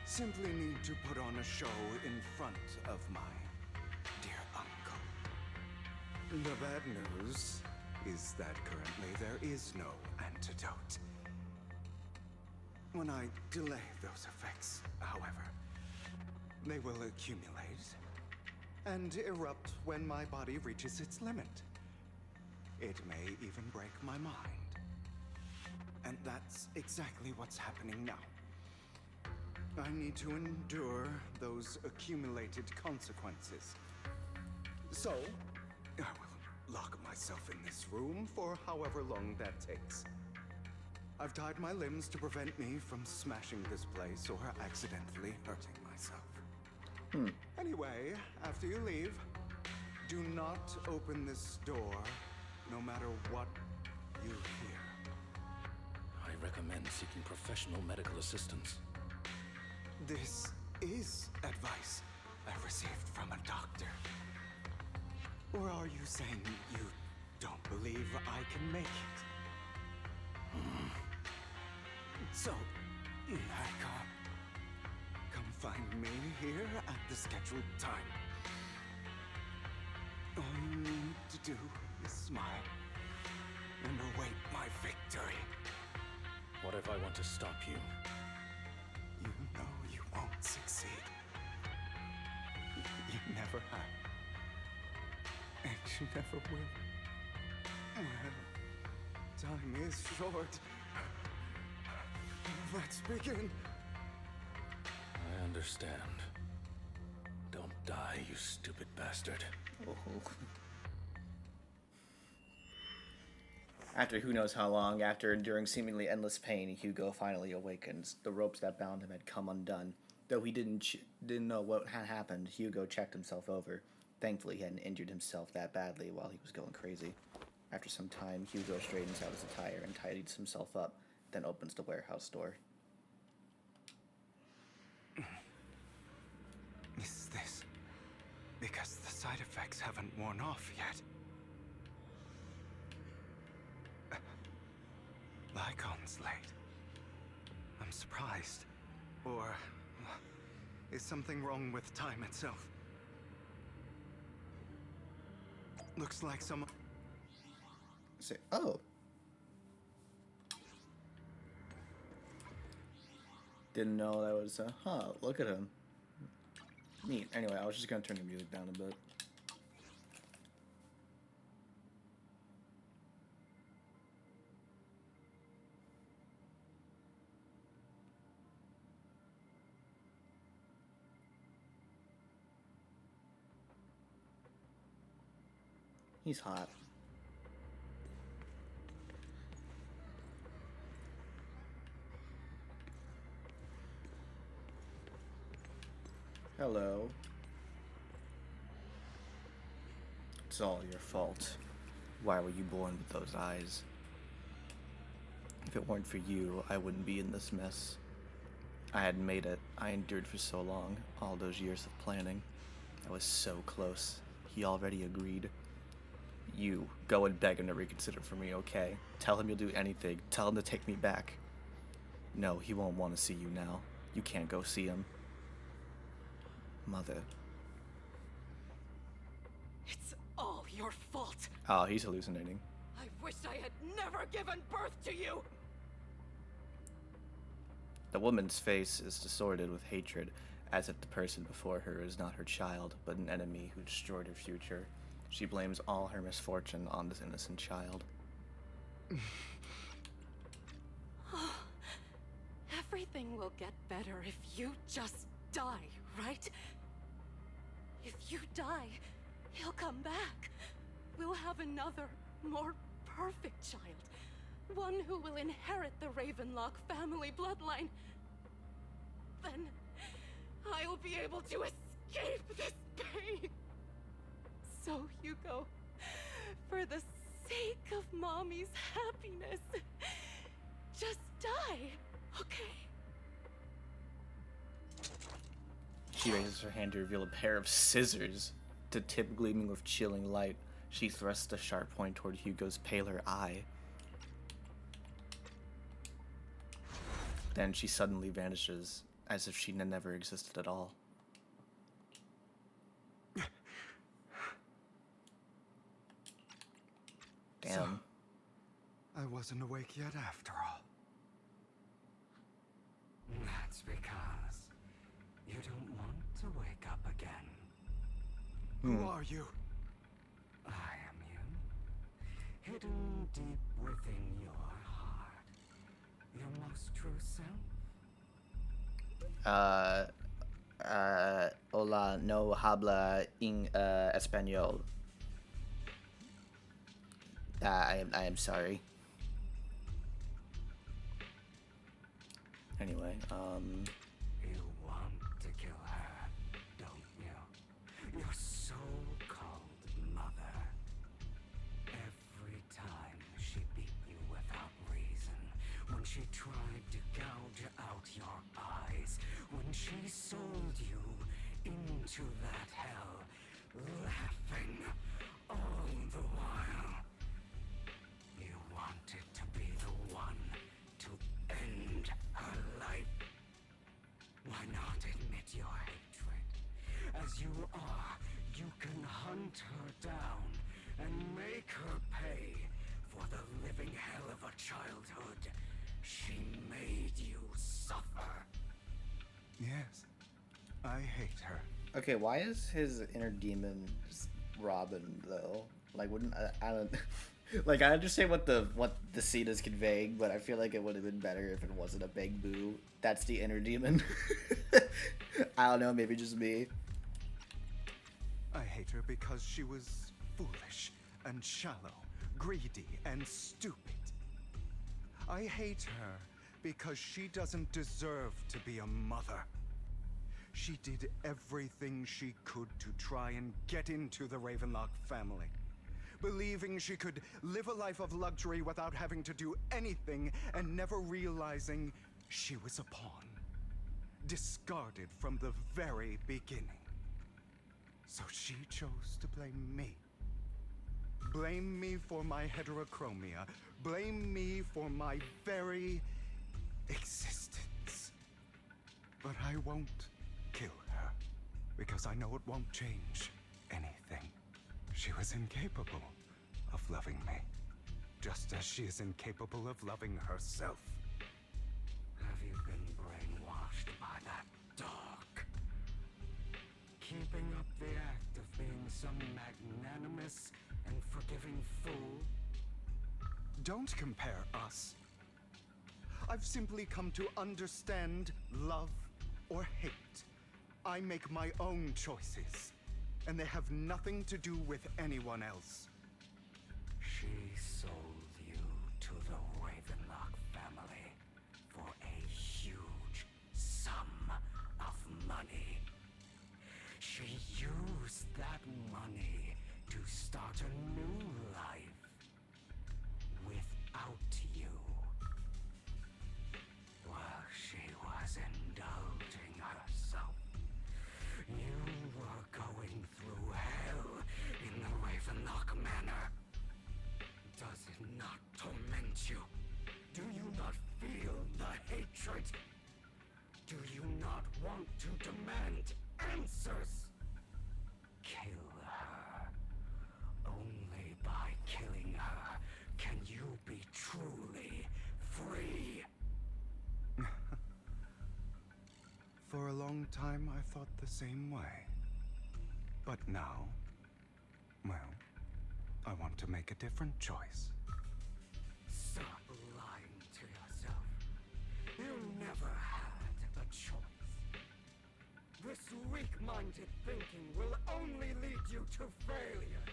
simply need to put on a show in front of my dear uncle. The bad news is that currently there is no antidote. When I delay those effects, however, they will accumulate and erupt when my body reaches its limit. It may even break my mind. And that's exactly what's happening now. I need to endure those accumulated consequences. So, I will lock myself in this room for however long that takes. I've tied my limbs to prevent me from smashing this place or accidentally hurting myself. Anyway, after you leave, do not open this door, no matter what you hear. I recommend seeking professional medical assistance. This is advice I received from a doctor. Or are you saying you don't believe I can make it? So, Nikon, come find me here at the scheduled time. All you need to do is smile and await my victory. What if I want to stop you? You know you won't succeed. You never have. And you never will. Well, time is short. Let's begin. I understand. Don't die, you stupid bastard. After who knows how long, after enduring seemingly endless pain, Hugo finally awakens. The ropes that bound him had come undone. Though he didn't know what had happened, Hugo checked himself over. Thankfully, he hadn't injured himself that badly while he was going crazy. After some time, Hugo straightens out his attire and tidies himself up, then opens the warehouse door. Is this because the side effects haven't worn off yet? Lycon's late. I'm surprised. Or is something wrong with time itself? Looks like someone... Say, oh. Didn't know that was, look at him. Neat. Anyway, I was just gonna turn the music down a bit. He's hot. Hello. It's all your fault. Why were you born with those eyes? If it weren't for you, I wouldn't be in this mess. I had made it. I endured for so long, all those years of planning. I was so close. He already agreed. You, go and beg him to reconsider for me, okay? Tell him you'll do anything. Tell him to take me back. No, he won't want to see you now. You can't go see him. Mother. It's all your fault. Oh, he's hallucinating. I wish I had never given birth to you. The woman's face is distorted with hatred, as if the person before her is not her child, but an enemy who destroyed her future. She blames all her misfortune on this innocent child. Everything will get better if you just die, right? If you die, he'll come back. We'll have another, more perfect child. One who will inherit the Ravenlock family bloodline. Then I'll be able to escape this pain. So, Hugo, for the sake of Mommy's happiness, just die, okay? She raises her hand to reveal a pair of scissors. The tip gleaming with chilling light, she thrusts the sharp point toward Hugo's paler eye. Then she suddenly vanishes, as if she never existed at all. Damn. So, I wasn't awake yet after all. That's because you don't want to wake up again. Who are you? I am you. Hidden deep within your heart. Your most true self. Hola, no habla en español. I am sorry. Anyway, You want to kill her, don't you? Your so-called mother. Every time she beat you without reason, when she tried to gouge out your eyes, when she sold you into that hell, laughing all the while. You wanted to be the one to end her life. Why not admit your hatred? As you are, you can hunt her down and make her pay for the living hell of a childhood she made you suffer. Yes, I hate her. okay, why is his inner demon just Robin though? Like, wouldn't I don't like, I understand what the scene is conveying, but I feel like it would have been better if it wasn't a big boo. That's the inner demon. I don't know, maybe just me. I hate her because she was foolish and shallow, greedy and stupid. I hate her because she doesn't deserve to be a mother. She did everything she could to try and get into the Ravenlock family, believing she could live a life of luxury without having to do anything, and never realizing she was a pawn, discarded from the very beginning. So she chose to blame me. Blame me for my heterochromia. Blame me for my very existence. But I won't kill her, because I know it won't change anything. She was incapable of loving me, just as she is incapable of loving herself. Have you been brainwashed by that dog? Keeping up the act of being some magnanimous and forgiving fool? Don't compare us. I've simply come to understand love or hate. I make my own choices, and they have nothing to do with anyone else. She sold you to the Ravenlock family for a huge sum of money. She used that money to start a new life without you. While she was indulging herself, you were going through hell in the Ravenlock Manor. Does it not torment you? Do you not feel the hatred? Do you not want to demand answers? Kill her. Only by killing her can you be truly free. For a long time, I thought the same way. But now, well, I want to make a different choice. Stop lying to yourself. You never had a choice. This weak-minded thinking will only lead you to failure.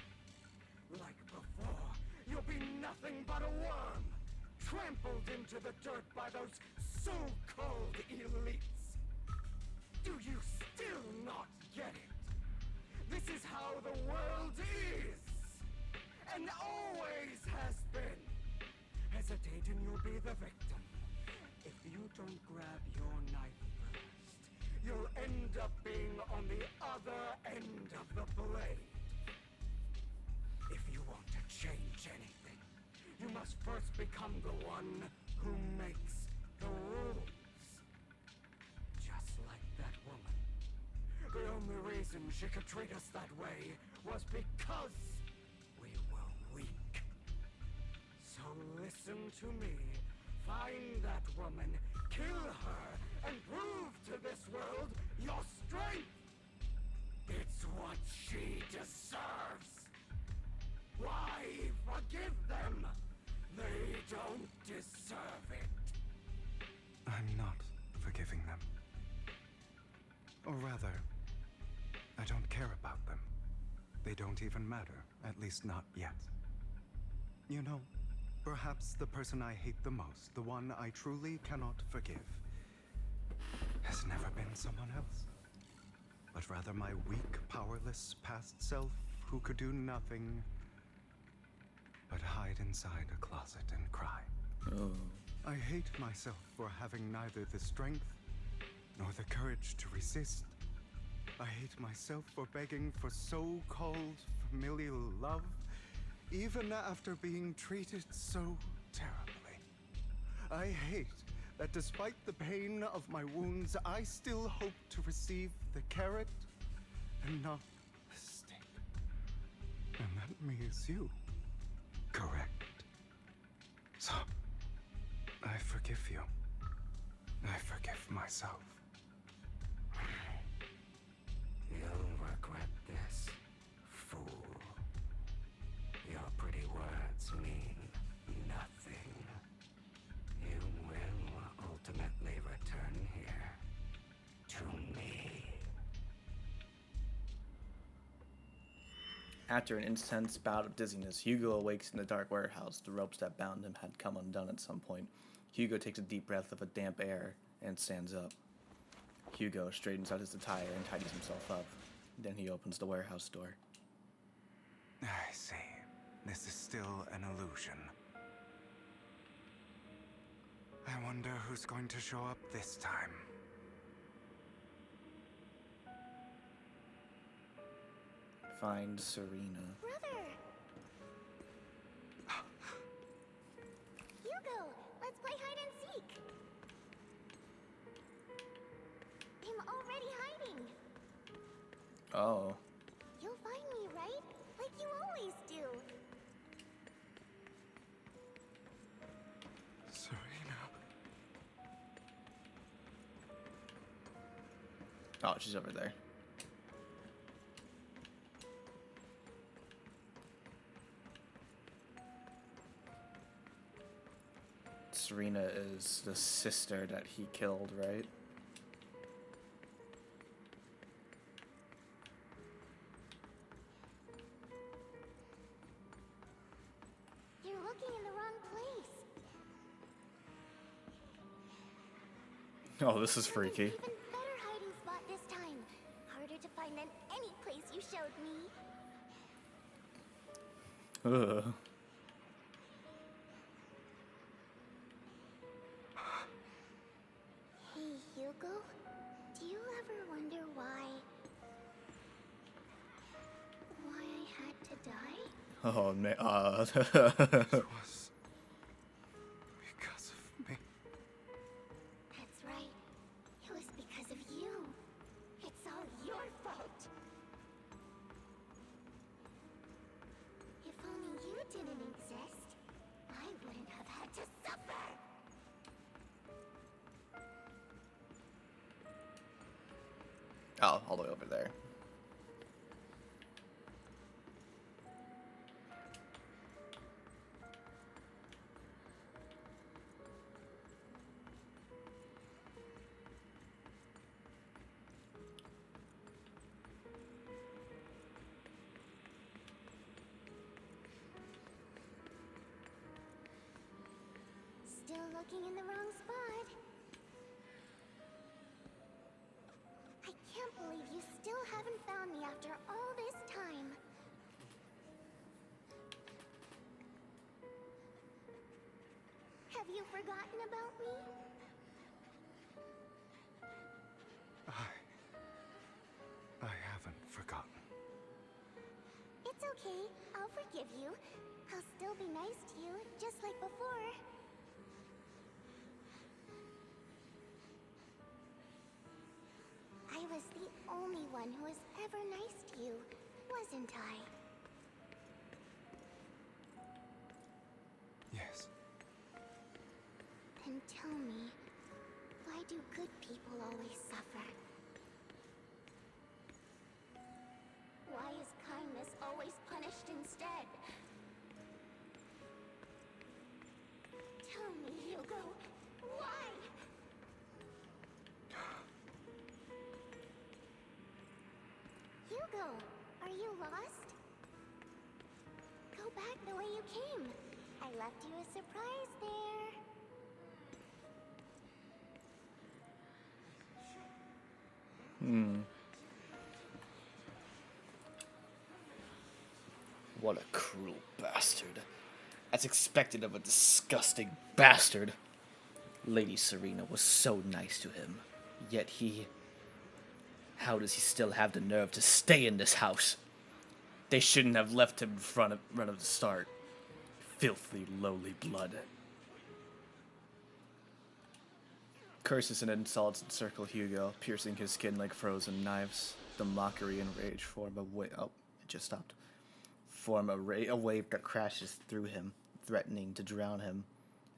Like before, you'll be nothing but a worm, trampled into the dirt by those so-called elites. Do you still not get it? This is how the world is, and always has been. Hesitate and you'll be the victim. If you don't grab your knife first, you'll end up being on the other end of the blade. If you want to change anything, you must first become the one who makes the rules. Just like that woman. The only reason she could treat us that way was because we were weak. So listen to me. Find that woman, kill her, and prove to this world your strength. It's what she deserves. forgive them. They don't deserve it. I'm not forgiving them. Or rather, I don't care about them. They don't even matter, at least not yet. You know, perhaps the person I hate the most, the one I truly cannot forgive, has never been someone else, but rather my weak, powerless past self who could do nothing but hide inside a closet and cry. Oh. I hate myself for having neither the strength nor the courage to resist. I hate myself for begging for so-called familial love, even after being treated so terribly. I hate that despite the pain of my wounds, I still hope to receive the carrot and not the stick. And that means you. Correct. So, I forgive you. I forgive myself. You'll regret this, fool. Your pretty words mean nothing. You will ultimately return here to me. After an intense bout of dizziness, Hugo awakes in the dark warehouse. The ropes that bound him had come undone at some point. Hugo takes a deep breath of a damp air and stands up. Hugo straightens out his attire and tidies himself up. Then he opens the warehouse door. I see. This is still an illusion. I wonder who's going to show up this time. Find Serena. Brother! Hugo, let's play hide and seek. I'm already hiding. Oh. You'll find me, right? Like you always do. Serena. Oh, she's over there. Serena is the sister that he killed, right? You're looking in the wrong place. Oh, this is freaky. Even better hiding spot this time. Harder to find than any place you showed me. Ugh. Hey, Hugo. Do you ever wonder why I had to die? Oh, man. It was because of me. That's right. It was because of you. It's all your fault. If only you didn't exist, I wouldn't have had to suffer. Oh, all the way over there. Still looking in the wrong spot. I can't believe you still haven't found me after all this time. Have you forgotten about me? I haven't forgotten. It's okay. I'll forgive you. I'll still be nice to you, just like before. I was the only one who was ever nice to you, wasn't I? Yes. Then tell me, why do good people always suffer? Why is kindness always punished instead? Are you lost? Go back the way you came. I left you a surprise there. What a cruel bastard. As expected of a disgusting bastard. Lady Serena was so nice to him, yet how does he still have the nerve to stay in this house? They shouldn't have left him in front of the start. Filthy, lowly blood. Curses and insults encircle Hugo, piercing his skin like frozen knives. The mockery and rage form a wave. Oh, it just stopped. Form a wave that crashes through him, threatening to drown him.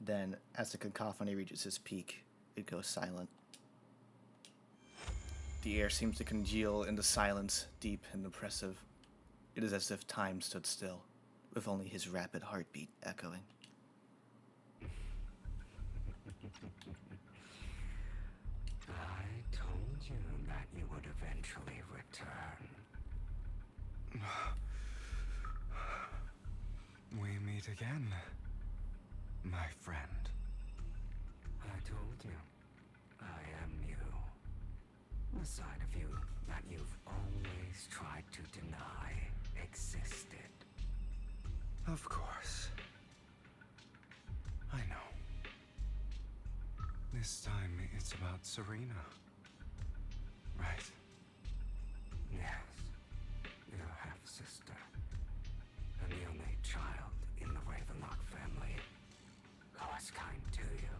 Then, as the cacophony reaches its peak, it goes silent. The air seems to congeal into silence, deep and oppressive. It is as if time stood still, with only his rapid heartbeat echoing. I told you that you would eventually return. We meet again, my friend. I told you, I am you. The side of you that you've always tried to deny existed. Of course. I know. This time it's about Serena. Right? Yes, your half-sister. And the only child in the Ravenlock family who was kind to you.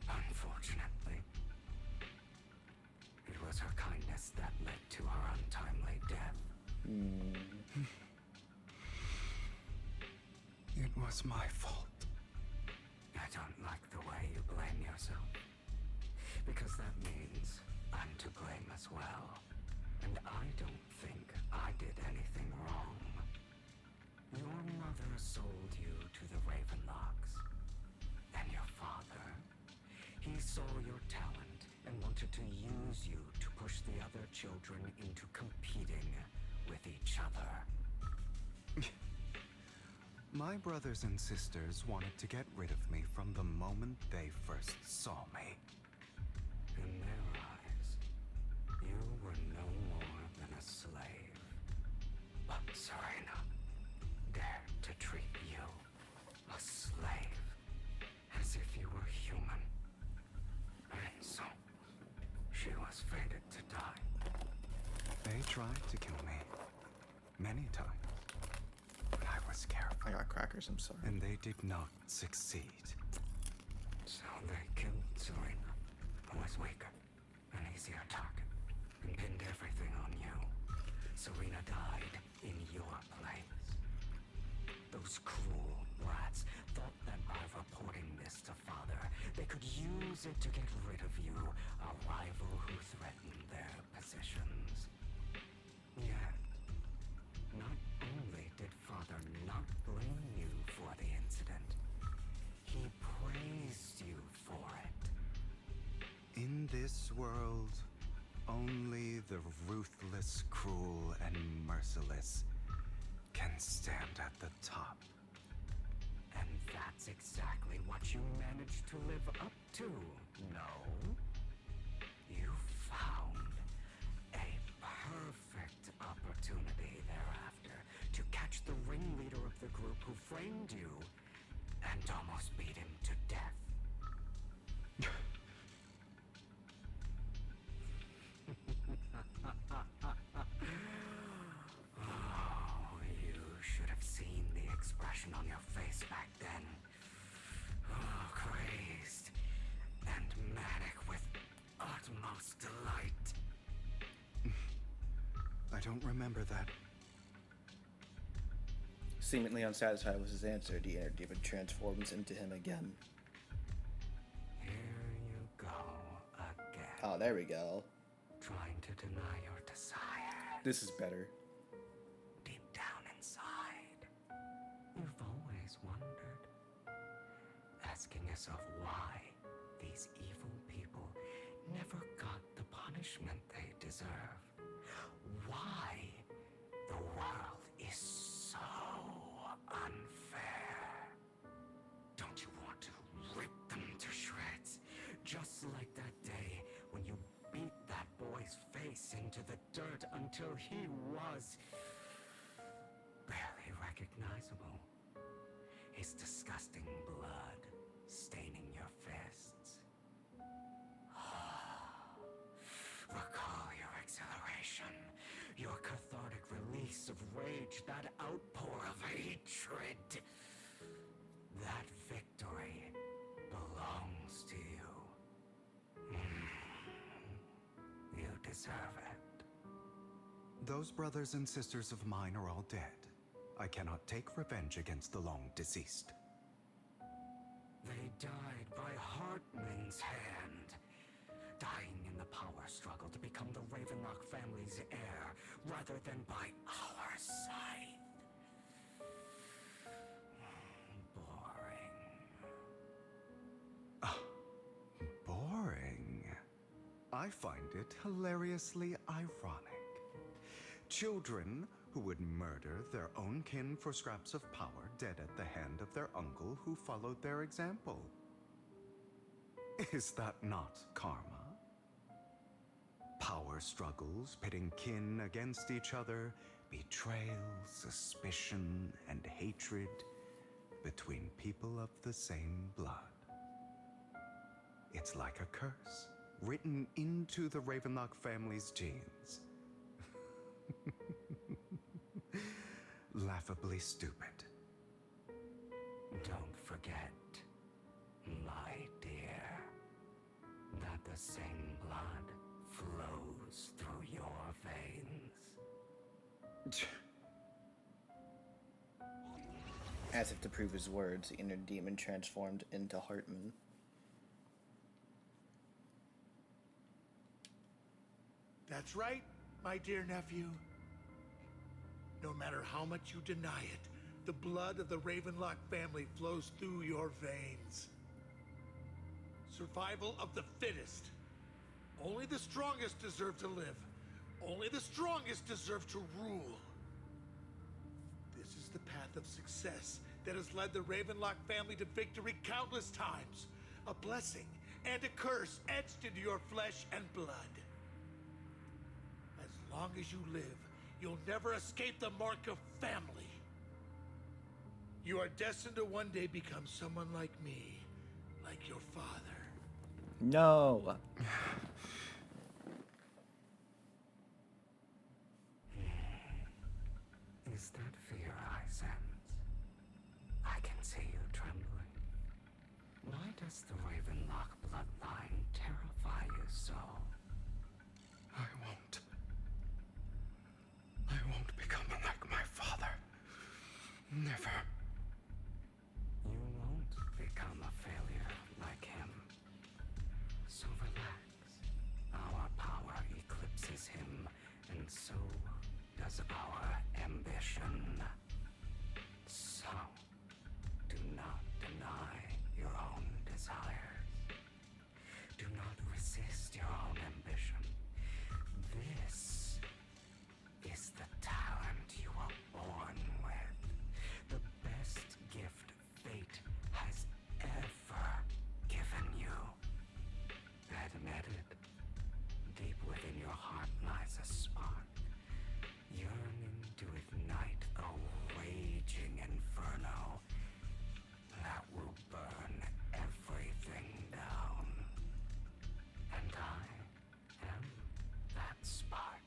Unfortunately, it was her kindness that led to her untimely death. It was my fault. I don't like the way you blame yourself. Because that means I'm to blame as well. And I don't think I did anything wrong. Your mother sold you to the Ravenlocks. And your father, he saw your talent and wanted to use you to push the other children into competing with each other. My brothers and sisters wanted to get rid of me from the moment they first saw me. In their eyes, you were no more than a slave. But Serena dared to treat you, a slave, as if you were human. And so, she was fated to die. They tried to kill me many times. But I was careful. I got crackers, I'm sorry. And they did not succeed. So they killed Serena, who was weaker, an easier target, and pinned everything on you. Serena died in your place. Those cruel brats thought that by reporting this to Father, they could use it to get rid of you, a rival who threatened their positions. Yet, not only did Father not blame you for the incident, he praised you for it. In this world, only the ruthless, cruel, and merciless can stand at the top. And that's exactly what you managed to live up to, no? You found a perfect opportunity thereafter to catch the ringleader of the group who framed you and almost beat him to death. Oh, you should have seen the expression on your face back then. Oh, crazed and manic with utmost delight. I don't remember that. Seemingly unsatisfied with his answer, the inner demon transforms into him again. Here you go again. Oh, there we go. Trying to deny your desire. This is better. Deep down inside, you've always wondered. Asking yourself why these evil people never got the punishment they deserve. Why apart until he was barely recognizable. His disgusting blood staining your fists. Recall your exhilaration, your cathartic release of rage, that outpour of hatred. That victory belongs to you. You deserve it. Those brothers and sisters of mine are all dead. I cannot take revenge against the long deceased. They died by Hartman's hand, dying in the power struggle to become the Ravenlock family's heir, rather than by our side. Boring. I find it hilariously ironic. Children who would murder their own kin for scraps of power, dead at the hand of their uncle who followed their example. Is that not karma? Power struggles pitting kin against each other, betrayal, suspicion, and hatred between people of the same blood. It's like a curse, written into the Ravenlock family's genes. Laughably stupid. Don't forget, my dear, that the same blood flows through your veins. As if to prove his words, the inner demon transformed into Hartman. That's right, my dear nephew. No matter how much you deny it, the blood of the Ravenlock family flows through your veins. Survival of the fittest. Only the strongest deserve to live. Only the strongest deserve to rule. This is the path of success that has led the Ravenlock family to victory countless times. A blessing and a curse etched into your flesh and blood. As long as you live, you'll never escape the mark of family. You are destined to one day become someone like me, like your father. No. Is that fear I sense? I can see you trembling. Why does the Ravenlock bloodline terrify you so? I won't become like my father. Never. You won't become a failure like him. So relax. Our power eclipses him, and so does our ambition. So, do not deny your own desires. Do not resist your own ambition. This is the talent you were born with. The best gift fate has ever given you. Admit it. Deep within your heart lies a spark, yearning to ignite a raging inferno that will burn everything down. And I am that spark.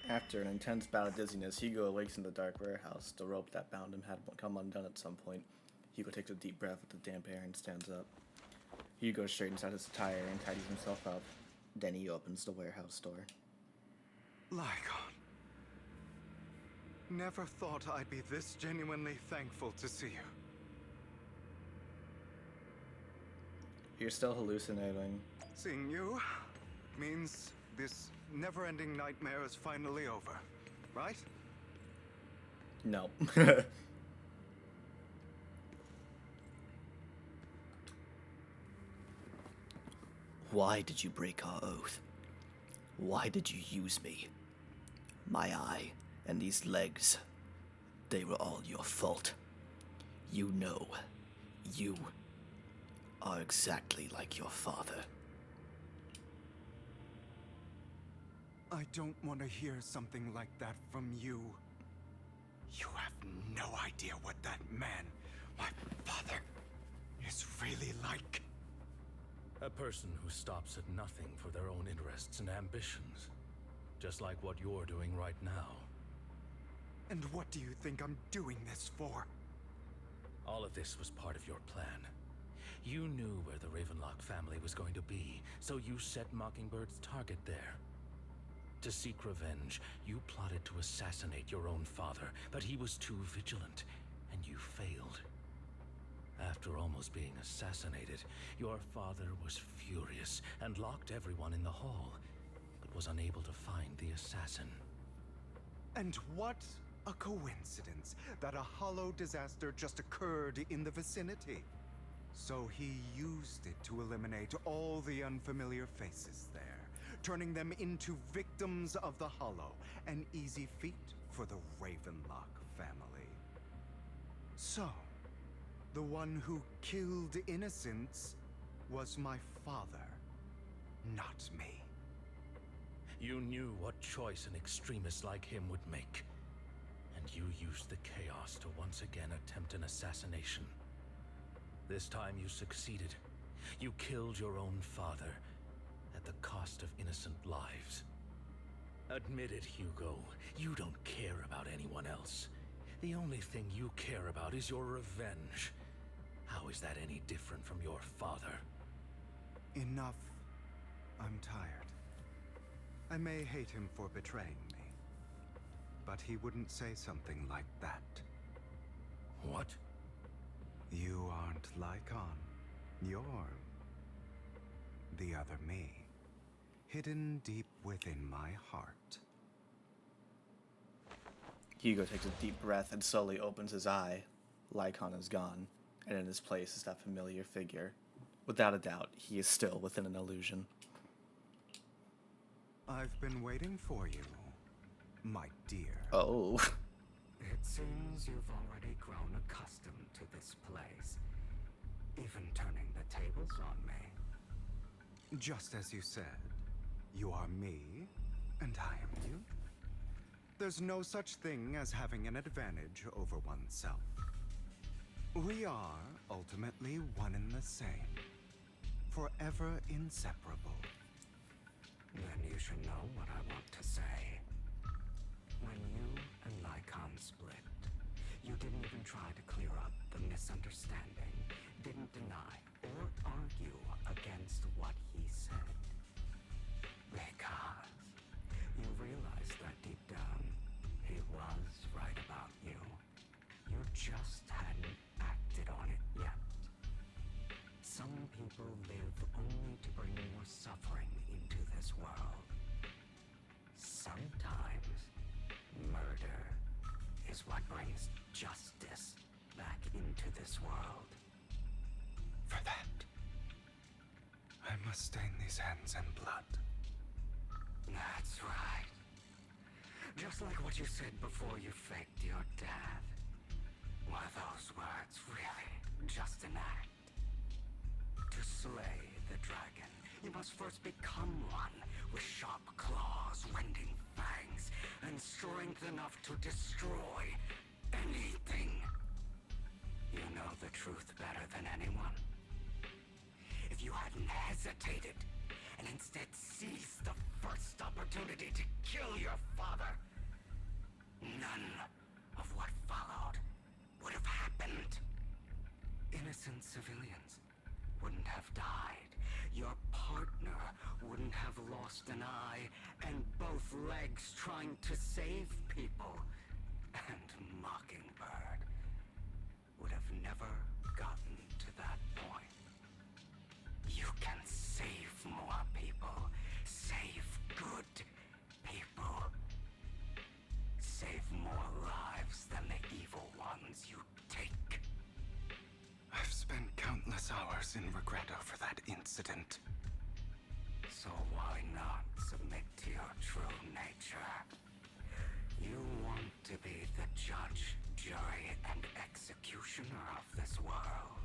After an intense bout of dizziness, Hugo awakes in the dark warehouse. The rope that bound him had come undone at some point. Hugo takes a deep breath with the damp air and stands up. Hugo straightens out his attire and tidies himself up. Then he opens the warehouse door. Lygon. Never thought I'd be this genuinely thankful to see you. You're still hallucinating. Seeing you means this never-ending nightmare is finally over, right? No. Why did you break our oath? Why did you use me? My eye and these legs, they were all your fault. You know, you are exactly like your father. I don't want to hear something like that from you. You have no idea what that man, my father, is really like. A person who stops at nothing for their own interests and ambitions. Just like what you're doing right now. And what do you think I'm doing this for? All of this was part of your plan. You knew where the Ravenlock family was going to be, so you set Mockingbird's target there. To seek revenge, you plotted to assassinate your own father, but he was too vigilant, and you failed. After almost being assassinated, your father was furious and locked everyone in the hall, but was unable to find the assassin. And what a coincidence that a hollow disaster just occurred in the vicinity. So he used it to eliminate all the unfamiliar faces there, turning them into victims of the hollow, an easy feat for the Ravenlock family. So, the one who killed innocents was my father, not me. You knew what choice an extremist like him would make. And you used the chaos to once again attempt an assassination. This time you succeeded. You killed your own father at the cost of innocent lives. Admit it, Hugo. You don't care about anyone else. The only thing you care about is your revenge. How is that any different from your father? Enough. I'm tired. I may hate him for betraying me, but he wouldn't say something like that. What? You aren't Lycon. You're the other me, hidden deep within my heart. Hugo takes a deep breath and slowly opens his eye. Lycon is gone, and in his place is that familiar figure. Without a doubt, he is still within an illusion. I've been waiting for you, my dear. Oh. It seems you've already grown accustomed to this place, even turning the tables on me. Just as you said, you are me, and I am you. There's no such thing as having an advantage over oneself. We are ultimately one and the same, forever inseparable. Then you should know what I want to say. When you and Lycon split, you didn't even try to clear up the misunderstanding, didn't deny or argue against what he said. Because you realized that deep down, he was right about you. You just hadn't acted on it yet. Some people live only to bring more suffering into this world. Sometimes, murder is what brings justice back into this world. For that, I must stain these hands in blood. That's right. Just like what you said before you faked your death. Were those words really just an act? To slay the dragon, you must first become one with sharp claws, wending fangs, and strength enough to destroy anything. You know the truth better than anyone. If you hadn't hesitated, and instead seized the first opportunity to kill your father, none of what followed would have happened. Innocent civilians wouldn't have died. Your partner wouldn't have lost an eye and both legs trying to save people. And Mockingbird would have never gotten to that point. You can save more people. Save good people. Save more lives than the evil ones you take. I've spent countless hours in regret over that incident. So why not submit to your true nature? You want to be the judge, jury, and executioner of this world.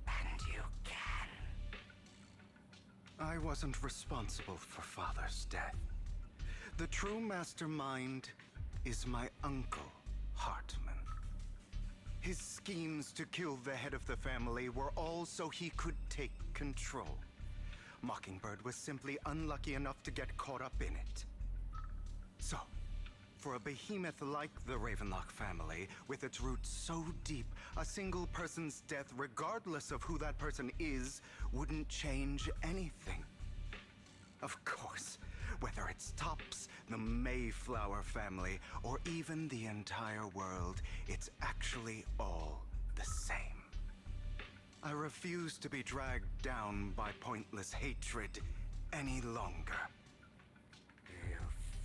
And you can. I wasn't responsible for Father's death. The true mastermind is my uncle, Hartman. His schemes to kill the head of the family were all so he could take control. Mockingbird was simply unlucky enough to get caught up in it. So, for a behemoth like the Ravenlock family, with its roots so deep, a single person's death, regardless of who that person is, wouldn't change anything. Of course, whether it's Tops, the Mayflower family, or even the entire world, it's actually all the same. I refuse to be dragged down by pointless hatred any longer. You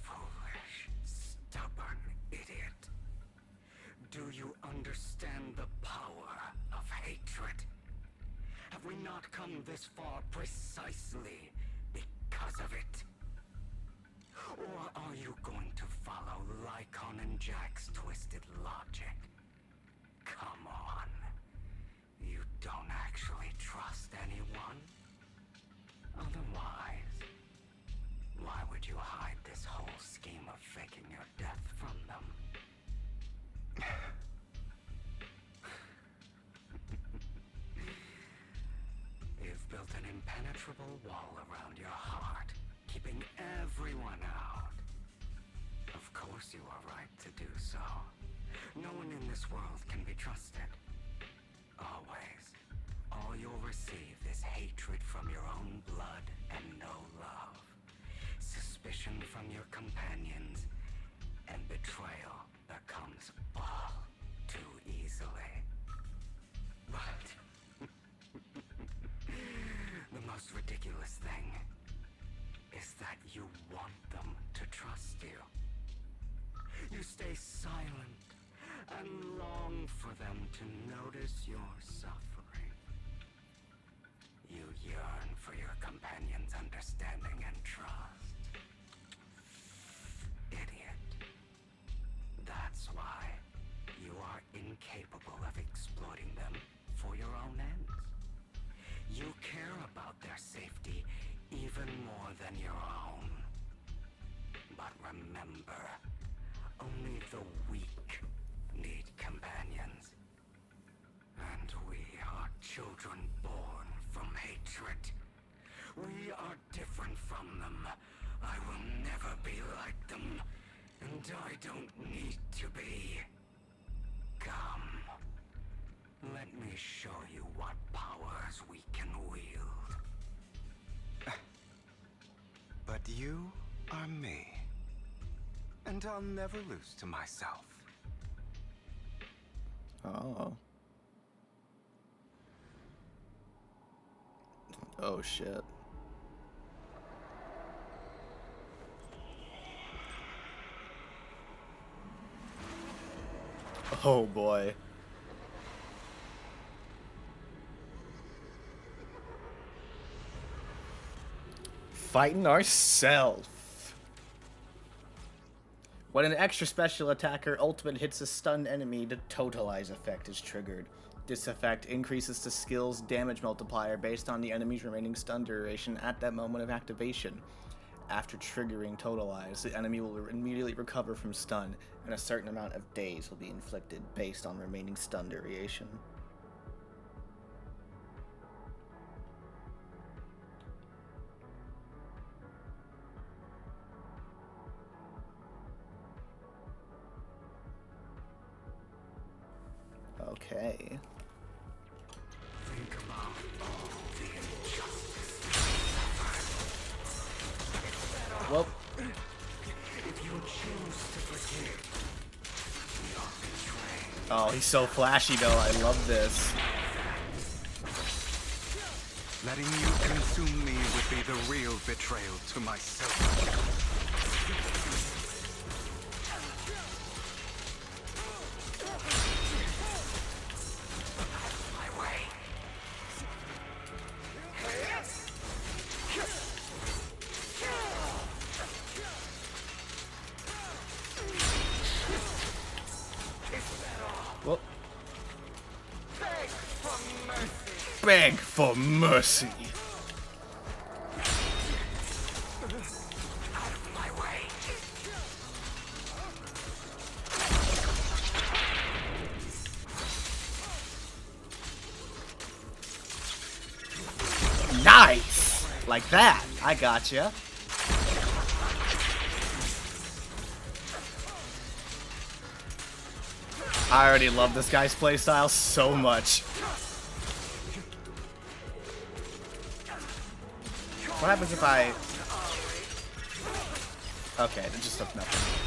foolish, stubborn idiot. Do you understand the power of hatred? Have we not come this far precisely because of it? Or are you going to follow Lycon and Jack's twisted logic? Come on. You don't actually trust anyone? Otherwise, why would you hide this whole scheme of faking your death from them? You've built an impenetrable wall around your heart, keeping everyone out. Of course you are right to do so. No one in this world can be trusted. Always. All you'll receive is hatred from your own blood and no love. Suspicion from your companions, and betrayal that comes all too easily. But the most ridiculous thing is that you want them to trust you. You stay silent and long for them to notice your suffering. You yearn for your companion's understanding and trust. Idiot. That's why you are incapable of exploiting them for your own ends. You care about their safety even more than your own. But remember, only the weak need companions. And we are children born from hatred. We are different from them. I will never be like them. And I don't need to be. Come. Let me show you what powers we can wield. But you are me. And I'll never lose to myself. Oh. Oh shit. Oh boy. Fighting ourselves. When an extra special attacker ultimate hits a stunned enemy, the Totalize effect is triggered. This effect increases the skill's damage multiplier based on the enemy's remaining stun duration at that moment of activation. After triggering Totalize, the enemy will immediately recover from stun, and a certain amount of days will be inflicted based on remaining stun duration. Okay. Think about all the injustice. Well. If you choose to forgive, you're betrayed. Oh, he's so flashy though. I love this. Letting you consume me would be the real betrayal to myself. Whoop. Beg for mercy. Out of my way. like that. I gotcha. I already love this guy's playstyle so much. What happens if I... Okay, it just took nothing.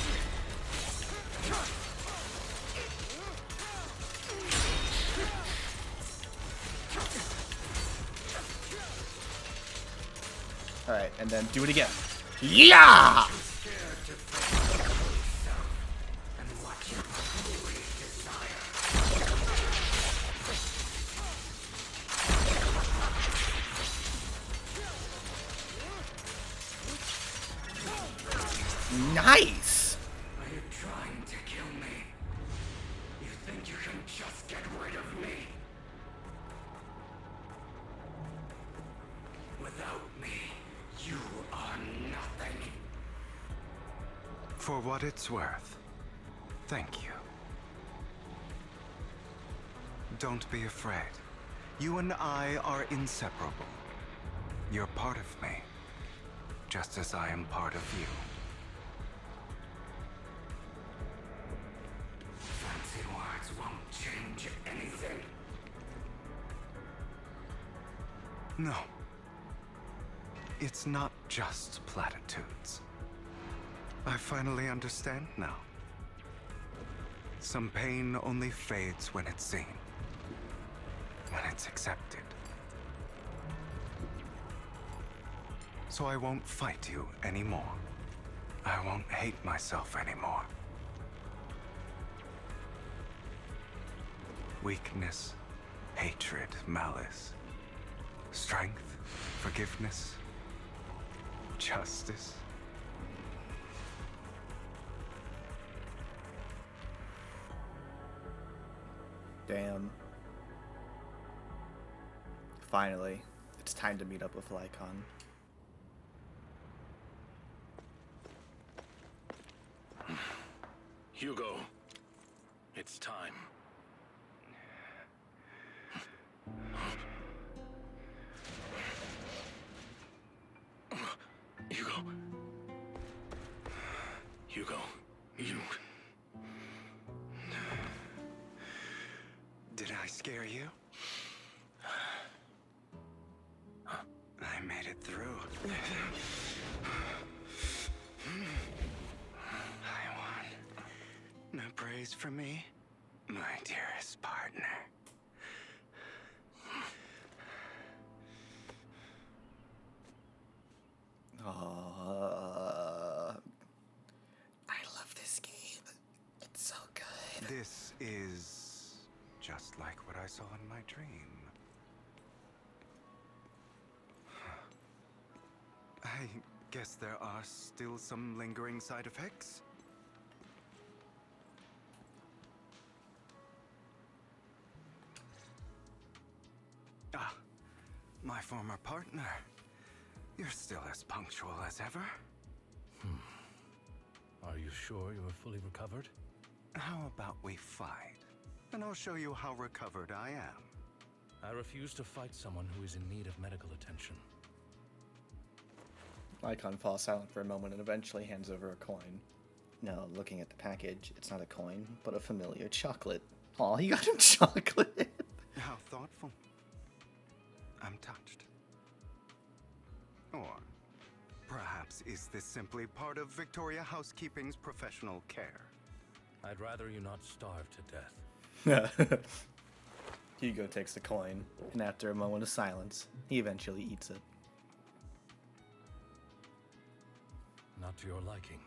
Alright, and then do it again. Yeah! Nice! Are you trying to kill me? You think you can just get rid of me? Without me, you are nothing. For what it's worth, thank you. Don't be afraid. You and I are inseparable. You're part of me, just as I am part of you. Fancy words won't change anything. No. It's not just platitudes. I finally understand now. Some pain only fades when it's seen, when it's accepted. So I won't fight you anymore. I won't hate myself anymore. Weakness, hatred, malice, strength, forgiveness, justice. Damn. Finally, it's time to meet up with Lycon. Hugo, it's time. Hugo. Hugo, you... Did I scare you? I made it through. I won. No praise for me, my dearest partner. I love this game. It's so good. This is just like what I saw in my dream. I guess there are still some lingering side effects. Ah, my former partner. You're still as punctual as ever. Are you sure you are fully recovered? How about we fight? And I'll show you how recovered I am. I refuse to fight someone who is in need of medical attention. Lycon falls silent for a moment and eventually hands over a coin. No, looking at the package, it's not a coin, but a familiar chocolate. Aw, he got him chocolate. How thoughtful. I'm touched. Or perhaps is this simply part of Victoria Housekeeping's professional care? I'd rather you not starve to death. Hugo takes the coin, and after a moment of silence, he eventually eats it. Not to your liking.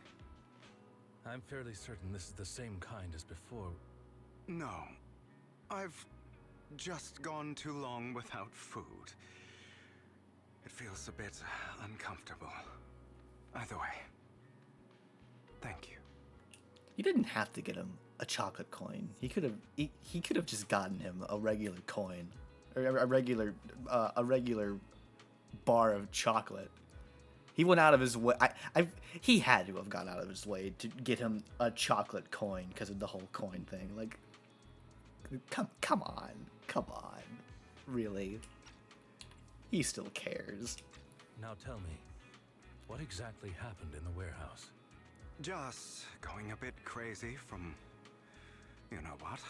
I'm fairly certain this is the same kind as before. No. I've just gone too long without food. It feels a bit uncomfortable. Either way, thank you. You didn't have to get him a chocolate coin. He could have just gotten him a regular coin, or a regular bar of chocolate. He went out of his way. He had to have gone out of his way to get him a chocolate coin because of the whole coin thing. Like, come on, really. He still cares. Now tell me, what exactly happened in the warehouse? Just going a bit crazy from... you know what?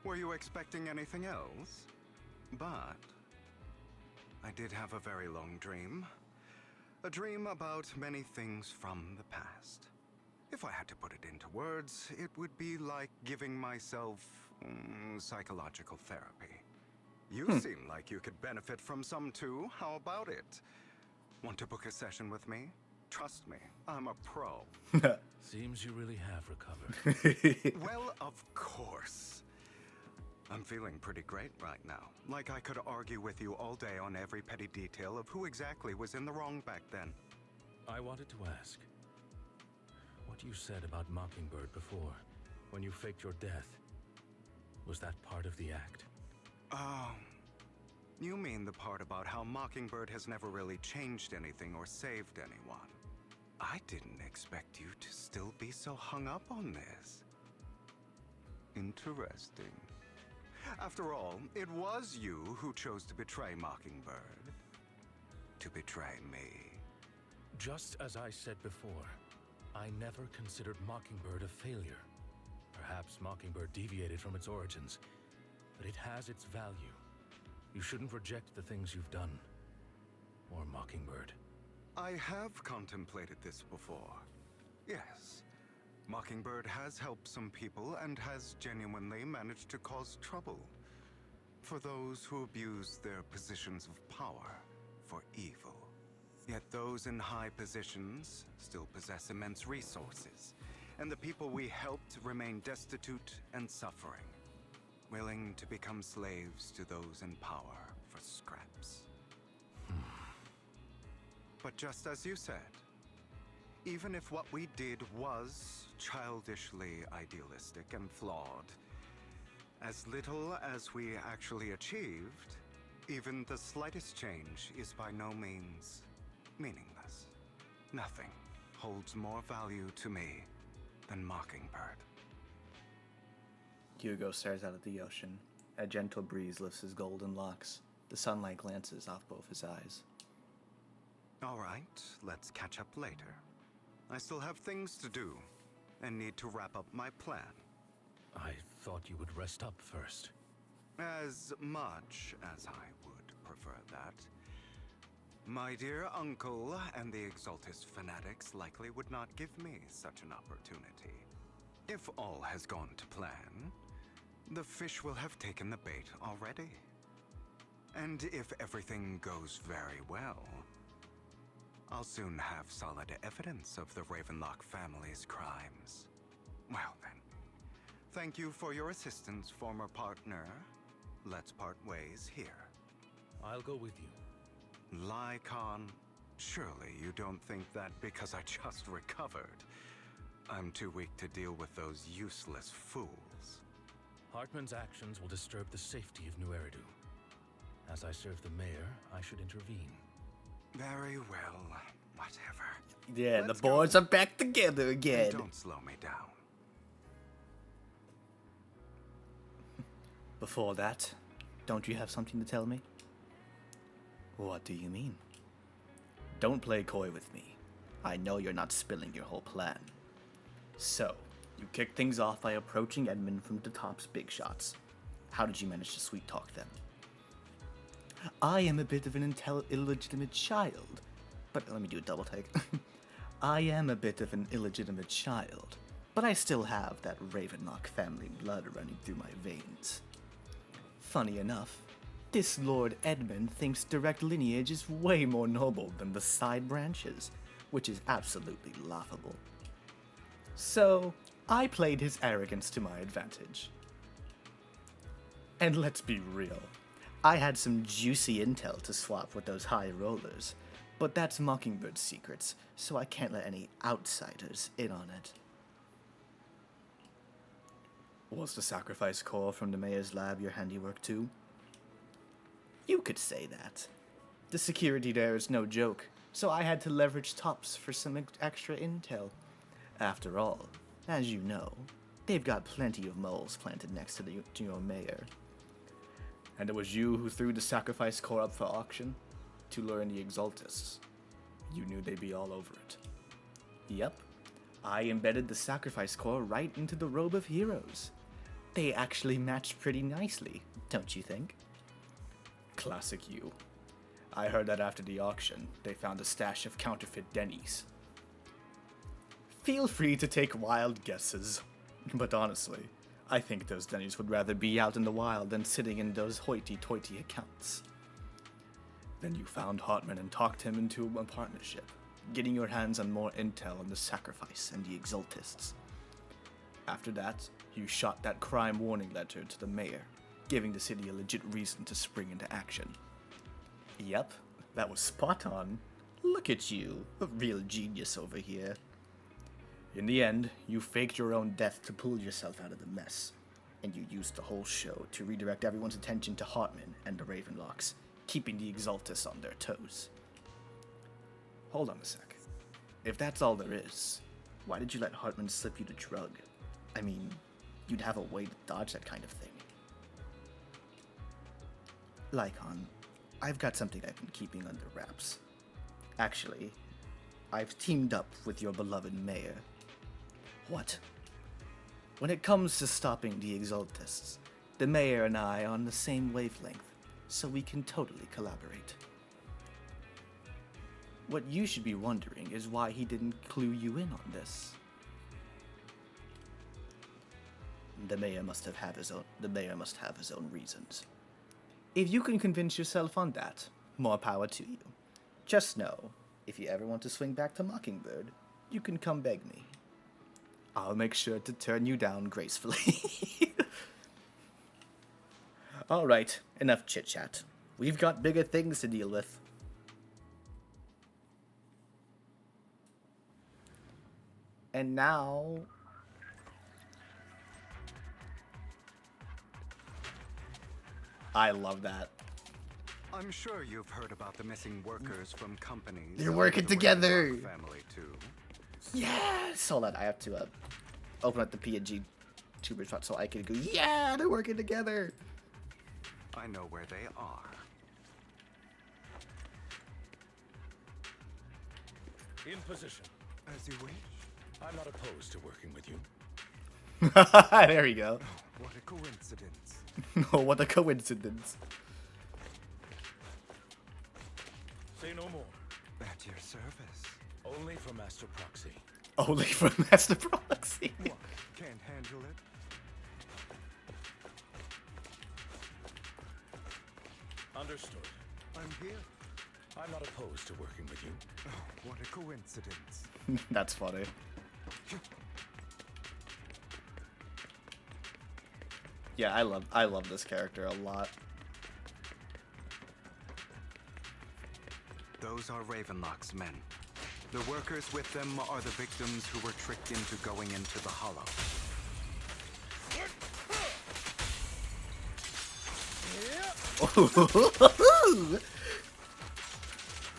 Were you expecting anything else? But... I did have a very long dream. A dream about many things from the past. If I had to put it into words, it would be like giving myself psychological therapy. You seem like you could benefit from some too. How about it? Want to book a session with me? Trust me, I'm a pro. Seems you really have recovered. Well, of course. I'm feeling pretty great right now. Like I could argue with you all day on every petty detail of who exactly was in the wrong back then. I wanted to ask, what you said about Mockingbird before, when you faked your death, was that part of the act? Oh, you mean the part about how Mockingbird has never really changed anything or saved anyone. I didn't expect you to still be so hung up on this. Interesting. After all, it was you who chose to betray Mockingbird. To betray me. Just as I said before, I never considered Mockingbird a failure. Perhaps Mockingbird deviated from its origins, but it has its value. You shouldn't reject the things you've done. Or Mockingbird. I have contemplated this before. Yes. Mockingbird has helped some people and has genuinely managed to cause trouble. For those who abuse their positions of power for evil. Yet those in high positions still possess immense resources, and the people we helped remain destitute and suffering, willing to become slaves to those in power for scraps. But just as you said, even if what we did was childishly idealistic and flawed, as little as we actually achieved, even the slightest change is by no means meaningless. Nothing holds more value to me than Mockingbird. Hugo stares out at the ocean. A gentle breeze lifts his golden locks. The sunlight glances off both his eyes. All right, let's catch up later. I still have things to do, and need to wrap up my plan. I thought you would rest up first. As much as I would prefer that. My dear uncle and the Exaltis fanatics likely would not give me such an opportunity. If all has gone to plan, the fish will have taken the bait already. And if everything goes very well, I'll soon have solid evidence of the Ravenlock family's crimes. Well then, thank you for your assistance, former partner. Let's part ways here. I'll go with you. Lycon, surely you don't think that because I just recovered, I'm too weak to deal with those useless fools. Hartman's actions will disturb the safety of New Eridu. As I serve the mayor, I should intervene. Very well, whatever. Yeah, the boys are back together And again. don't slow me down. Before that, don't you have something to tell me? What do you mean? Don't play coy with me. I know you're not spilling your whole plan. So, you kicked things off by approaching Edmund from the top's big shots. How did you manage to sweet talk them? I am a bit of an illegitimate child. But let me do a double take. I am a bit of an illegitimate child, but I still have that Ravenlock family blood running through my veins. Funny enough, this Lord Edmund thinks direct lineage is way more noble than the side branches, which is absolutely laughable. So, I played his arrogance to my advantage. And let's be real, I had some juicy intel to swap with those high rollers, but that's Mockingbird's secrets, so I can't let any outsiders in on it. Was the sacrifice core from the mayor's lab your handiwork too? You could say that. The security there is no joke, so I had to leverage Tops for some extra intel. After all, as you know, they've got plenty of moles planted next to your mayor. And it was you who threw the sacrifice core up for auction? to lure in the Exaltists. You knew they'd be all over it. Yep, I embedded the sacrifice core right into the robe of heroes. They actually matched pretty nicely, don't you think? Classic you. I heard that after the auction, they found a stash of counterfeit Denny's. Feel free to take wild guesses, but honestly, I think those Denny's would rather be out in the wild than sitting in those hoity-toity accounts. Then you found Hartman and talked him into a partnership, getting your hands on more intel on the sacrifice and the Exaltists. After that, you shot that crime warning letter to the mayor, giving the city a legit reason to spring into action. Yep, that was spot on. Look at you, a real genius over here. In the end, you faked your own death to pull yourself out of the mess, and you used the whole show to redirect everyone's attention to Hartman and the Ravenlocks, keeping the Exaltists on their toes. Hold on a sec. If that's all there is, why did you let Hartman slip you the drug? I mean, you'd have a way to dodge that kind of thing. Lycon, I've got something I've been keeping under wraps. Actually, I've teamed up with your beloved mayor. What? When it comes to stopping the Exaltists, the mayor and I are on the same wavelength, so we can totally collaborate. What you should be wondering is why he didn't clue you in on this. The mayor must have his own reasons. If you can convince yourself on that, more power to you. Just know, if you ever want to swing back to Mockingbird, you can come beg me. I'll make sure to turn you down gracefully. Alright, enough chit-chat. We've got bigger things to deal with. And now... I love that. I'm sure you've heard about the missing workers from companies. They're working together. Family too. Yes! Hold on, I have to open up the PNG tuber shot so I can go, yeah, they're working together. I know where they are. In position. As you wish. I'm not opposed to working with you. There we go. What a coincidence. Oh, what a coincidence. Say no more. At your service. Only for Master Proxy. Only for Master Proxy. What? Can't handle it? Understood. I'm here. I'm not opposed to working with you. Oh, what a coincidence. That's funny. Yeah, I love this character a lot. Those are Ravenlock's men. The workers with them are the victims who were tricked into going into the Hollow.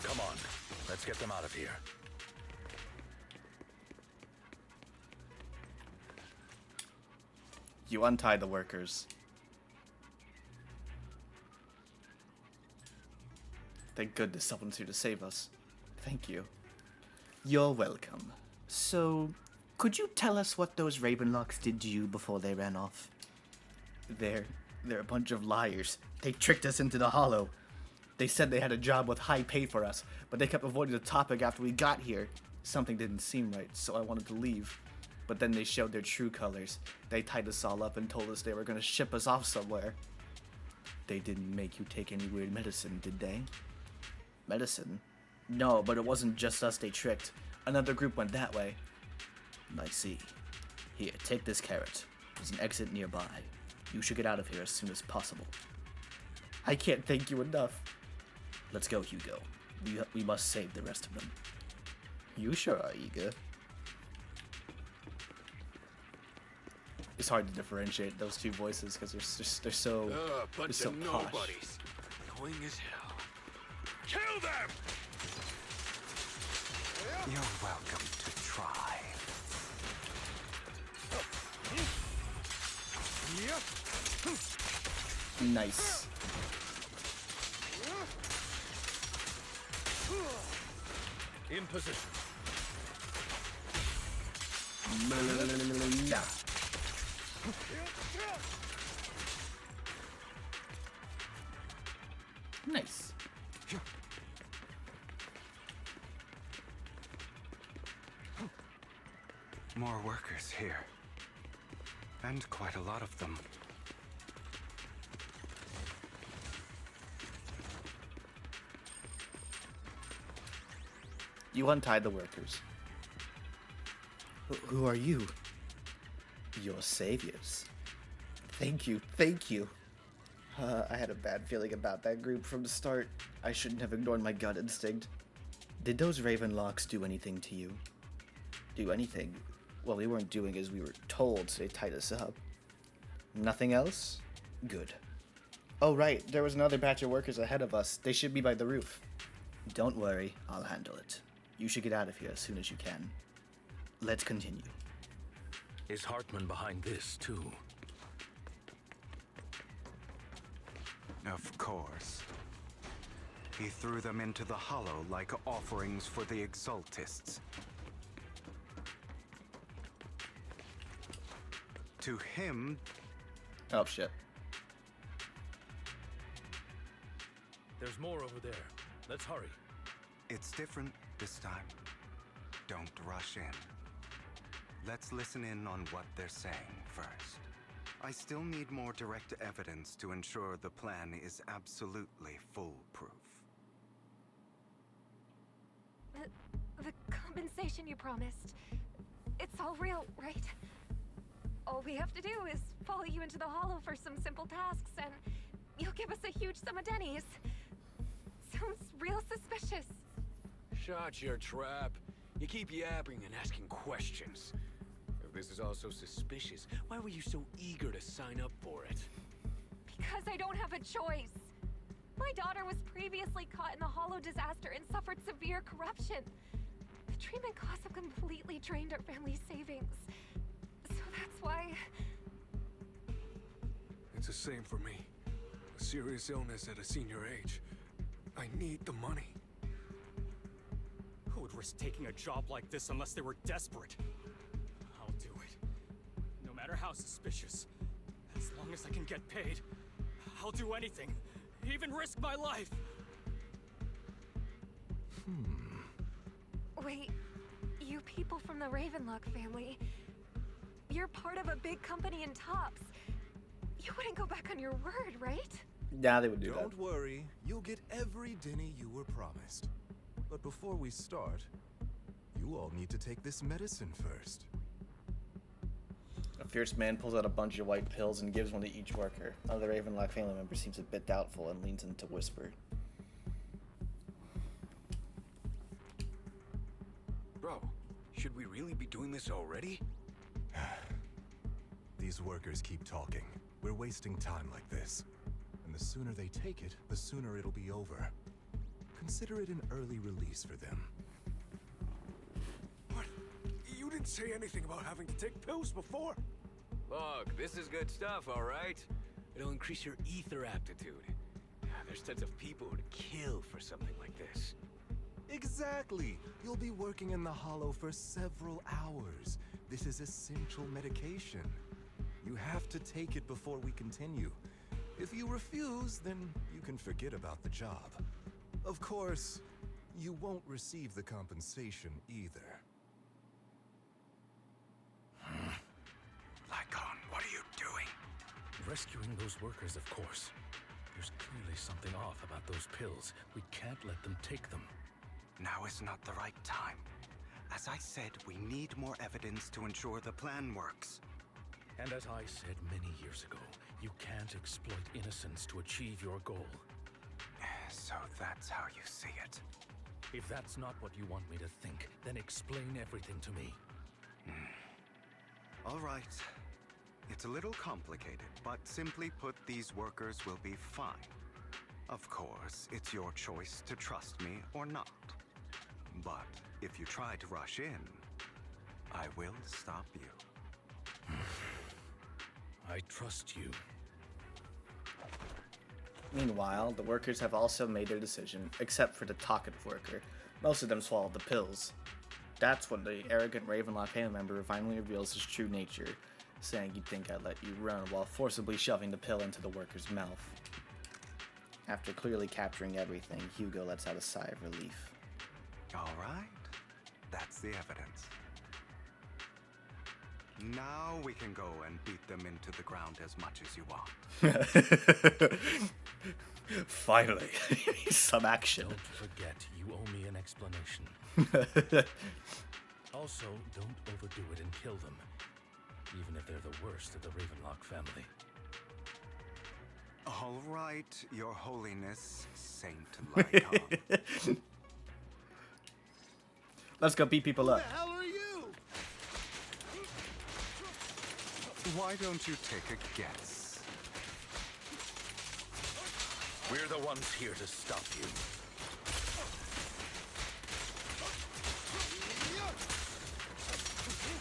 Come on, let's get them out of here. You untie the workers. Thank goodness someone's here to save us. Thank you. You're welcome. So, could you tell us what those Ravenlocks did to you before they ran off? They're a bunch of liars. They tricked us into the Hollow. They said they had a job with high pay for us, but they kept avoiding the topic after we got here. Something didn't seem right, so I wanted to leave. But then they showed their true colors. They tied us all up and told us they were going to ship us off somewhere. They didn't make you take any weird medicine, did they? Medicine? No, but it wasn't just us they tricked. Another group went that way. I see. Here, take this carrot. There's an exit nearby. You should get out of here as soon as possible. I can't thank you enough. Let's go, Hugo. We must save the rest of them. You sure are eager. It's hard to differentiate those two voices because they're so bunch so of posh. nobodies. Annoying as hell. Kill them! You're welcome to try. Nice. In position. Nice. More workers here. And quite a lot of them. You untied the workers. Who are you? Your saviors. Thank you, thank you. I had a bad feeling about that group from the start. I shouldn't have ignored my gut instinct. Did those Ravenlocks do anything to you? Do anything? Well, we weren't doing as we were told, so they tied us up. Nothing else? Good. Oh right, there was another batch of workers ahead of us. They should be by the roof. Don't worry, I'll handle it. You should get out of here as soon as you can. Let's continue. Is Hartman behind this, too? Of course. He threw them into the hollow like offerings for the Exaltists. To him... Oh, shit. There's more over there. Let's hurry. It's different this time. Don't rush in. Let's listen in on what they're saying first. I still need more direct evidence to ensure the plan is absolutely foolproof. The compensation you promised. It's all real, right? All we have to do is follow you into the hollow for some simple tasks, and you'll give us a huge sum of dennies. Sounds real suspicious. Shut your trap. You keep yapping and asking questions. If this is all so suspicious, why were you so eager to sign up for it? Because I don't have a choice. My daughter was previously caught in the hollow disaster and suffered severe corruption. The treatment costs have completely drained our family's savings. So that's why... It's the same for me. A serious illness at a senior age. I need the money. Who would risk taking a job like this unless they were desperate? I'll do it. No matter how suspicious. As long as I can get paid, I'll do anything. Even risk my life. Wait, you people from the Ravenlock family, you're part of a big company in Tops. You wouldn't go back on your word, right? Yeah, they would do that. Don't worry, you'll get every denny you were promised. But before we start, you all need to take this medicine first. A fierce man pulls out a bunch of white pills and gives one to each worker. Another Ravenlock family member seems a bit doubtful and leans in to whisper. Bro, should we really be doing this already? These workers keep talking. We're wasting time like this. And the sooner they take it, the sooner it'll be over. Consider it an early release for them. What? You didn't say anything about having to take pills before. Look, this is good stuff, all right? It'll increase your ether aptitude. There's tons of people who'd kill for something like this. Exactly! You'll be working in the hollow for several hours. This is essential medication. You have to take it before we continue. If you refuse, then you can forget about the job. Of course, you won't receive the compensation either. Lycon, what are you doing? Rescuing those workers, of course. There's clearly something off about those pills. We can't let them take them. Now is not the right time. As I said, we need more evidence to ensure the plan works. And as I said many years ago, you can't exploit innocence to achieve your goal. So that's how you see it. If that's not what you want me to think, then explain everything to me. All right. It's a little complicated, but simply put, these workers will be fine. Of course, it's your choice to trust me or not. But if you try to rush in, I will stop you. I trust you. Meanwhile, the workers have also made their decision, except for the talkative worker. Most of them swallowed the pills. That's when the arrogant Ravenlock family member finally reveals his true nature, saying you'd think I'd let you run while forcibly shoving the pill into the worker's mouth. After clearly capturing everything, Hugo lets out a sigh of relief. All right. That's the evidence. Now we can go and beat them into the ground as much as you want. Finally, some action. Don't forget, you owe me an explanation. Also, don't overdo it and kill them, even if they're the worst of the Ravenlock family. All right, Your Holiness, Saint Lycon. Let's go beat people up. Who the hell are you? Why don't you take a guess? We're the ones here to stop you.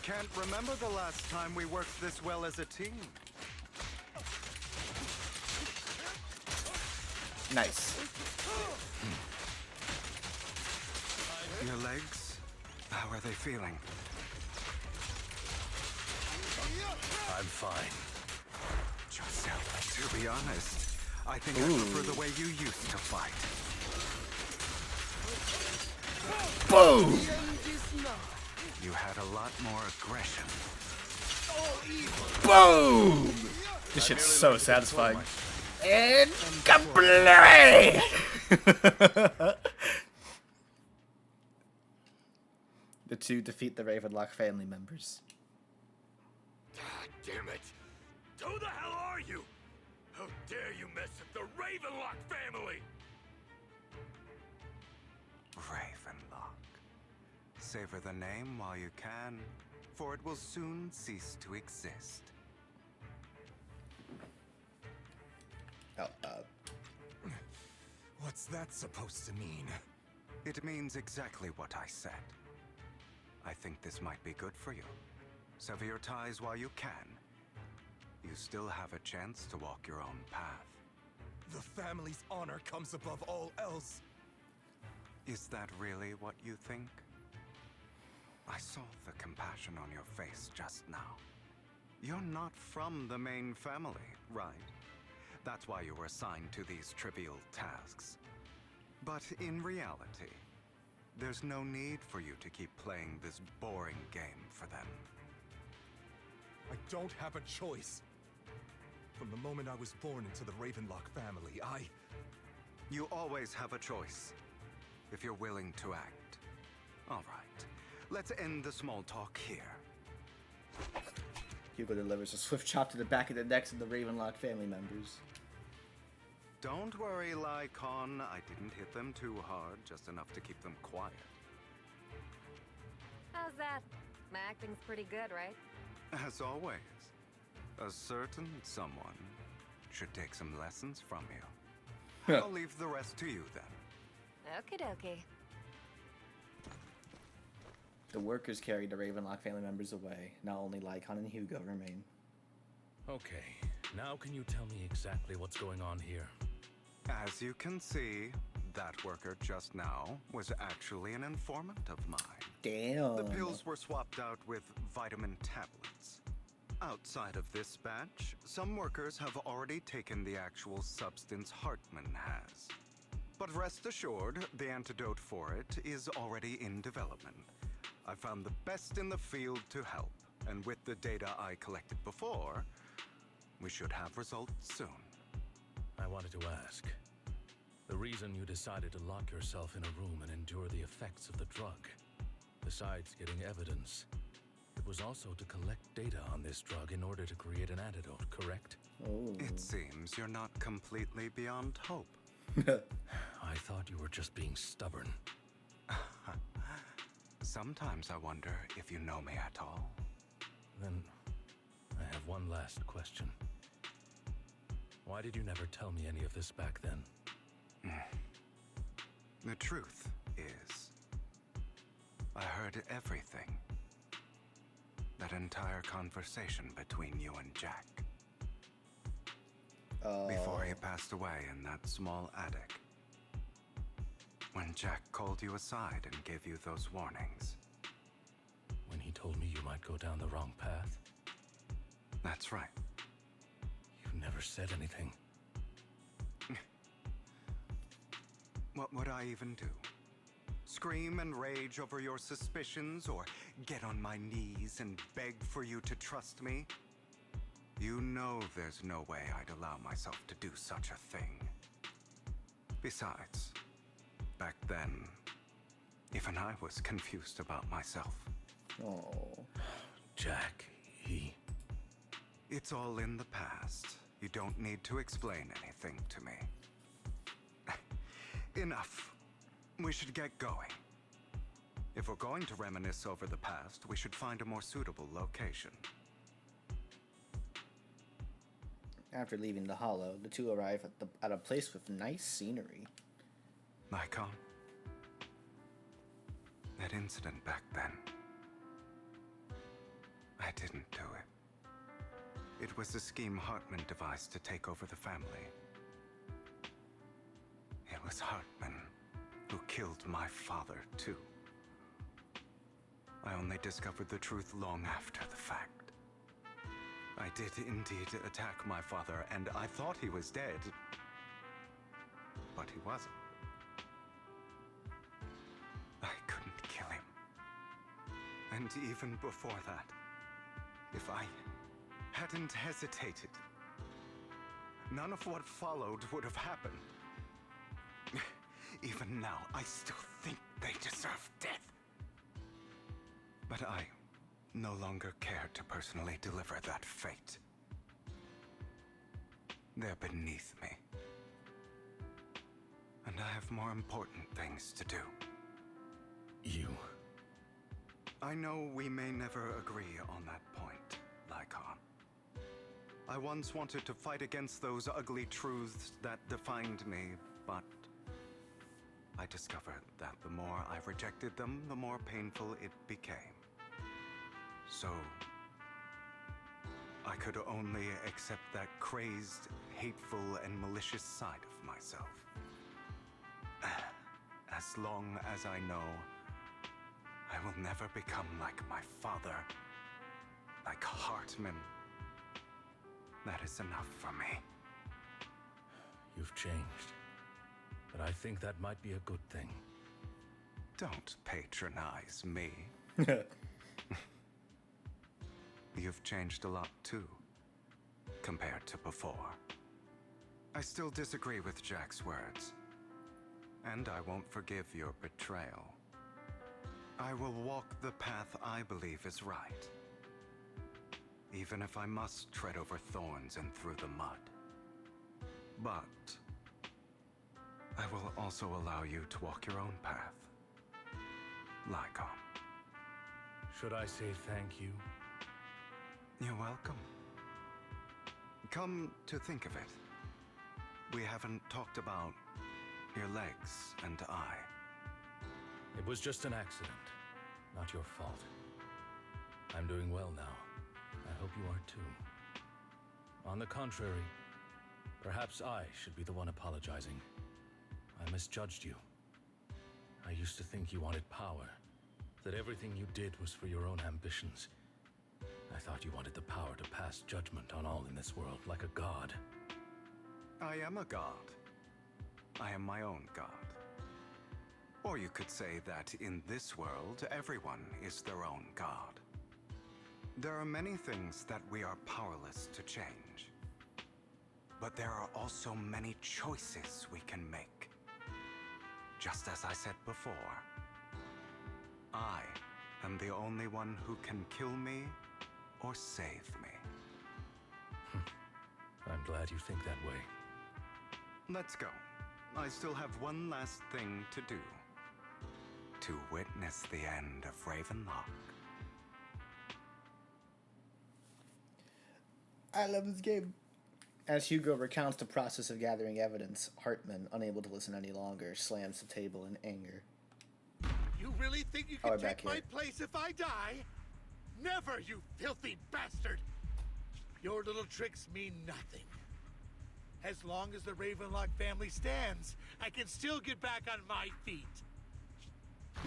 Can't remember the last time we worked this well as a team. Nice. Your legs? How are they feeling? I'm fine. Joseph, to be honest, I think I prefer the way you used to fight. Boom! You had a lot more aggression. Boom! This shit's so satisfying. And complete! The two defeat the Ravenlock family members. God damn it! Who the hell are you? How dare you mess with the Ravenlock family? Ravenlock. Savor the name while you can, for it will soon cease to exist. What's that supposed to mean? It means exactly what I said. I think this might be good for you. Sever your ties while you can. You still have a chance to walk your own path. The family's honor comes above all else. Is that really what you think? I saw the compassion on your face just now. You're not from the main family, right? That's why you were assigned to these trivial tasks. But in reality, there's no need for you to keep playing this boring game for them. I don't have a choice. From the moment I was born into the Ravenlock family, You always have a choice, if you're willing to act. All right, let's end the small talk here. Hugo delivers a swift chop to the back of the necks of the Ravenlock family members. Don't worry, Lycon. I didn't hit them too hard, just enough to keep them quiet. How's that? My acting's pretty good, right? As always, a certain someone should take some lessons from you. I'll leave the rest to you then. Okie dokie. The workers carried the Ravenlock family members away. Now only Lycon and Hugo remain. Okay, now can you tell me exactly what's going on here? As you can see, that worker just now was actually an informant of mine. Damn. The pills were swapped out with vitamin tablets. Outside of this batch, some workers have already taken the actual substance Hartman has. But rest assured, the antidote for it is already in development. I found the best in the field to help, and with the data I collected before, we should have results soon. I wanted to ask. The reason you decided to lock yourself in a room and endure the effects of the drug, besides getting evidence, it was also to collect data on this drug in order to create an antidote, correct? Oh. It seems you're not completely beyond hope. I thought you were just being stubborn. Sometimes I wonder if you know me at all. Then, I have one last question. Why did you never tell me any of this back then? The truth is, I heard everything. That entire conversation between you and Jack. Before he passed away in that small attic. When Jack called you aside and gave you those warnings. When he told me you might go down the wrong path? That's right. You never said anything. What would I even do? Scream and rage over your suspicions, or get on my knees and beg for you to trust me? You know there's no way I'd allow myself to do such a thing. Besides, back then, even I was confused about myself. Oh, Jack, he... It's all in the past. You don't need to explain anything to me. Enough. We should get going. If we're going to reminisce over the past, we should find a more suitable location. After leaving the Hollow, the two arrive at a place with nice scenery. Nikon? That incident back then. I didn't do it. It was a scheme Hartman devised to take over the family. It was Hartman who killed my father, too. I only discovered the truth long after the fact. I did indeed attack my father, and I thought he was dead. But he wasn't. I couldn't kill him. And even before that, if I hadn't hesitated, none of what followed would have happened. Even now, I still think they deserve death. But I no longer care to personally deliver that fate. They're beneath me. And I have more important things to do. You... I know we may never agree on that point, Lycon. I once wanted to fight against those ugly truths that defined me, but I discovered that the more I rejected them, the more painful it became. So, I could only accept that crazed, hateful, and malicious side of myself. As long as I know I will never become like my father, like Hartman, that is enough for me. You've changed. But I think that might be a good thing. Don't patronize me. You've changed a lot too, compared to before. I still disagree with Jack's words, and I won't forgive your betrayal. I will walk the path I believe is right, even if I must tread over thorns and through the mud. But I will also allow you to walk your own path, Lycon. Should I say thank you? You're welcome. Come to think of it, we haven't talked about your legs and eye. It was just an accident, not your fault. I'm doing well now. I hope you are too. On the contrary, perhaps I should be the one apologizing. I misjudged you. I used to think you wanted power, that everything you did was for your own ambitions. I thought you wanted the power to pass judgment on all in this world, like a god. I am a god. I am my own god. Or you could say that in this world, everyone is their own god. There are many things that we are powerless to change. But there are also many choices we can make. Just as I said before, I am the only one who can kill me or save me. I'm glad you think that way. Let's go. I still have one last thing to do. To witness the end of Ravenlock. I love this game. As Hugo recounts the process of gathering evidence, Hartman, unable to listen any longer, slams the table in anger. You really think you can take my place if I die? Never, you filthy bastard! Your little tricks mean nothing. As long as the Ravenlock family stands, I can still get back on my feet.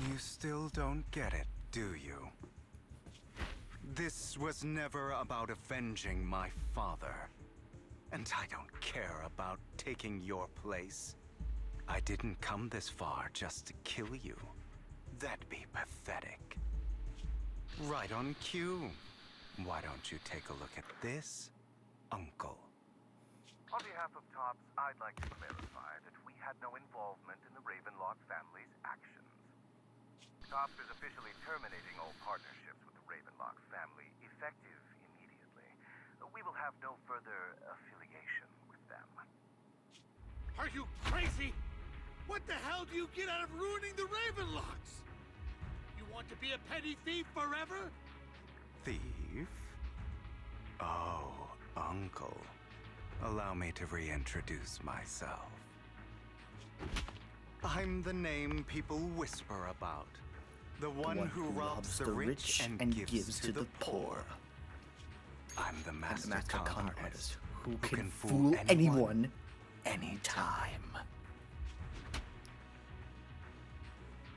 You still don't get it, do you? This was never about avenging my father. And I don't care about taking your place. I didn't come this far just to kill you. That'd be pathetic. Right on cue. Why don't you take a look at this, Uncle? On behalf of TOPS, I'd like to clarify that we had no involvement in the Ravenlock family's actions. TOPS is officially terminating all partnerships with the Ravenlock family, effective immediately. We will have no further affiliation with them. Are you crazy? What the hell do you get out of ruining the Ravenlocks? You want to be a petty thief forever? Thief? Oh, Uncle. Allow me to reintroduce myself. I'm the name people whisper about. The one who robs the rich and gives to the poor. I'm the master con artist who can fool anyone, anytime.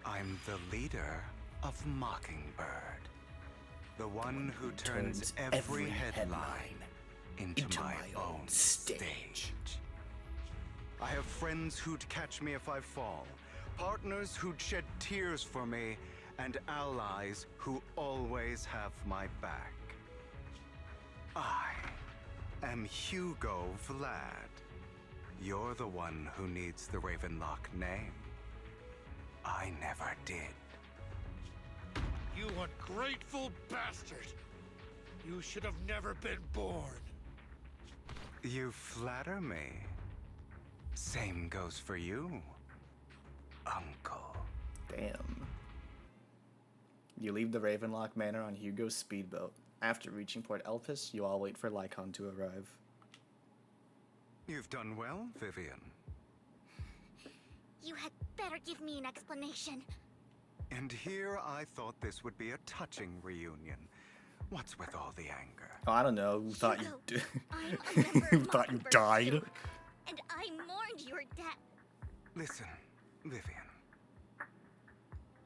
I'm the leader of Mockingbird. The one who turns every headline into my own stage. I have friends who'd catch me if I fall, partners who'd shed tears for me, and allies who always have my back. I am Hugo Vlad. You're the one who needs the Ravenlock name. I never did. You ungrateful bastard! You should have never been born. You flatter me. Same goes for you, Uncle. Damn. You leave the Ravenlock Manor on Hugo's speedboat. After reaching Port Elpis, you all wait for Lycon to arrive. You've done well, Vivian. You had better give me an explanation. And here I thought this would be a touching reunion. What's with all the anger? Oh, I don't know. Who thought Hugo, you I'm a member Who of thought you Mockingbird died? too, and I mourned your death. Listen, Vivian.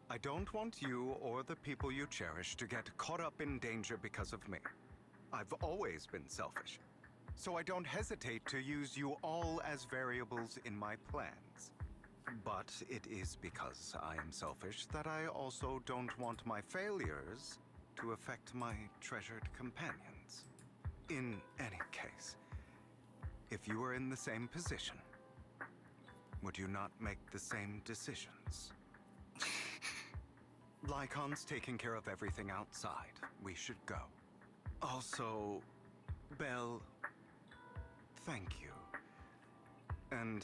I don't want you or the people you cherish to get caught up in danger because of me. I've always been selfish, so I don't hesitate to use you all as variables in my plans. But it is because I am selfish that I also don't want my failures to affect my treasured companions. In any case, if you were in the same position, would you not make the same decisions? Lycon's taking care of everything outside. We should go. Also, Belle, thank you. And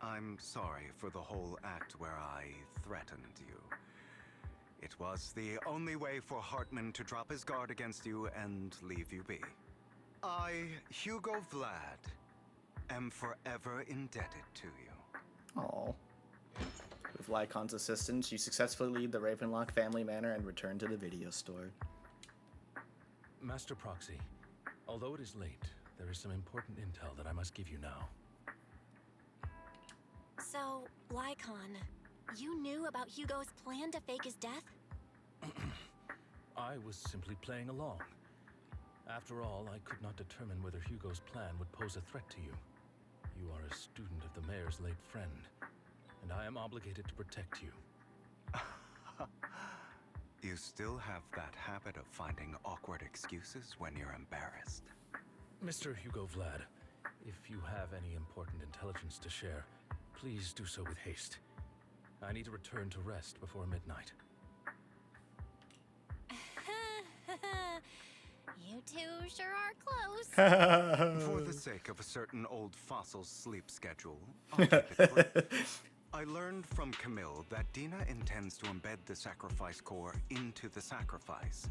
I'm sorry for the whole act where I threatened you. It was the only way for Hartman to drop his guard against you and leave you be. I, Hugo Vlad, am forever indebted to you. Aww. With Lycon's assistance, you successfully leave the Ravenlock family manor and return to the video store. Master Proxy, although it is late, there is some important intel that I must give you now. So, Lycon, you knew about Hugo's plan to fake his death? I was simply playing along. After all, I could not determine whether Hugo's plan would pose a threat to you. You are a student of the mayor's late friend, and I am obligated to protect you. You still have that habit of finding awkward excuses when you're embarrassed. Mr. Hugo Vlad, if you have any important intelligence to share, please do so with haste. I need to return to rest before midnight. You two sure are close. For the sake of a certain old fossil's sleep schedule, I'll keep it brief. I learned from Camille that Dina intends to embed the sacrifice core into the sacrifice.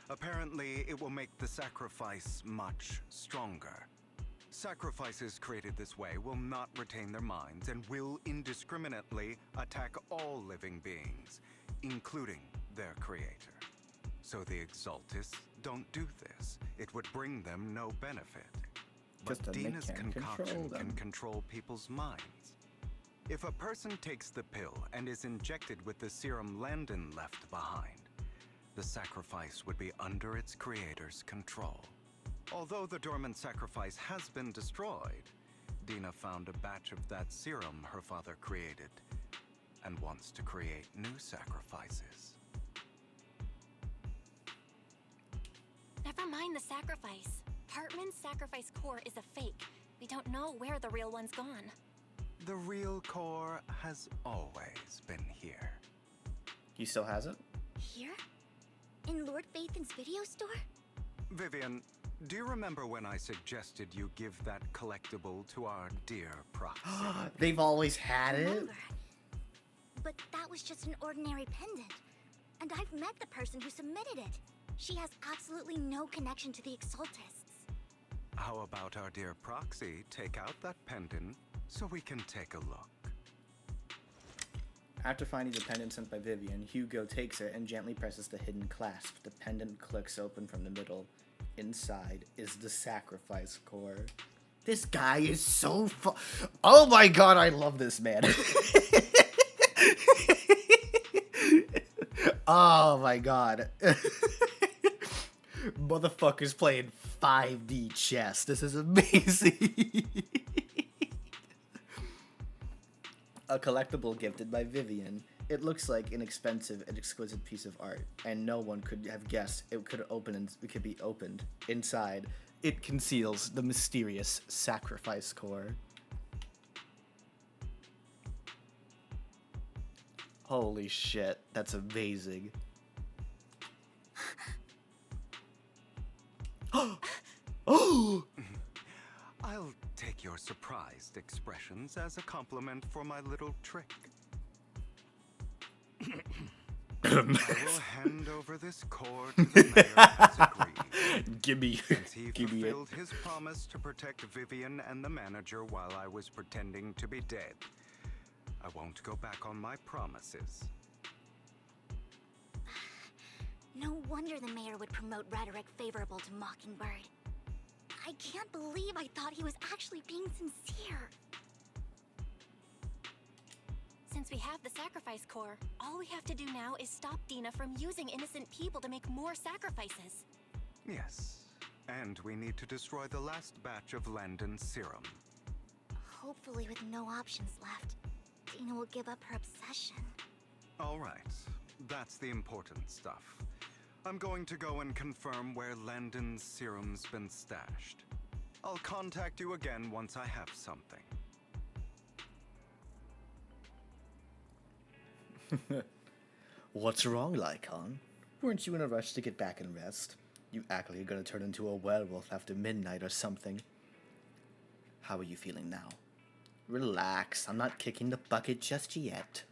Apparently, it will make the sacrifice much stronger. Sacrifices created this way will not retain their minds and will indiscriminately attack all living beings, including their creator. So the Exaltists don't do this. It would bring them no benefit. but then they Dina's can't control concoction them. can control people's minds. If a person takes the pill and is injected with the serum Landon left behind, the sacrifice would be under its creator's control. Although the dormant sacrifice has been destroyed, Dina found a batch of that serum her father created and wants to create new sacrifices. Never mind the sacrifice. Hartman's sacrifice core is a fake. We don't know where the real one's gone. The real core has always been here. He still has it? Here? In Lord Phaethon's video store? Vivian, do you remember when I suggested you give that collectible to our dear proxy? They've always had it? Remember. But that was just an ordinary pendant. And I've met the person who submitted it. She has absolutely no connection to the Exaltists. How about our dear proxy take out that pendant so we can take a look? After finding the pendant sent by Vivian, Hugo takes it and gently presses the hidden clasp. The pendant clicks open from the middle. Inside is the sacrifice core. This guy is so oh my god, I love this man. Oh my god. Motherfucker's playing 5D chess. This is amazing. A collectible gifted by Vivian. It looks like an expensive and exquisite piece of art, and no one could have guessed it could be opened. Inside, it conceals the mysterious sacrifice core. Holy shit, that's amazing. Oh! I'll take your surprised expressions as a compliment for my little trick. I will hand over this core to the mayor as agreed. Gimme Since he it. fulfilled his promise to protect Vivian and the manager while I was pretending to be dead, I won't go back on my promises. No wonder the mayor would promote rhetoric favorable to Mockingbird. I can't believe I thought he was actually being sincere. Since we have the sacrifice core, all we have to do now is stop Dina from using innocent people to make more sacrifices. Yes, and we need to destroy the last batch of Landon's serum. Hopefully with no options left, Dina will give up her obsession. All right, that's the important stuff. I'm going to go and confirm where Landon's serum's been stashed. I'll contact you again once I have something. What's wrong, Lycon? Weren't you in a rush to get back and rest? You act like you're gonna turn into a werewolf after midnight or something. How are you feeling now? Relax, I'm not kicking the bucket just yet.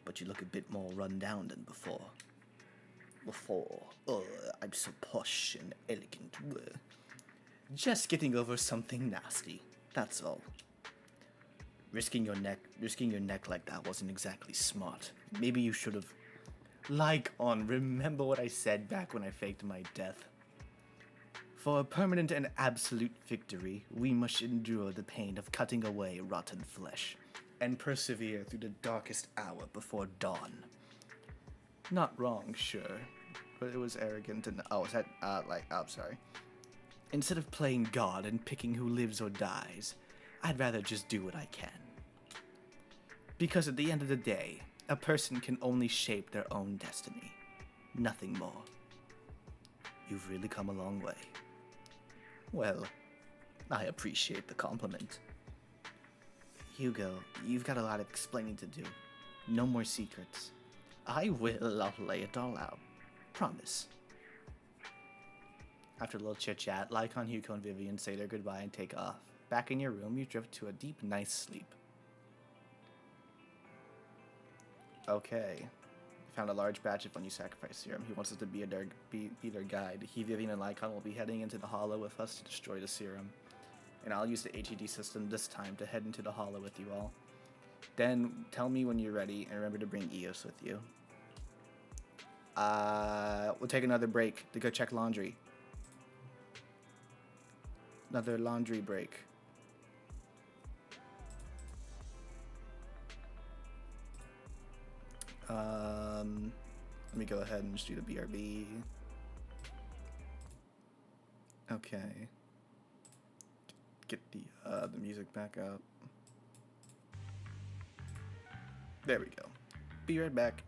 But you look a bit more run down than before. I'm so posh and elegant. Just getting over something nasty, that's all. Risking your neck like that wasn't exactly smart. Maybe you should have. Lycon, remember what I said back when I faked my death. For a permanent and absolute victory, we must endure the pain of cutting away rotten flesh, and persevere through the darkest hour before dawn. Not wrong, sure, but it was arrogant and sorry. Instead of playing God and picking who lives or dies, I'd rather just do what I can. Because at the end of the day, a person can only shape their own destiny. Nothing more. You've really come a long way. Well, I appreciate the compliment. Hugo, you've got a lot of explaining to do. No more secrets. I'll lay it all out. Promise. After a little chit-chat, Lycon, Hugo, and Vivian say their goodbye and take off. Back in your room, you drift to a deep, nice sleep. Okay. Found a large batch of when you sacrifice serum. He wants us to be their guide. He, Vivian, and Lycon will be heading into the Hollow with us to destroy the serum. And I'll use the HED system this time to head into the Hollow with you all. Then tell me when you're ready, and remember to bring Eos with you. We'll take another break to go check laundry. Another laundry break. Let me go ahead and just do the BRB. Okay. Get the music back up. There we go. Be right back.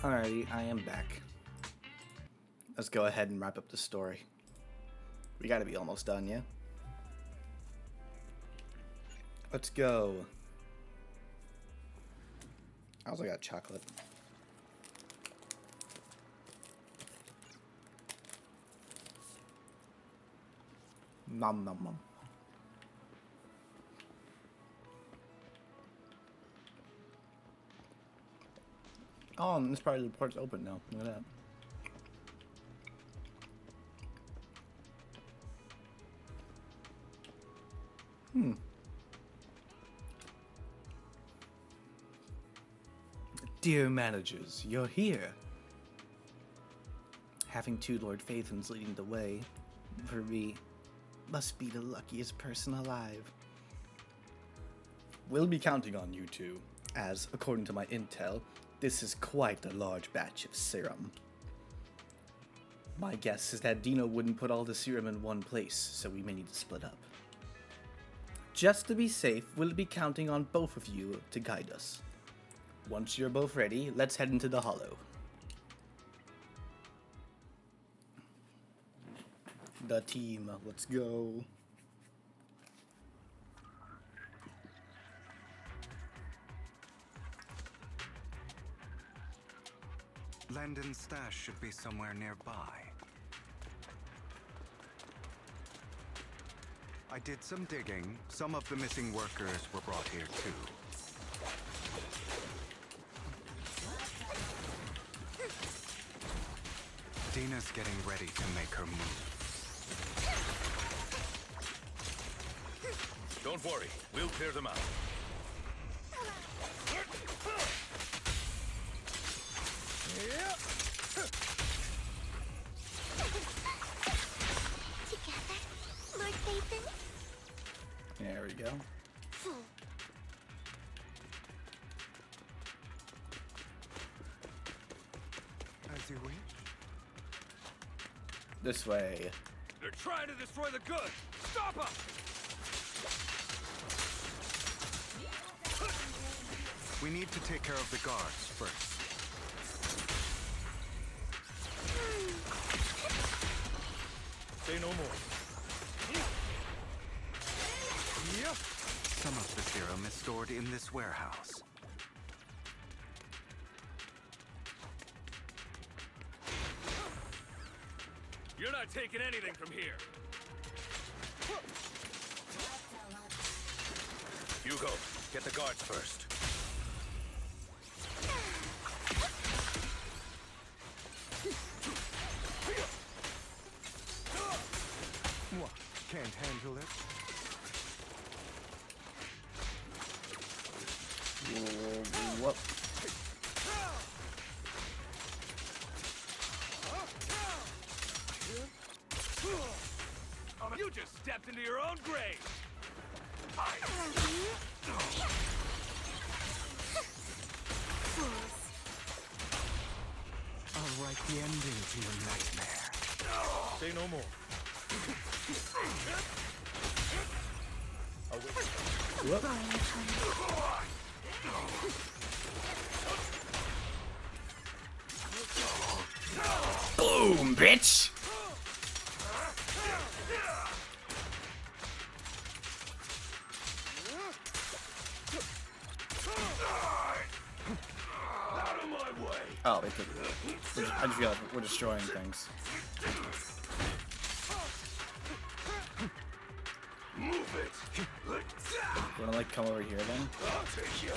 Alrighty, I am back. Let's go ahead and wrap up the story. We gotta be almost done, yeah? Let's go. I also got chocolate. Nom nom nom. Oh, and this part of the port's open now. Look at that. Dear managers, you're here. Having two Lord Phaethons leading the way, for me, must be the luckiest person alive. We'll be counting on you two, as, according to my intel, this is quite a large batch of serum. My guess is that Dino wouldn't put all the serum in one place, so we may need to split up. Just to be safe, we'll be counting on both of you to guide us. Once you're both ready, let's head into the Hollow. The team, let's go. Landon's stash should be somewhere nearby. I did some digging. Some of the missing workers were brought here too. Dina's getting ready to make her move. Don't worry, we'll clear them out. Together, Lord Phaethon. There we go. As you wish. This way. They're trying to destroy the goods! Stop them! We need to take care of the guards first. Say no more. Yep. Some of the serum is stored in this warehouse. You're not taking anything from here. Hugo, get the guards first. What? Can't handle it? What? You just stepped into your own grave! I'll write the ending to your nightmare. Say no more. Boom, bitch! Out of my way! Oh, I just feel like we're destroying things. Move it! You wanna like come over here then? I'll take you!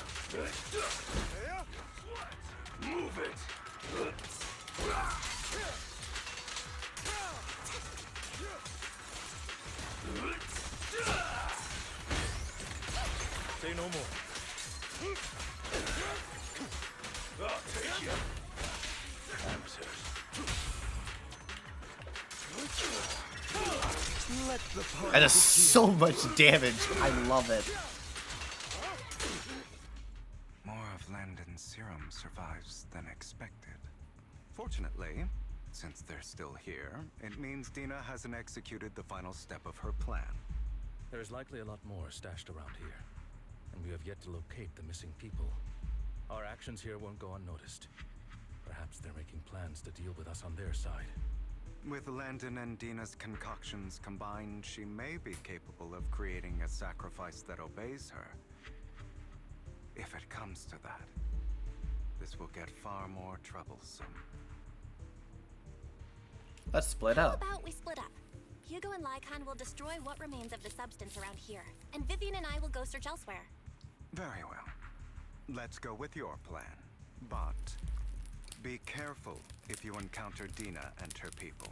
Move it! Say no more. I'll take you. Let the party That does begin. so much damage. I love it. More of Landon's serum survives than expected. Fortunately, since they're still here, it means Dina hasn't executed the final step of her plan. There is likely a lot more stashed around here, and we have yet to locate the missing people. Our actions here won't go unnoticed. Perhaps they're making plans to deal with us on their side. With Landon and Dina's concoctions combined, she may be capable of creating a sacrifice that obeys her. If it comes to that, this will get far more troublesome. Let's split How up. about we split up? Hugo and Lycon will destroy what remains of the substance around here, and Vivian and I will go search elsewhere. Very well. Let's go with your plan. But be careful if you encounter Dina and her people.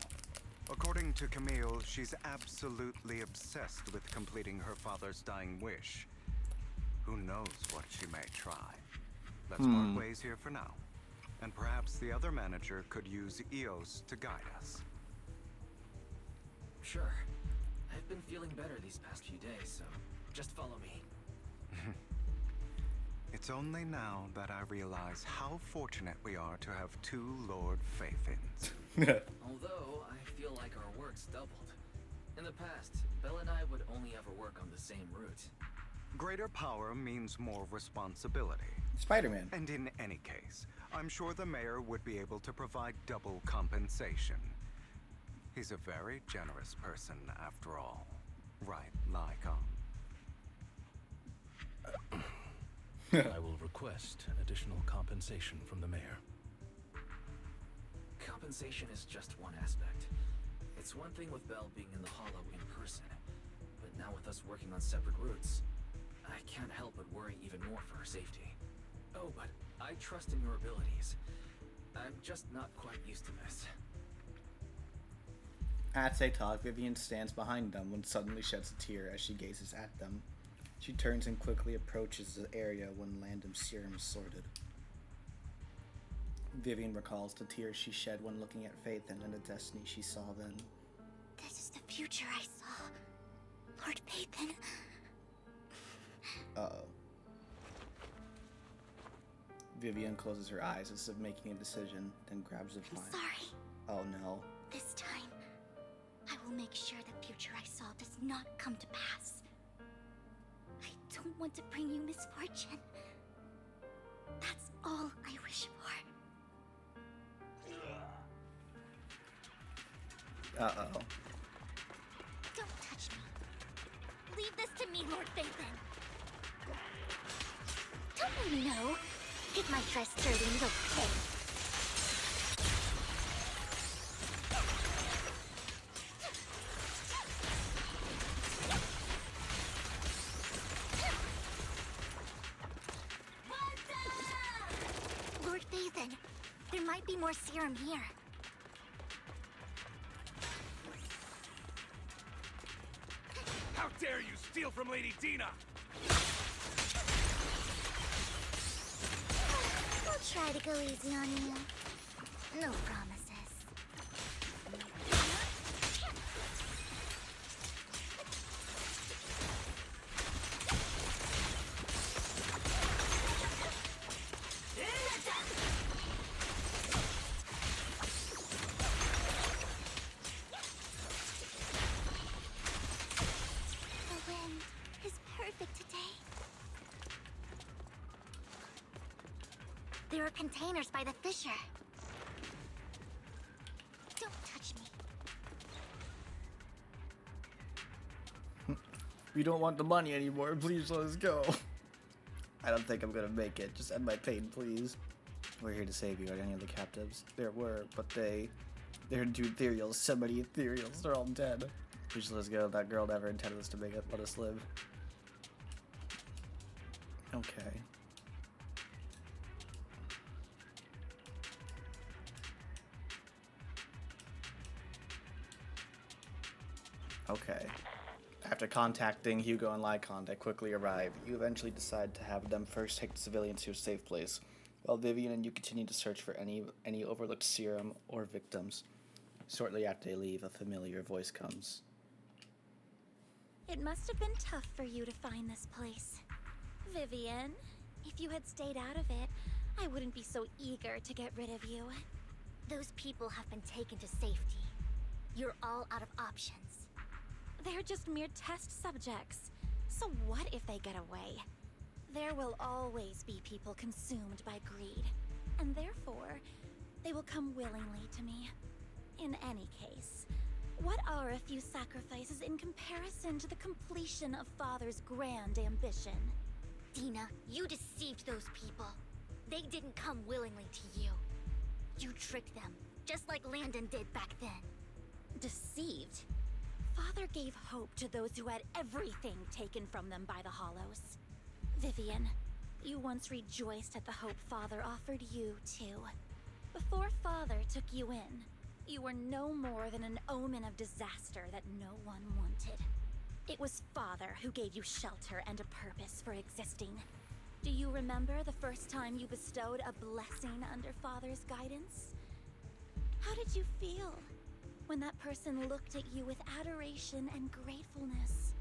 According to Camille, she's absolutely obsessed with completing her father's dying wish. Who knows what she may try? Let's part ways here for now. And perhaps the other manager could use EOS to guide us. Sure. I've been feeling better these past few days, so just follow me. It's only now that I realize how fortunate we are to have two Lord Faithins. Although, I feel like our work's doubled. In the past, Belle and I would only ever work on the same route. Greater power means more responsibility. Spider-Man. And in any case, I'm sure the mayor would be able to provide double compensation. He's a very generous person, after all. Right, Lycon? I will request additional compensation from the mayor. Compensation is just one aspect. It's one thing with Belle being in the Hollow in person, but now with us working on separate routes, I can't help but worry even more for her safety. Oh, but I trust in your abilities. I'm just not quite used to this. As they talk, Vivian stands behind them when suddenly sheds a tear as she gazes at them. She turns and quickly approaches the area when Landon's serum is sorted. Vivian recalls the tears she shed when looking at Phaethon and the destiny she saw then. This is the future I saw. Lord Phaethon. Uh-oh. Vivian closes her eyes as if making a decision, then grabs the vine. Sorry. Oh no. This time, I will make sure the future I saw does not come to pass. I don't want to bring you misfortune. That's all I wish for. Uh-oh. Don't touch me. Leave this to me, Lord Phaethon. Don't you know? Get my dress dirty and you'll pay. Lord Phaethon, there might be more serum here. How dare you steal from Lady Dina! I'll try to go easy on you. No promises. The wind is perfect today. There are containers by the fissure. Don't touch me. We don't want the money anymore. Please let us go. I don't think I'm gonna make it. Just end my pain, please. We're here to save you. Are any of the captives? There were, but they're into ethereals. So many ethereals. They're all dead. Please let us go. That girl never intended us to make it. Let us live. Okay. Okay. After contacting Hugo and Lycon, they quickly arrive. You eventually decide to have them first take the civilians to a safe place, while Vivian and you continue to search for any overlooked serum or victims. Shortly after they leave, a familiar voice comes. It must have been tough for you to find this place. Vivian, if you had stayed out of it, I wouldn't be so eager to get rid of you. Those people have been taken to safety. You're all out of options. They're just mere test subjects. So what if they get away? There will always be people consumed by greed. And therefore, They will come willingly to me. In any case, what are a few sacrifices in comparison to the completion of Father's grand ambition? Dina, you deceived those people. They didn't come willingly to you. You tricked them, just like Landon did back then. Deceived? Father gave hope to those who had everything taken from them by the Hollows. Vivian, you once rejoiced at the hope Father offered you, too. Before Father took you in, you were no more than an omen of disaster that no one wanted. It was Father who gave you shelter and a purpose for existing. Do you remember the first time you bestowed a blessing under Father's guidance? How did you feel when that person looked at you with adoration and gratefulness?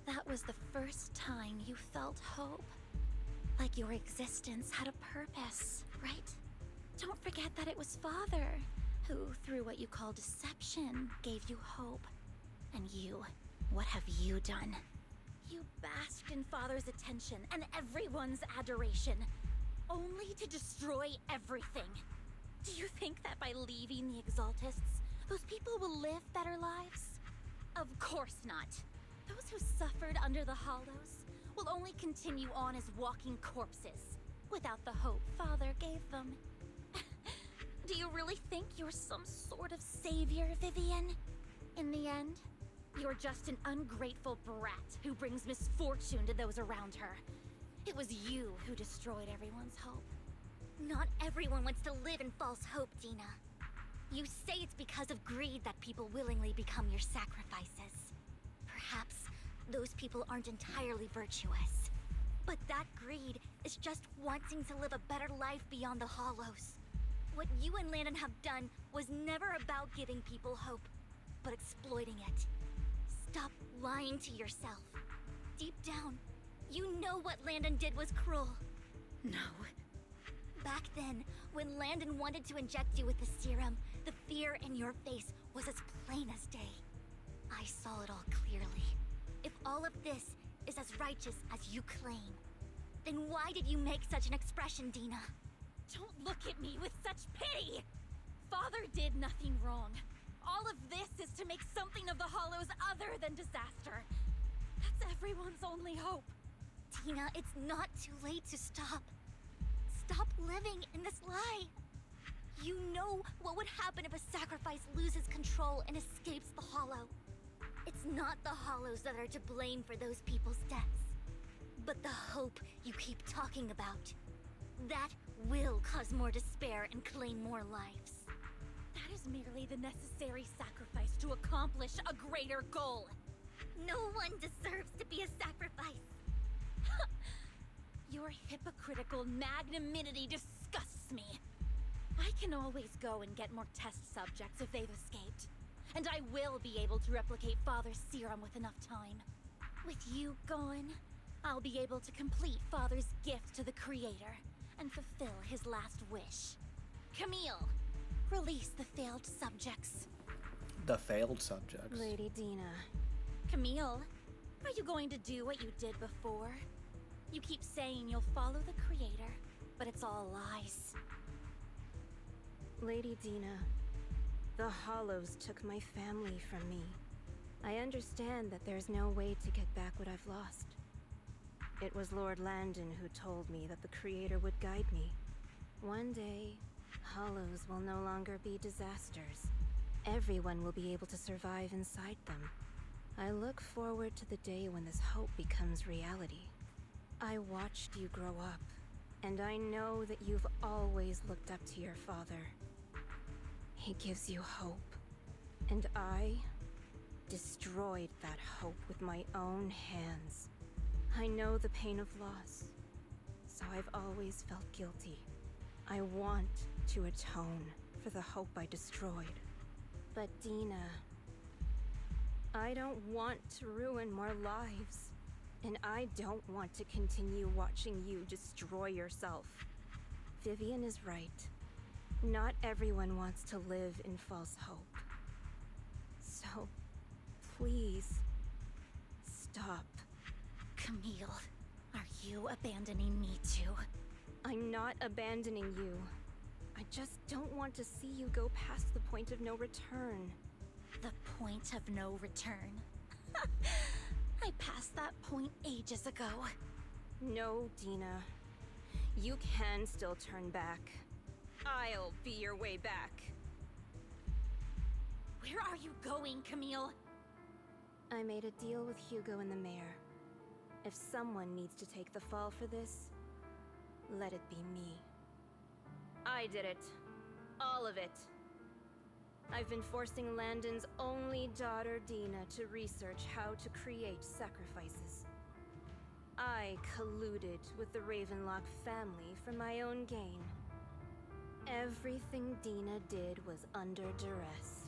That was the first time you felt hope. Like your existence had a purpose, right? Don't forget that it was Father who, through what you call deception, gave you hope. And you, what have you done? You basked in Father's attention and everyone's adoration, only to destroy everything. Do you think that by leaving the Exaltists, those people will live better lives? Of course not. Those who suffered under the Hollows will only continue on as walking corpses, without the hope Father gave them. Do you really think you're some sort of savior, Vivian? In the end, you're just an ungrateful brat who brings misfortune to those around her. It was you who destroyed everyone's hope. Not everyone wants to live in false hope, Dina. You say it's because of greed that people willingly become your sacrifices. Perhaps those people aren't entirely virtuous. But that greed is just wanting to live a better life beyond the Hollows. What you and Landon have done was never about giving people hope, but exploiting it. Stop lying to yourself. Deep down, you know what Landon did was cruel. No. Back then, when Landon wanted to inject you with the serum, the fear in your face was as plain as day. I saw it all clearly. If all of this is as righteous as you claim, then why did you make such an expression, Dina? Don't look at me with such pity! Father did nothing wrong. All of this is to make something of the Hollows other than disaster. That's everyone's only hope. Tina, it's not too late to stop. Stop living in this lie. You know what would happen if a sacrifice loses control and escapes the Hollow. It's not the Hollows that are to blame for those people's deaths, but the hope you keep talking about. That will cause more despair and claim more lives. That is merely the necessary sacrifice to accomplish a greater goal. No one deserves to be a sacrifice. Your hypocritical magnanimity disgusts me. I can always go and get more test subjects if they've escaped. And I will be able to replicate Father's serum with enough time. With you gone, I'll be able to complete Father's gift to the Creator and fulfill his last wish. Camille, release the failed subjects. The failed subjects? Lady Dina. Camille, are you going to do what you did before? You keep saying you'll follow the Creator, but it's all lies. Lady Dina, the Hollows took my family from me. I understand that there's no way to get back what I've lost. It was Lord Landon who told me that the Creator would guide me. One day, Hollows will no longer be disasters. Everyone will be able to survive inside them. I look forward to the day when this hope becomes reality. I watched you grow up, and I know that you've always looked up to your father. He gives you hope, and I destroyed that hope with my own hands. I know the pain of loss, so I've always felt guilty. I want to atone for the hope I destroyed. But Dina, I don't want to ruin more lives. And I don't want to continue watching you destroy yourself. Vivian is right. Not everyone wants to live in false hope. So, please, stop. Camille, are you abandoning me too? I'm not abandoning you. I just don't want to see you go past the point of no return. The point of no return? I passed that point ages ago. No, Dina. You can still turn back. I'll be your way back. Where are you going, Camille? I made a deal with Hugo and the mayor. If someone needs to take the fall for this, let it be me. I did it. All of it. I've been forcing Landon's only daughter, Dina, to research how to create sacrifices. I colluded with the Ravenlock family for my own gain. Everything Dina did was under duress.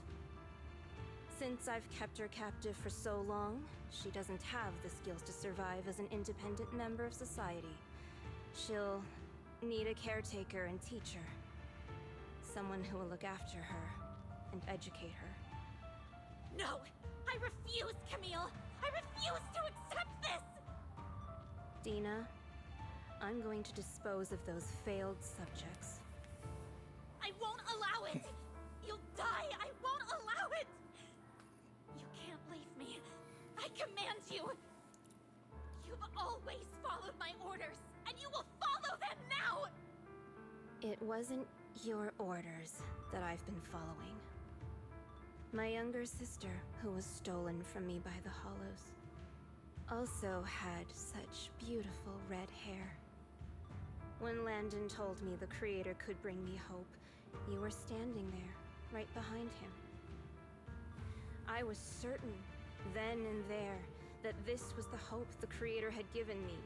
Since I've kept her captive for so long, she doesn't have the skills to survive as an independent member of society. She'll need a caretaker and teacher. Someone who will look after her and educate her. No! I refuse, Camille! I refuse to accept this! Dina, I'm going to dispose of those failed subjects. I won't allow it! You'll die! I won't allow it! You can't leave me. I command you! You've always followed my orders, and you will follow them now! It wasn't your orders that I've been following. My younger sister, who was stolen from me by the Hollows, also had such beautiful red hair. When Landon told me the Creator could bring me hope, you were standing there, right behind him. I was certain, then and there, that this was the hope the Creator had given me.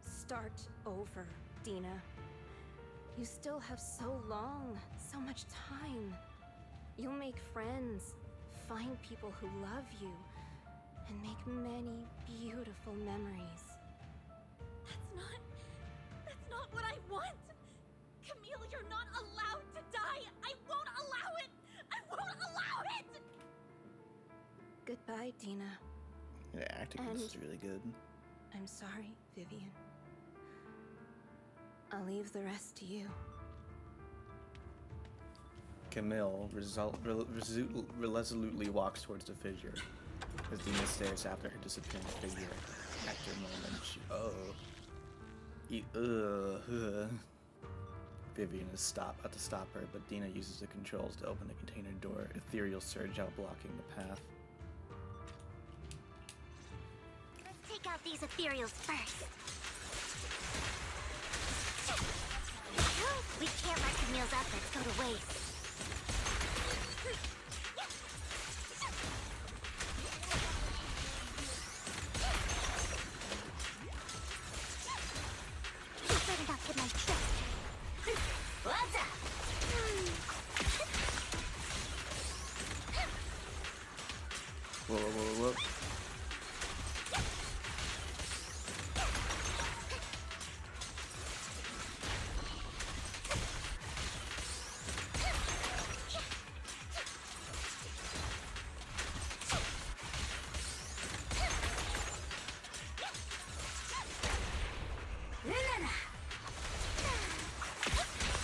Start over, Dina. You still have so long, so much time. You'll make friends, find people who love you, and make many beautiful memories. That's not what I want! Camille, you're not allowed to die! I won't allow it! I won't allow it! Goodbye, Dina. Yeah, acting is really good. I'm sorry, Vivian. I'll leave the rest to you. Camille resolutely walks towards the figure. As Dina stares after her disappearing figure. After a moment, Vivian is about to stop her, but Dina uses the controls to open the container door, ethereal surge out blocking the path. Let's take out these ethereals first. We can't let Camille's efforts go to waste. You better not get my chest. Whoa.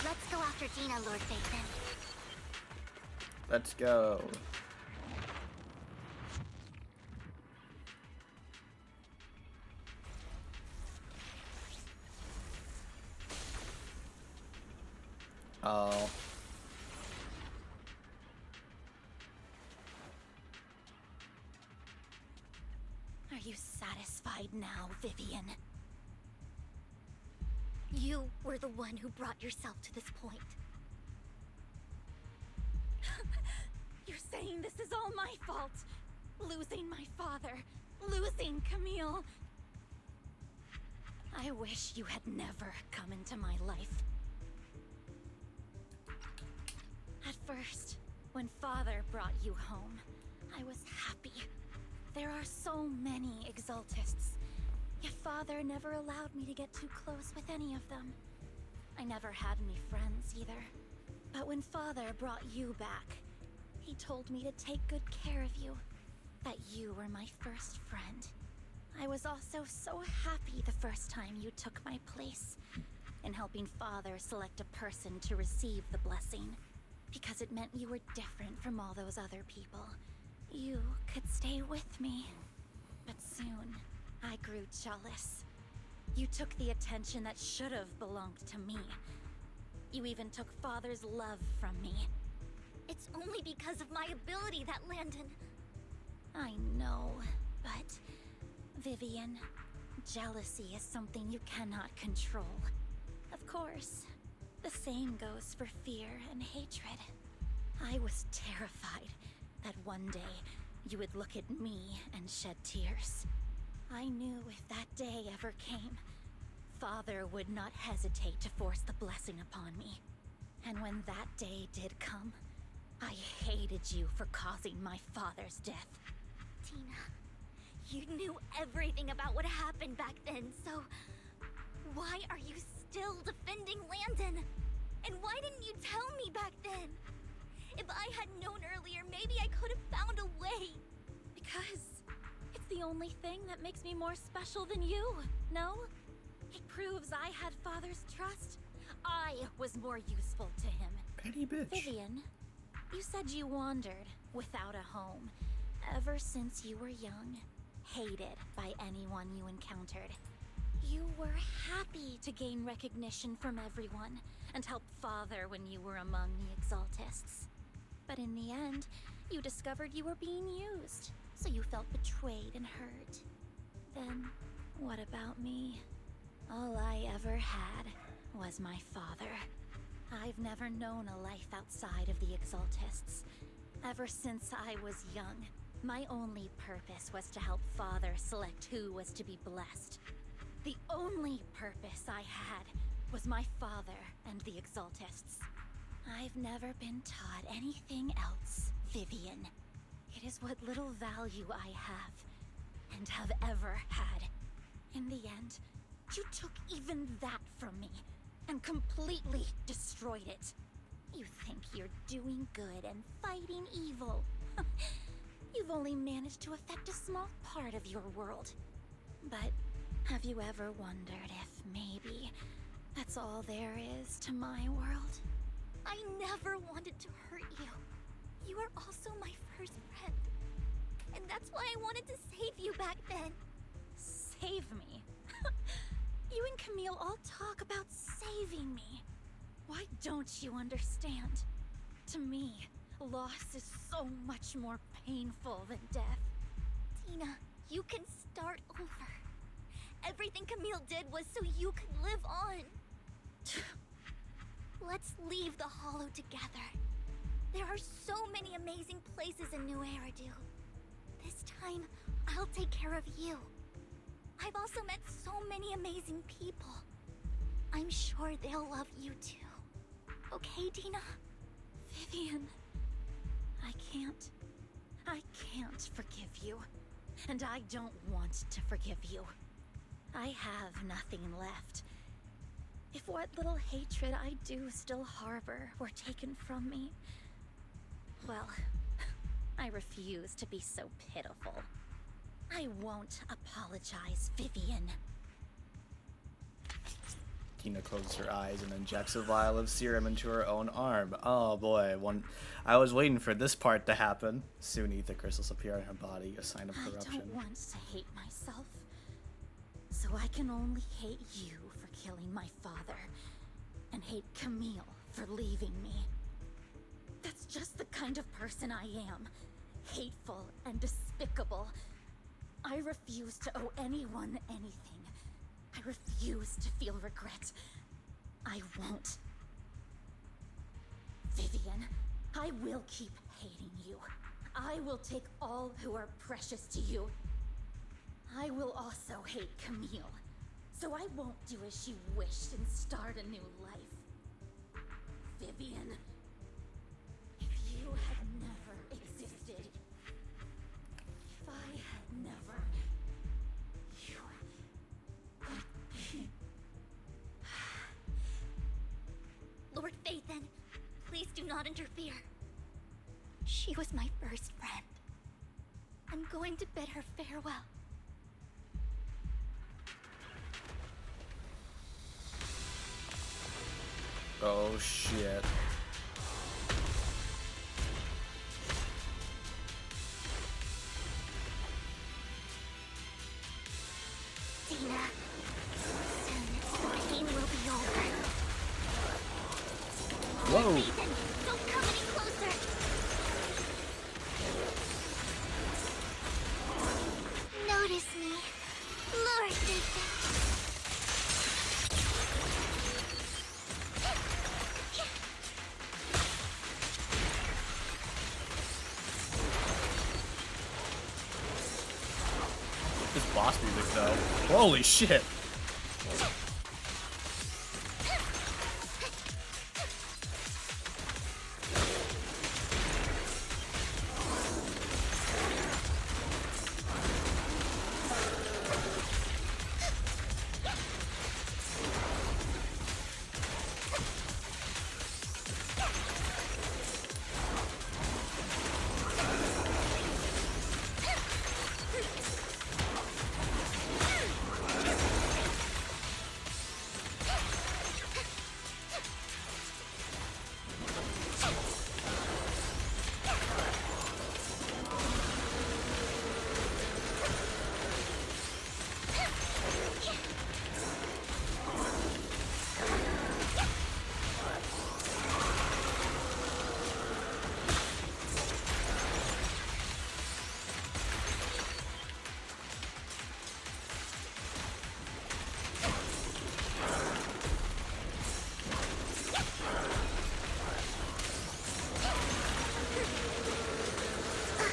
Let's go after Dina, Lord Phaethon. Let's go. Oh. Are you satisfied now, Vivian? You were the one who brought yourself to this point. You're saying this is all my fault? Losing my father, losing Camille. I wish you had never come into my life. At first, when Father brought you home, I was happy. There are so many Exaltists, yet Father never allowed me to get too close with any of them. I never had any friends either. But when Father brought you back, he told me to take good care of you, that you were my first friend. I was also so happy the first time you took my place. in helping Father select a person to receive the blessing. Because it meant you were different from all those other people. You could stay with me. But soon, I grew jealous. You took the attention that should have belonged to me. You even took Father's love from me. It's only because of my ability that Landon... I know, but... Vivian, jealousy is something you cannot control. Of course, the same goes for fear and hatred. I was terrified that one day you would look at me and shed tears. I knew if that day ever came, Father would not hesitate to force the blessing upon me. And when that day did come, I hated you for causing my father's death. Tina, you knew everything about what happened back then, so... why are you still defending Landon? And why didn't you tell me back then? If I had known earlier, maybe I could have found a way. Because it's the only thing that makes me more special than you, no? It proves I had Father's trust. I was more useful to him. Petty bitch. Vivian, you said you wandered without a home ever since you were young, hated by anyone you encountered. You were happy to gain recognition from everyone and help Father when you were among the Exaltists. But in the end, you discovered you were being used, so you felt betrayed and hurt. Then, what about me? All I ever had was my father. I've never known a life outside of the Exaltists. Ever since I was young, my only purpose was to help Father select who was to be blessed. The only purpose I had was my father and the Exaltists. I've never been taught anything else, Vivian. It is what little value I have, and have ever had. In the end, you took even that from me, and completely destroyed it. You think you're doing good and fighting evil. You've only managed to affect a small part of your world. But have you ever wondered if maybe that's all there is to my world? I never wanted to hurt you. You were also my first friend. And that's why I wanted to save you back then. Save me? You and Camille all talk about saving me. Why don't you understand? To me, loss is so much more painful than death. Tina, you can start over. Everything Camille did was so you could live on. Let's leave the Hollow together. There are so many amazing places in New Eridu. This time, I'll take care of you. I've also met so many amazing people. I'm sure they'll love you too. Okay, Tina? Vivian, I can't forgive you. And I don't want to forgive you. I have nothing left. If what little hatred I do still harbor were taken from me, well, I refuse to be so pitiful. I won't apologize, Vivian. Tina closes her eyes and injects a vial of serum into her own arm. Oh boy, I was waiting for this part to happen. Soon ether crystals appear in her body, a sign of corruption. I don't want to hate myself. So I can only hate you for killing my father, and hate Camille for leaving me. That's just the kind of person I am. Hateful and despicable. I refuse to owe anyone anything. I refuse to feel regret. I won't. Vivian, I will keep hating you. I will take all who are precious to you. I will also hate Camille, so I won't do as she wished and start a new life. Vivian, if you had never existed, if I had never, you would be... Lord Phaethon, please do not interfere. She was my first friend. I'm going to bid her farewell. Oh shit. Dina, soon the pain will be over. Whoa. Ethan, don't come any closer. Notice me, Lord Ethan. This boss music though. Holy shit.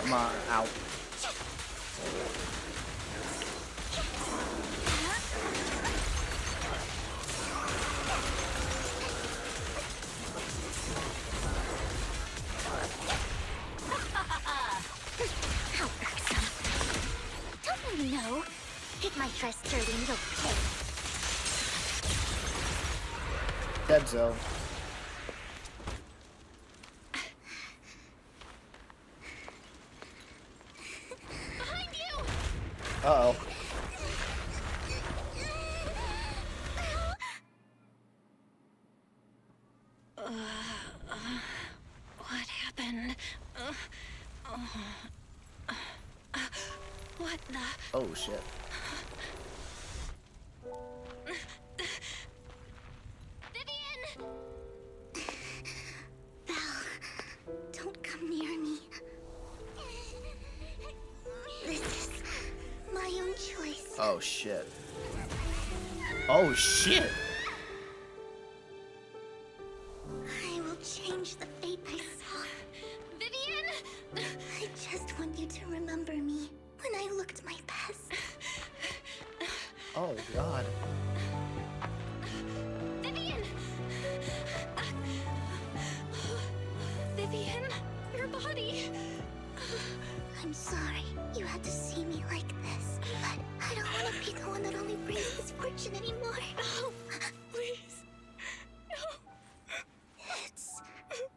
Come on, out. How irksome. Don't you know? Get my dress dirty and you'll pay. Dead zone. Behind you! Uh-oh. What happened? What the? Oh shit. Vivian! Belle, don't come near me. This is my own choice. Oh shit. Oh shit. I will change the fate I saw. Vivian! I just want you to remember me when I looked my best. Oh god. Vivian! Vivian, your body. I'm sorry you had to see me like this, but I don't want to be the one that only brings misfortune anymore. No, please. No. It's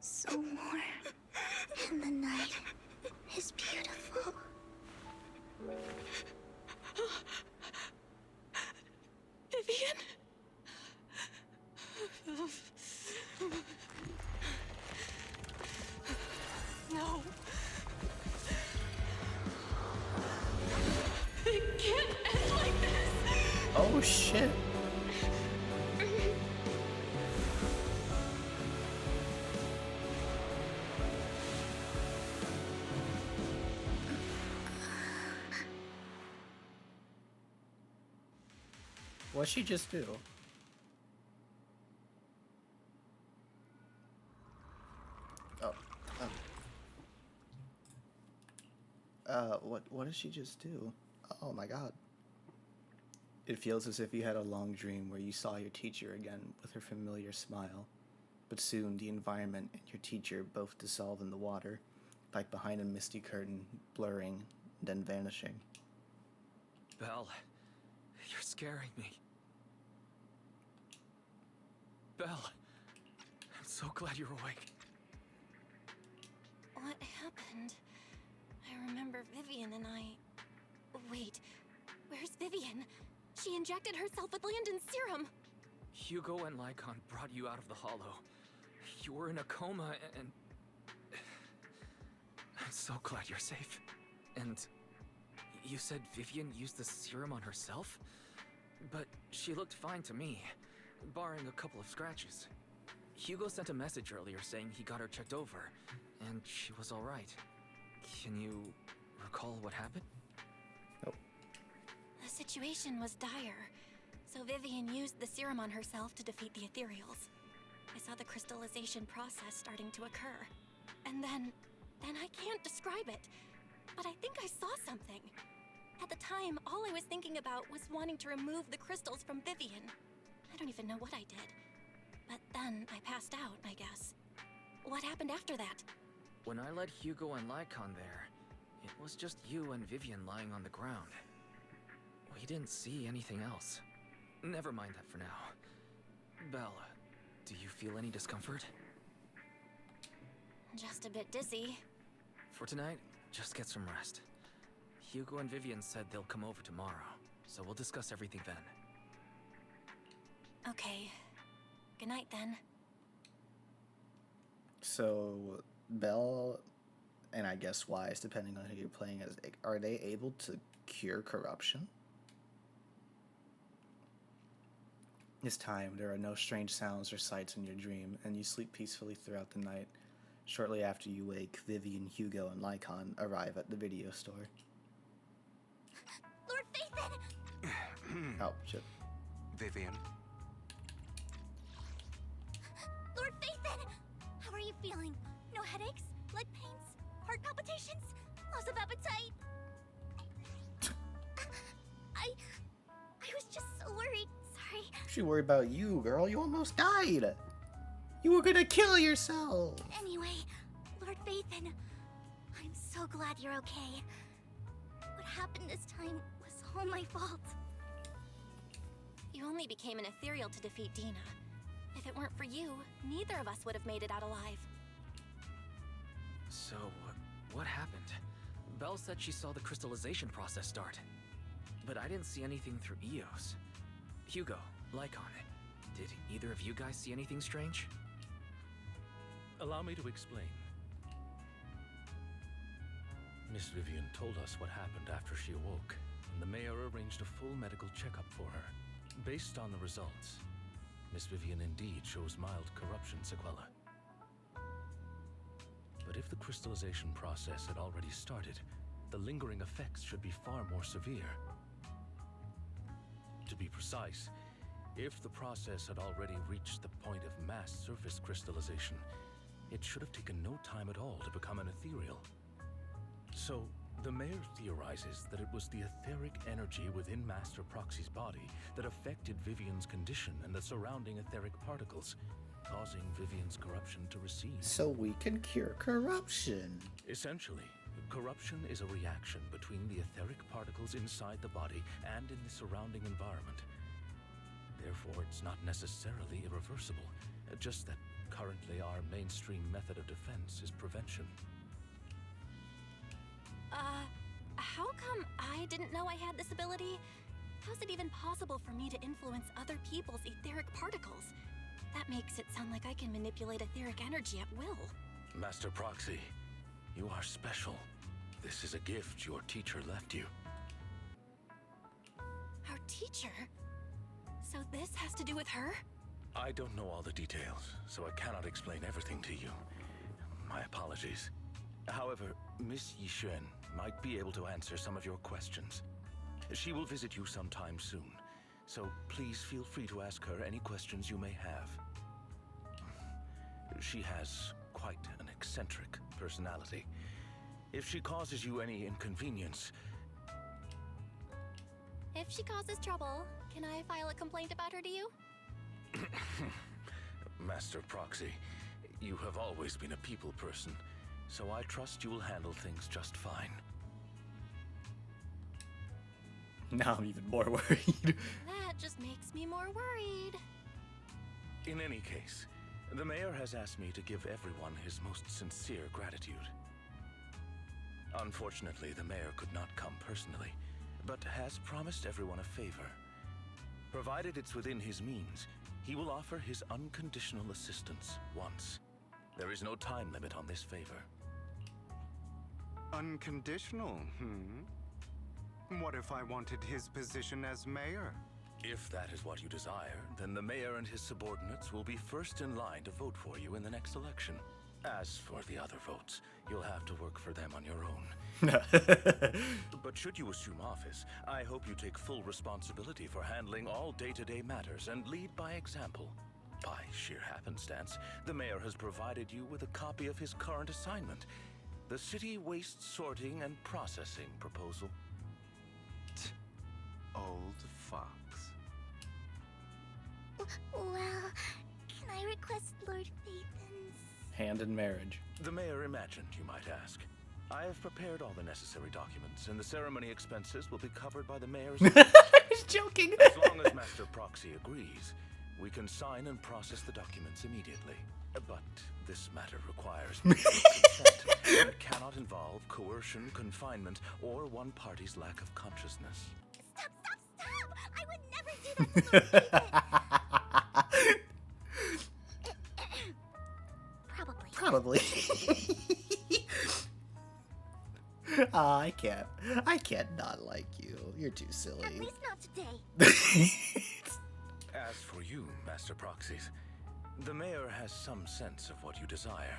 so warm, and the night is beautiful. Vivian? No. It can't end like this. Oh shit. What'd she just do? Oh. What did she just do? Oh my god. It feels as if you had a long dream where you saw your teacher again with her familiar smile. But soon the environment and your teacher both dissolve in the water, like behind a misty curtain, blurring, then vanishing. Belle, you're scaring me. Belle, I'm so glad you're awake. What happened? I remember Vivian and I... Wait, where's Vivian? She injected herself with Landon's serum. Hugo and Lycon brought you out of the Hollow. You were in a coma and... I'm so glad you're safe. And you said Vivian used the serum on herself? But she looked fine to me, barring a couple of scratches. Hugo sent a message earlier saying he got her checked over, and she was alright. Can you recall what happened? The situation was dire, so Vivian used the serum on herself to defeat the ethereals. I saw the crystallization process starting to occur. And then I can't describe it, but I think I saw something. At the time, all I was thinking about was wanting to remove the crystals from Vivian. I don't even know what I did. But then I passed out, I guess. What happened after that? When I led Hugo and Lycon there, it was just you and Vivian lying on the ground. We didn't see anything else. Never mind that for now. Belle, do you feel any discomfort? Just a bit dizzy. For tonight, just get some rest. Hugo and Vivian said they'll come over tomorrow, so we'll discuss everything then. Okay. Good night then. So, Belle, and I guess Wise, depending on who you're playing as, are they able to cure corruption? This time, there are no strange sounds or sights in your dream, and you sleep peacefully throughout the night. Shortly after you wake, Vivian, Hugo, and Lycon arrive at the video store. Lord Phaethon! Oh, shit. Vivian? Lord Phaethon! How are you feeling? No headaches? Leg pains? Heart palpitations? Loss of appetite? I was just so worried. Sorry. She worried about you, girl. You almost died. You were gonna kill yourself. Anyway, Lord Phaethon, I'm so glad you're okay. What happened this time was all my fault. You only became an ethereal to defeat Dina. If it weren't for you, neither of us would have made it out alive. So, what happened? Belle said she saw the crystallization process start. But I didn't see anything through Eos. Hugo, Lycon, did either of you guys see anything strange? Allow me to explain. Miss Vivian told us what happened after she awoke, and the mayor arranged a full medical checkup for her. Based on the results, Miss Vivian indeed shows mild corruption sequelae. But if the crystallization process had already started, the lingering effects should be far more severe. To be precise, if the process had already reached the point of mass surface crystallization, it should have taken no time at all to become an ethereal. So, the mayor theorizes that it was the etheric energy within Master Proxy's body that affected Vivian's condition and the surrounding etheric particles, causing Vivian's corruption to recede. So we can cure corruption. Essentially, corruption is a reaction between the etheric particles inside the body and in the surrounding environment. Therefore, it's not necessarily irreversible, just that currently our mainstream method of defense is prevention. How come I didn't know I had this ability? How's it even possible for me to influence other people's etheric particles? That makes it sound like I can manipulate etheric energy at will. Master Proxy, you are special. This is a gift your teacher left you. Our teacher? So this has to do with her? I don't know all the details, so I cannot explain everything to you. My apologies. However, Miss Yixuan might be able to answer some of your questions. She will visit you sometime soon, so please feel free to ask her any questions you may have. She has quite an eccentric personality. If she causes you any inconvenience... If she causes trouble, can I file a complaint about her to you? Master Proxy, you have always been a people person, so I trust you will handle things just fine. Now I'm even more worried. That just makes me more worried. In any case, the mayor has asked me to give everyone his most sincere gratitude. Unfortunately, the mayor could not come personally, but has promised everyone a favor. Provided it's within his means, he will offer his unconditional assistance once. There is no time limit on this favor. Unconditional, What if I wanted his position as mayor? If that is what you desire, then the mayor and his subordinates will be first in line to vote for you in the next election. As for the other votes, you'll have to work for them on your own. But should you assume office, I hope you take full responsibility for handling all day-to-day matters and lead by example. By sheer happenstance, the mayor has provided you with a copy of his current assignment, the City Waste Sorting and Processing proposal. Old fox. Well, can I request Lord Phaethon's hand in marriage? The mayor imagined, you might ask. I have prepared all the necessary documents, and the ceremony expenses will be covered by the mayor's... He's joking! As long as Master Proxy agrees, we can sign and process the documents immediately. But this matter requires consent and cannot involve coercion, confinement, or one party's lack of consciousness. Stop! I would never do that to Lord Phaethon! Probably. I can't not like you. You're too silly. At least not today. As for you, Master Proxies, the mayor has some sense of what you desire.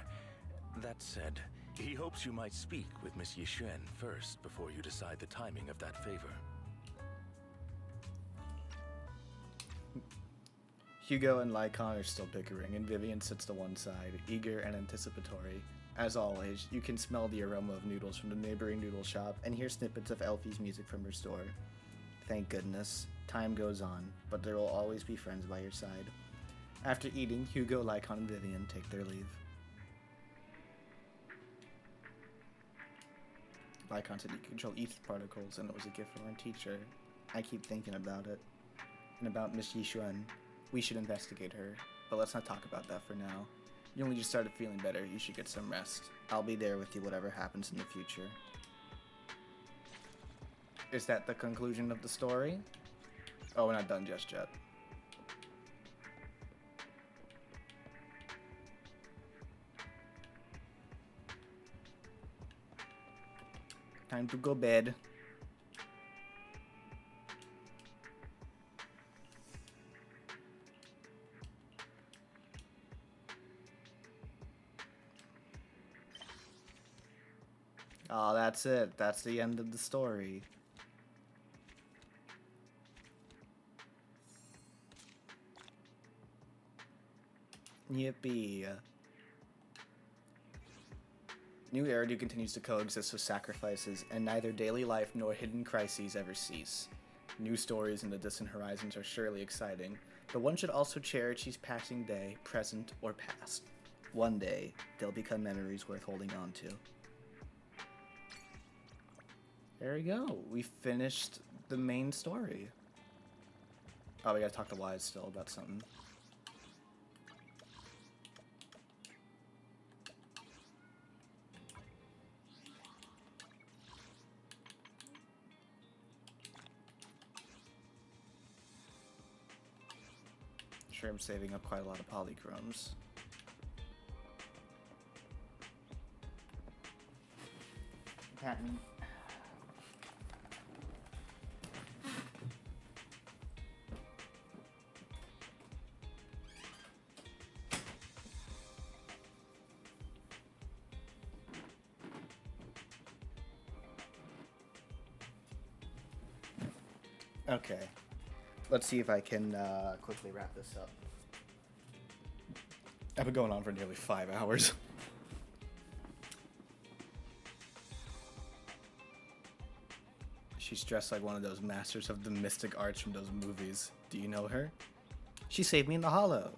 That said, he hopes you might speak with Miss Yixuan first before you decide the timing of that favor. Hugo and Lycon are still bickering, and Vivian sits to one side, eager and anticipatory. As always, you can smell the aroma of noodles from the neighboring noodle shop and hear snippets of Elfie's music from her store. Thank goodness. Time goes on, but there will always be friends by your side. After eating, Hugo, Lycon, and Vivian take their leave. Lycon said you control ether particles, and it was a gift from our teacher. I keep thinking about it. And about Miss Yixuan. We should investigate her, but let's not talk about that for now. You only just started feeling better. You should get some rest. I'll be there with you whatever happens in the future. Is that the conclusion of the story? Oh, we're not done just yet. Time to go bed. Oh, that's it. That's the end of the story. Yippee. New Eridu continues to coexist with sacrifices, and neither daily life nor hidden crises ever cease. New stories in the distant horizons are surely exciting, but one should also cherish each passing day, present or past. One day, they'll become memories worth holding on to. There we go. We finished the main story. Oh, we gotta talk to Wise still about something. Sure, I'm saving up quite a lot of polychromes. Patent. Okay, let's see if I can quickly wrap this up. I've been going on for nearly 5 hours. She's dressed like one of those masters of the mystic arts from those movies. Do you know her? She saved me in the hollow.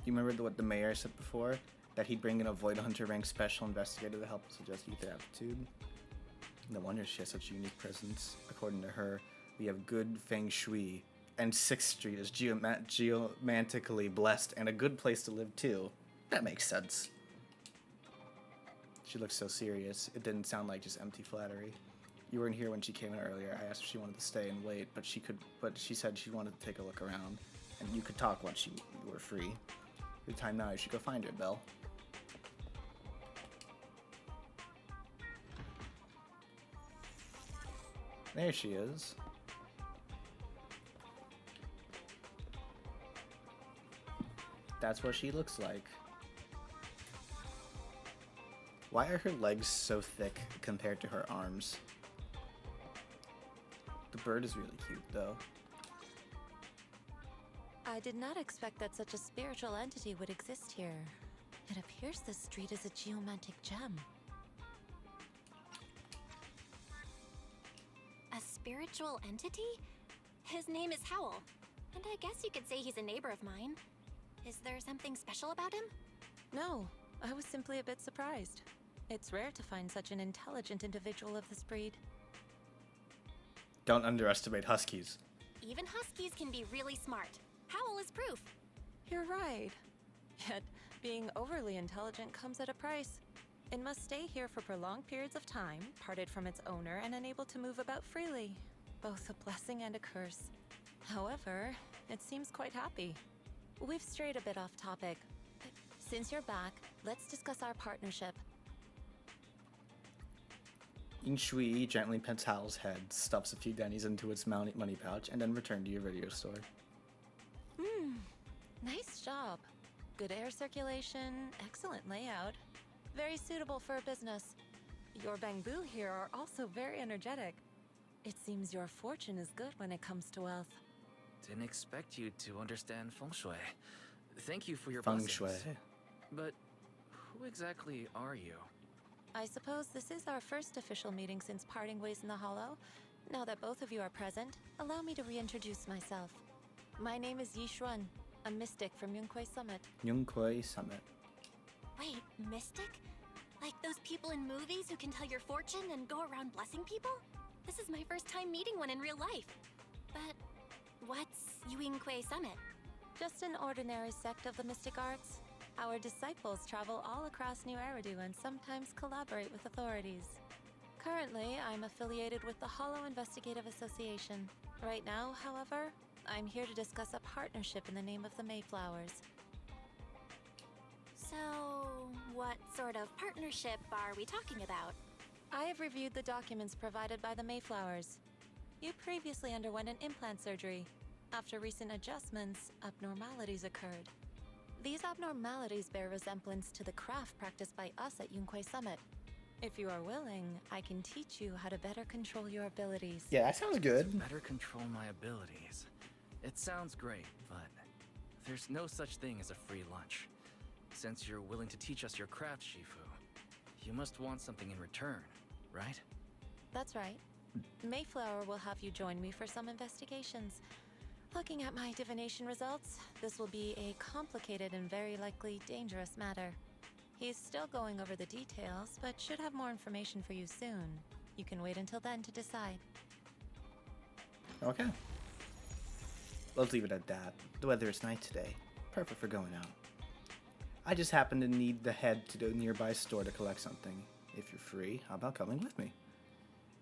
You remember what the mayor said before? That he'd bring in a Void Hunter rank special investigator to help us adjust ether aptitude? No wonder she has such a unique presence. According to her, we have good feng shui, and 6th Street is geomantically blessed and a good place to live too. That makes sense. She looked so serious, it didn't sound like just empty flattery. You weren't here when she came in earlier. I asked if she wanted to stay and wait, but she said she wanted to take a look around, and you could talk once you were free. The time now, you should go find her, Belle. There she is. That's what she looks like. Why are her legs so thick compared to her arms? The bird is really cute, though. I did not expect that such a spiritual entity would exist here. It appears this street is a geomantic gem. A spiritual entity? His name is Howl, and I guess you could say he's a neighbor of mine. Is there something special about him? No, I was simply a bit surprised. It's rare to find such an intelligent individual of this breed. Don't underestimate huskies. Even huskies can be really smart. Howl is proof. You're right. Yet, being overly intelligent comes at a price. It must stay here for prolonged periods of time, parted from its owner and unable to move about freely. Both a blessing and a curse. However, it seems quite happy. We've strayed a bit off topic. Since you're back, let's discuss our partnership. Shui gently pets Howl's head, stuffs a few dennies into its money pouch, and then returned to your video store. Nice job. Good air circulation, excellent layout. Very suitable for a business. Your bamboo here are also very energetic. It seems your fortune is good when it comes to wealth. Didn't expect you to understand feng shui. Thank you for your Feng blessings. shui. But who exactly are you? I suppose this is our first official meeting since parting ways in the Hollow. Now that both of you are present, allow me to reintroduce myself. My name is Yi Xuan, a mystic from Yunquei Summit. Yunquei Summit. Wait, mystic? Like those people in movies who can tell your fortune and go around blessing people? This is my first time meeting one in real life. But what's Yunquei Summit? Just an ordinary sect of the mystic arts. Our disciples travel all across New Eridu and sometimes collaborate with authorities. Currently, I'm affiliated with the Hollow Investigative Association. Right now, however, I'm here to discuss a partnership in the name of the Mayflowers. So, what sort of partnership are we talking about? I have reviewed the documents provided by the Mayflowers. You previously underwent an implant surgery. After recent adjustments, abnormalities occurred. These abnormalities bear resemblance to the craft practiced by us at Yunquei Summit. If you are willing, I can teach you how to better control your abilities. Yeah, that sounds good. To better control my abilities. It sounds great, but there's no such thing as a free lunch. Since you're willing to teach us your craft, Shifu, you must want something in return, right? That's right. Mayflower will have you join me for some investigations. Looking at my divination results, this will be a complicated and very likely dangerous matter. He's still going over the details, but should have more information for you soon. You can wait until then to decide. Okay. Let's leave it at that. The weather is nice today. Perfect for going out. I just happen to need to head to the nearby store to collect something. If you're free, how about coming with me?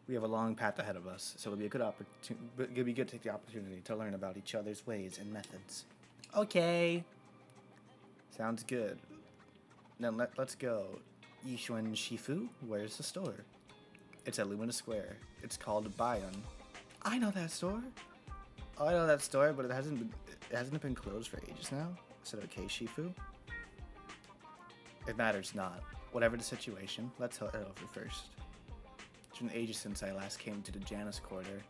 We have a long path ahead of us, so it'll be a good it'll be good to take the opportunity to learn about each other's ways and methods. Okay. Sounds good. Then let's go. Yishuan Shifu, where's the store? It's at Lumina Square. It's called Bayon. I know that store. Oh, I know that store, but it hasn't been closed for ages now. Is it okay, Shifu? It matters not. Whatever the situation, let's head over first. It's been ages since I last came to the Janus Quarter.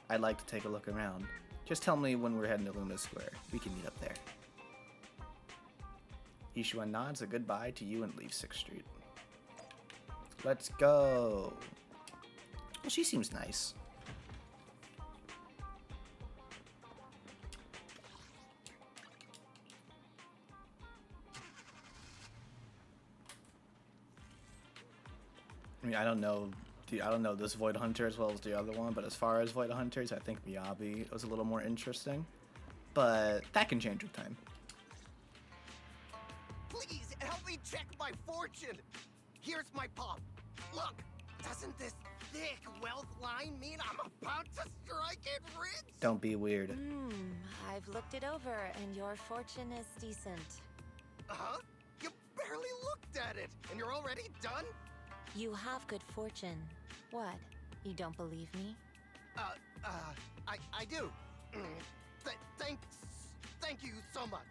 I'd like to take a look around. Just tell me when we're heading to Lumina Square. We can meet up there. Yishuan nods a goodbye to you and leaves 6th Street. Let's go. Well, she seems nice. I mean, I don't know this Void Hunter as well as the other one, but as far as Void Hunters, I think Miyabi was a little more interesting. But that can change with time. Please help me check my fortune. Here's my palm. Look, doesn't this thick wealth line mean I'm about to strike it rich? Don't be weird. I've looked it over, and your fortune is decent. Huh? You barely looked at it, and you're already done? You have good fortune. What? You don't believe me? I do. Thank you so much.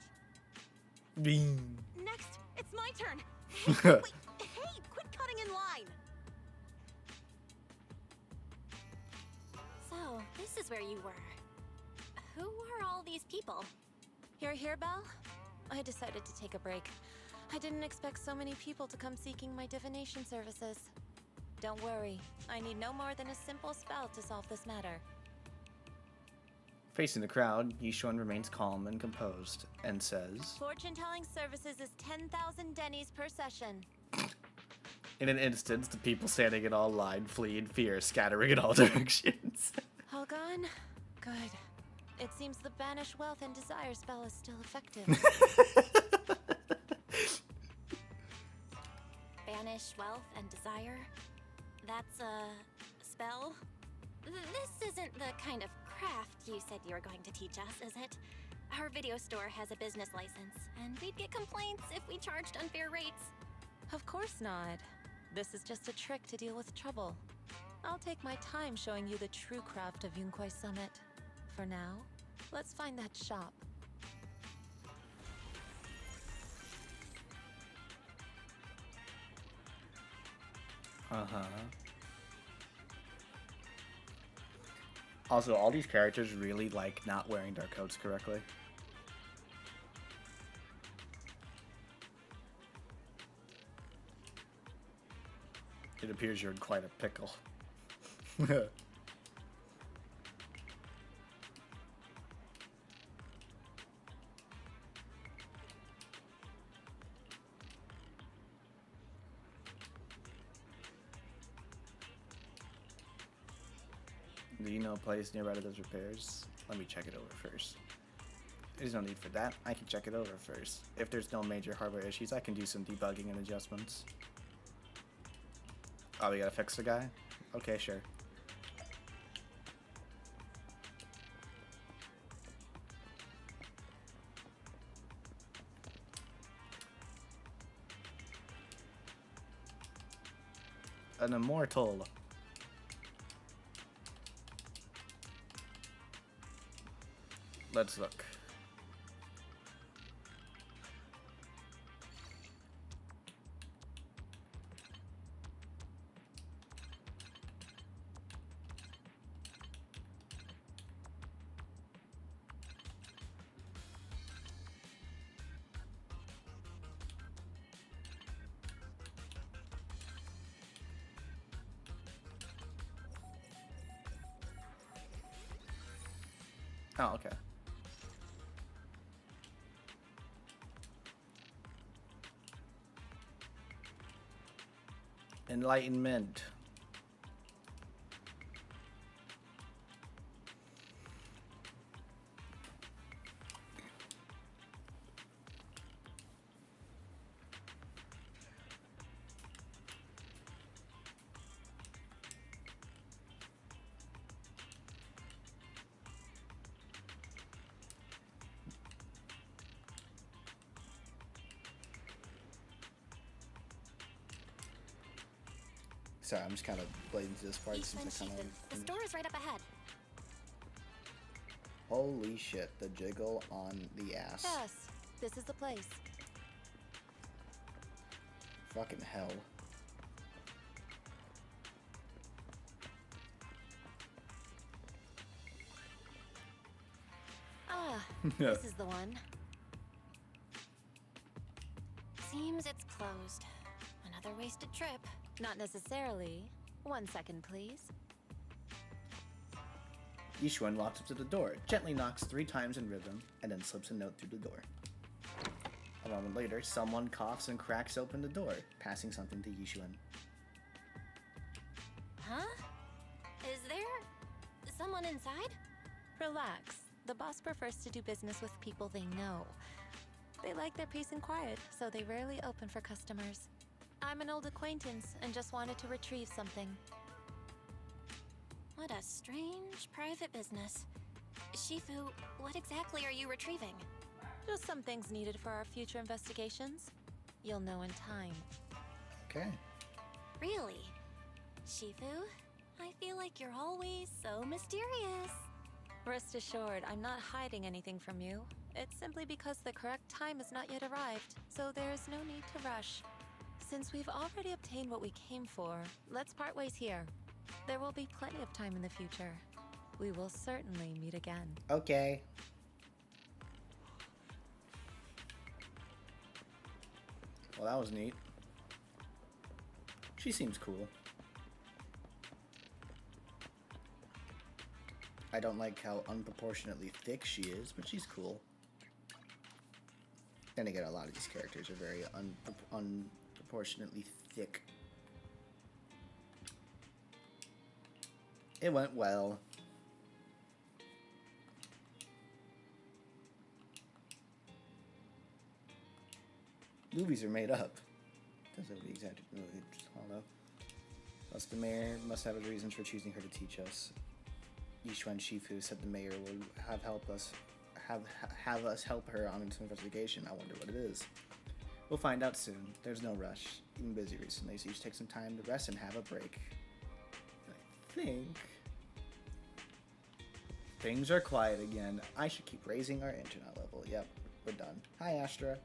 Next, it's my turn. Hey, wait, hey, quit cutting in line. So, this is where you were. Who are all these people? You're here, Belle? I decided to take a break. I didn't expect so many people to come seeking my divination services. Don't worry, I need no more than a simple spell to solve this matter. Facing the crowd, Yishuan remains calm and composed and says, Fortune-telling services is 10,000 dennies per session. in an instant, the people standing in all line flee in fear, scattering in all directions. All gone? Good. It seems the banish wealth and desire spell is still effective. Banish wealth and desire? That's a spell? This isn't the kind of craft you said you were going to teach us, is it? Our video store has a business license, and we'd get complaints if we charged unfair rates. Of course not. This is just a trick to deal with trouble. I'll take my time showing you the true craft of Yunquai Summit. For now, let's find that shop. Also, all these characters really like not wearing their coats correctly. It appears you're in quite a pickle. Do you know a place nearby that does repairs? Let me check it over first. There's no need for that. I can check it over first. If there's no major hardware issues, I can do some debugging and adjustments. Oh, we gotta fix the guy? Okay, sure. An immortal. Let's look. Oh, okay. Enlightenment. Sorry, I'm just kind of blading through this part since I kind of... The store is right up ahead. Holy shit, the jiggle on the ass. Yes, this is the place. Fucking hell. Ah, this is the one. Seems it's closed. Another wasted trip. Not necessarily. 1 second, please. Yishuan walks up to the door, gently knocks 3 times in rhythm, and then slips a note through the door. A moment later, someone coughs and cracks open the door, passing something to Yishuan. Huh? Is there someone inside? Relax. The boss prefers to do business with people they know. They like their peace and quiet, so they rarely open for customers. I'm an old acquaintance and just wanted to retrieve something. What a strange private business. Shifu, what exactly are you retrieving? Just some things needed for our future investigations. You'll know in time. Okay. Really? Shifu, I feel like you're always so mysterious. Rest assured, I'm not hiding anything from you. It's simply because the correct time has not yet arrived, so there is no need to rush. Since we've already obtained what we came for, let's part ways here. There will be plenty of time in the future. We will certainly meet again. Okay. Well, that was neat. She seems cool. I don't like how unproportionately thick she is, but she's cool. Then again, a lot of these characters are very unproportionately thick. It went well. Movies are made up. That's what the exact movie just hollow. Plus, the mayor must have his reasons for choosing her to teach us. Yishuan Shifu said the mayor will have us help her on its investigation. I wonder what it is. We'll find out soon. There's no rush. Been busy recently, so you should take some time to rest and have a break. I think things are quiet again. I should keep raising our internet level. Yep, we're done. Hi, Astra.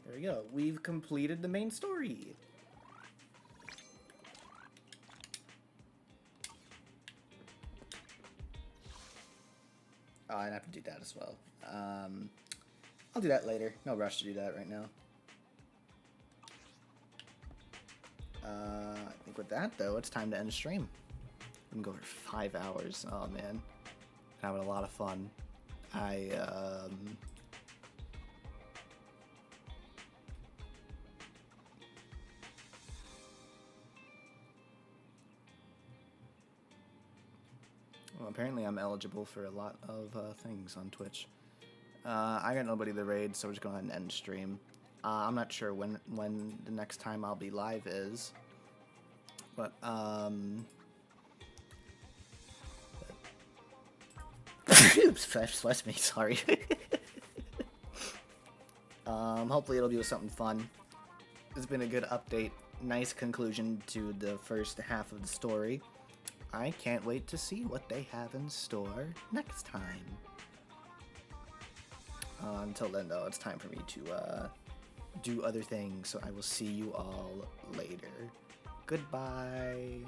There we go. We've completed the main story. Oh, I'd have to do that as well. I'll do that later. No rush to do that right now. I think with that, though, it's time to end the stream. We can go for 5 hours. Oh, man. Having a lot of fun. Well, apparently I'm eligible for a lot of things on Twitch. I got nobody to raid, so we're just going to go ahead and end stream. I'm not sure when the next time I'll be live is, but oops, bless me, sorry. Hopefully it'll be with something fun. It's been a good update, nice conclusion to the first half of the story. I can't wait to see what they have in store next time. Until then, though, it's time for me to do other things, so I will see you all later. Goodbye.